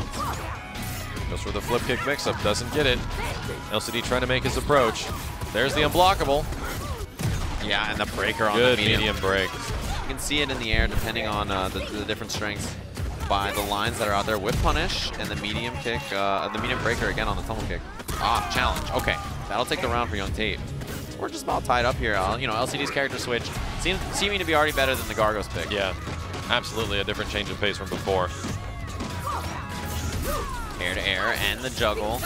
Goes for the flip kick mix-up, doesn't get it. LCD trying to make his approach. There's the unblockable. Yeah, and the breaker on the medium break. You can see it in the air depending on the different strengths by the lines that are out there with punish and the medium kick, the medium breaker again on the tumble kick. Ah, challenge. Okay, that'll take the round for young Tate. So we're just about tied up here. You know, LCD's character switch seeming to be already better than the Gargo's pick. Yeah, absolutely a different change of pace from before. Air to air and the juggle.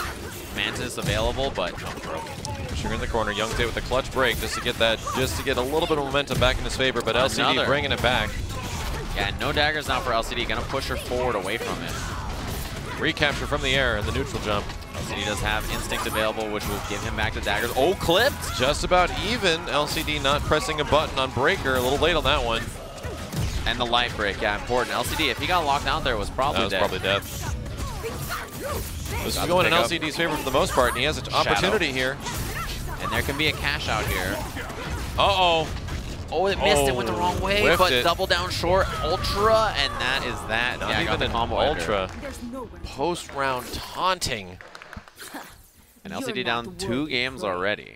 Mantis available, but broken. Sugar in the corner. Young Tate with the clutch break just to get a little bit of momentum back in his favor, but LCD bringing it back. Yeah, no daggers now for LCD. Gonna push her forward away from it. Recapture from the air and the neutral jump. LCD does have instinct available, which will give him back the daggers. Oh, clipped! Just about even. LCD not pressing a button on breaker. A little late on that one. And the light break, yeah, important. LCD, if he got locked out there, was probably dead. Probably death. This is going in LCD's favor for the most part, and he has an opportunity here. And there can be a cash out here. Uh-oh. Oh, it missed. It went the wrong way, but double down short, ultra, and that is that. Not even an combo ultra. Post-round taunting. And LCD down 2 games already.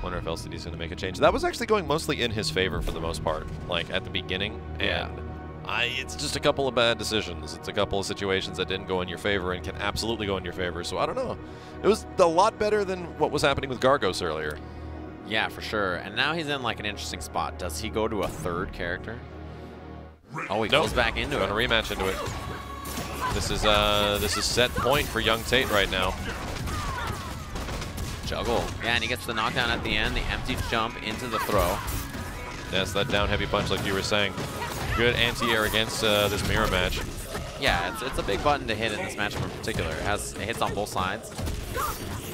Wonder if LCD's going to make a change. That was actually going mostly in his favor for the most part, like at the beginning. And it's just a couple of bad decisions. It's a couple of situations that didn't go in your favor and can absolutely go in your favor. So I don't know. It was a lot better than what was happening with Gargos earlier. Yeah, for sure. And now he's in like an interesting spot. Does he go to a third character? Oh, he goes back into it. Going to rematch into it. This is set point for young Tate right now. Juggle. Yeah, and he gets the knockdown at the end. The empty jump into the throw. That's that down heavy punch like you were saying. Good anti-air against this mirror match. Yeah, it's a big button to hit in this matchup in particular. It hits on both sides.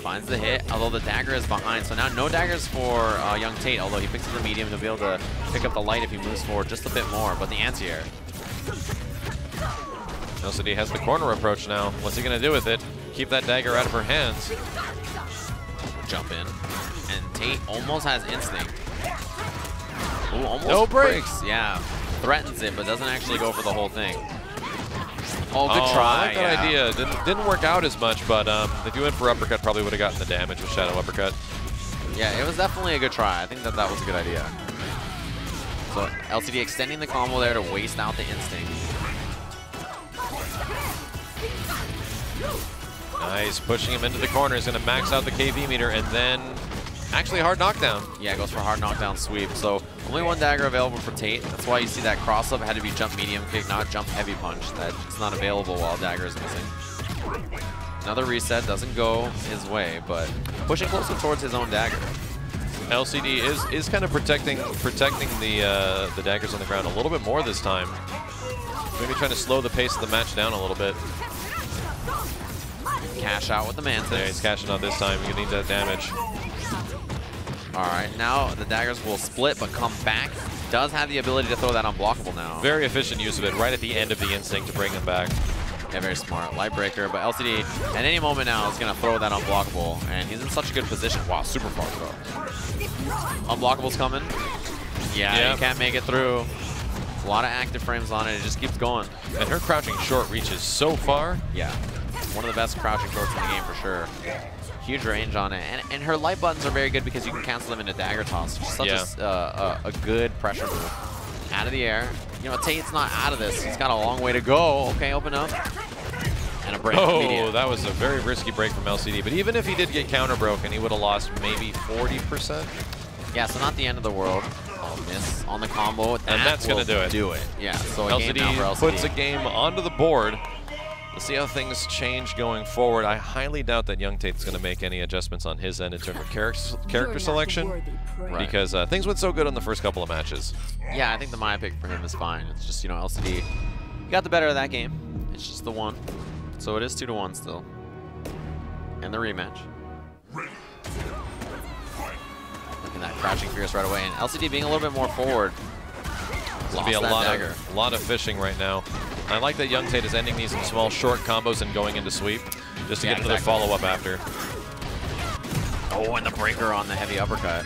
Finds the hit, although the dagger is behind. So now no daggers for young Tate, although he picks up the medium to be able to pick up the light if he moves forward just a bit more. But the anti-air. LCD has the corner approach now. What's he going to do with it? Keep that dagger out of her hands. Jump in. And Tate almost has instinct. Ooh, almost no breaks. Yeah. Threatens it, but doesn't actually go for the whole thing. Oh, good try. I like that idea. Didn't work out as much, but if you went for uppercut, probably would have gotten the damage with Shadow Uppercut. Yeah, it was definitely a good try. I think that was a good idea. So LCD extending the combo there to waste out the instinct. Nice, pushing him into the corner. He's going to max out the KV meter, and then actually hard knockdown. Yeah, it goes for a hard knockdown sweep. So only one dagger available for Tate. That's why you see that cross-up had to be jump medium kick, not jump heavy punch. That's not available while dagger is missing. Another reset doesn't go his way, but pushing closer towards his own dagger. LCD is kind of protecting the daggers on the ground a little bit more this time. Maybe trying to slow the pace of the match down a little bit. Cash out with the Mantis. Yeah, he's cashing out this time. You need that damage. All right, now the daggers will split but come back does have the ability to throw that unblockable now. Very efficient use of it right at the end of the instinct to bring them back. Yeah, very smart. Light breaker, but LCD at any moment now is going to throw that unblockable, and he's in such a good position. Wow, super far throw. Unblockable's coming. Yeah, you can't make it through. A lot of active frames on it. It just keeps going. And her crouching short reaches so far. Yeah, one of the best crouching shorts in the game for sure. Huge range on it, and her light buttons are very good because you can cancel them into dagger toss. Such a good pressure move. Out of the air. You know, Tate's not out of this. He's got a long way to go. Okay, open up. And a break. Oh, immediate. that was a very risky break from LCD. But even if he did get counter broken, he would have lost maybe 40%. Yeah, so not the end of the world. Oh, miss on the combo. And that's going to do it. Yeah, so a LCD game now for LCD. puts a game onto the board. We'll see how things change going forward. I highly doubt that Young Tate's going to make any adjustments on his end in terms of character selection, because things went so good on the first couple of matches. Yeah, I think the Maya pick for him is fine. It's just, you know, LCD got the better of that game. It's just the one. So it is 2-1 still. And the rematch. Looking at that crouching fierce right away, and LCD being a little bit more forward. It's going to be a lot of fishing right now. I like that Young Tate is ending these in small, short combos and going into sweep, just to get another follow-up after. Oh, and the breaker on the heavy uppercut.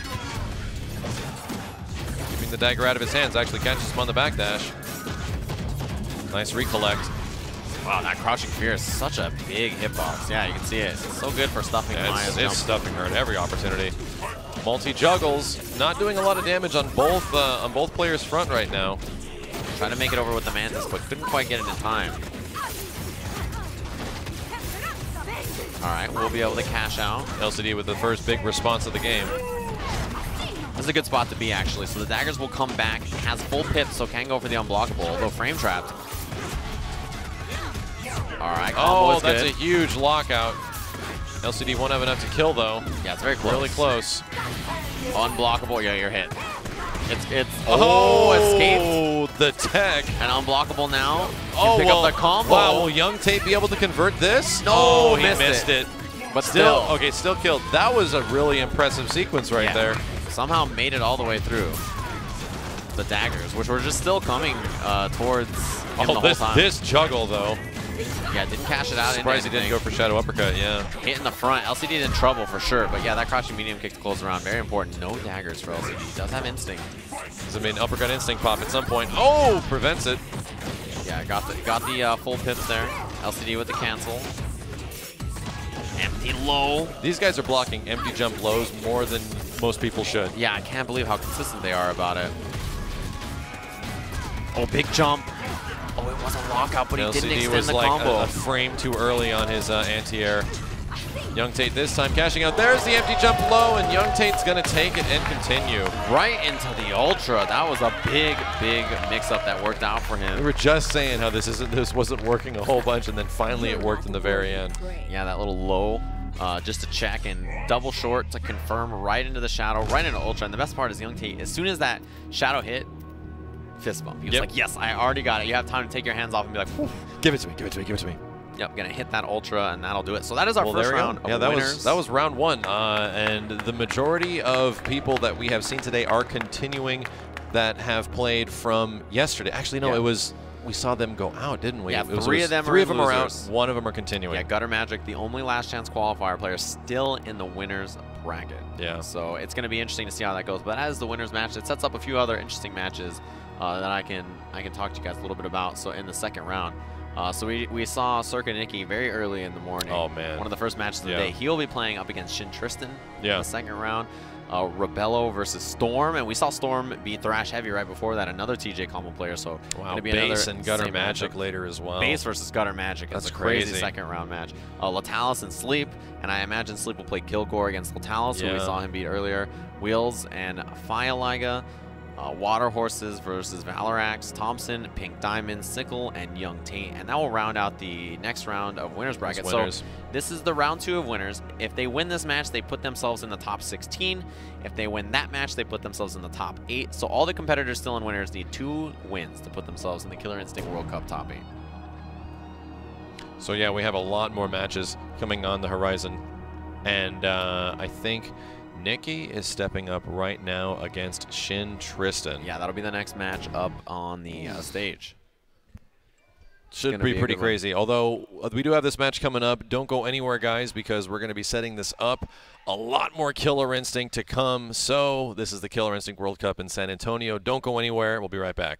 Keeping the dagger out of his hands, actually catches him on the backdash. Nice recollect. Wow, that crouching fierce, such a big hitbox. Yeah, you can see it. It's so good for stuffing Maya's jump. It's stuffing her at every opportunity. Multi-juggles, not doing a lot of damage on both players' front right now. Trying to make it over with the Mantis, but couldn't quite get it in time. All right, we'll be able to cash out. LCD with the first big response of the game. This is a good spot to be, actually. So the daggers will come back. Has full pip, so can go for the unblockable, although frame trapped. All right, combo is that's good. a huge lockout. LCD won't have enough to kill, though. Yeah, it's very close. Really close. Unblockable. Yeah, you're hit. Escaped. The tech. And unblockable now. Pick up the combo. Wow, will Young Tate be able to convert this? No, he missed it. But still. Okay, still killed. That was a really impressive sequence right there. Somehow made it all the way through. The daggers, which were just still coming towards him the whole time. This juggle, though. Yeah, didn't cash it out. Surprised he didn't go for shadow uppercut, yeah. Hit in the front. LCD in trouble for sure, but yeah, that crouching medium kick to close around, very important. No daggers for LCD. Does have instinct. Does it mean uppercut instinct pop at some point? Oh, prevents it. Yeah, got the full pips there. LCD with the cancel. Empty low. These guys are blocking empty jump lows more than most people should. Yeah, I can't believe how consistent they are about it. Oh, big jump. Oh, it was a lockout, but he didn't extend the combo. A frame too early on his anti-air. Young Tate this time cashing out. There's the empty jump low, and Young Tate's going to take it and continue. Right into the Ultra. That was a big, big mix-up that worked out for him. We were just saying how this wasn't working a whole bunch, and then finally it worked in the very end. Yeah, that little low just to check, and double short to confirm right into the shadow, right into Ultra. And the best part is Young Tate, as soon as that shadow hit, fist bump. He was like, yes, I already got it. You have time to take your hands off and be like, whew. Give it to me, give it to me, give it to me. Yep, gonna hit that Ultra, and that'll do it. So that is our first round of winners. That was round one. And the majority of people that we have seen today are continuing that have played from yesterday. Actually, no, we saw them go out, didn't we? Yeah, three of them are out. One of them are continuing. Yeah, Gutter Magic, the only last chance qualifier player, still in the winners bracket. Yeah. So it's going to be interesting to see how that goes. But as the winners match, it sets up a few other interesting matches that I can talk to you guys a little bit about. So in the second round, so we saw Circa Nikki very early in the morning. Oh man. One of the first matches of the day. He'll be playing up against Shin Tristan in the second round. Rebello versus Storm, and we saw Storm beat Thrash Heavy right before that, another TJ combo player. So wow, be Base and Gutter Magic later as well. Base versus Gutter Magic. That's a crazy second round match. Latalis and Sleep, and I imagine Sleep will play Kilgore against Latalis, who we saw him beat earlier. Wheels and Fireliga. Water Horses versus Valorax, Thompson, Pink Diamond, Sickle, and Young Tate. And that will round out the next round of winners bracket. So this is the round 2 of winners. If they win this match, they put themselves in the top 16. If they win that match, they put themselves in the top 8. So all the competitors still in winners need 2 wins to put themselves in the Killer Instinct World Cup top 8. So yeah, we have a lot more matches coming on the horizon. And I think Nikki is stepping up right now against Shin Tristan. Yeah, that'll be the next match up on the stage. Should be pretty crazy. Although we do have this match coming up. Don't go anywhere, guys, because we're going to be setting this up. A lot more Killer Instinct to come. So this is the Killer Instinct World Cup in San Antonio. Don't go anywhere. We'll be right back.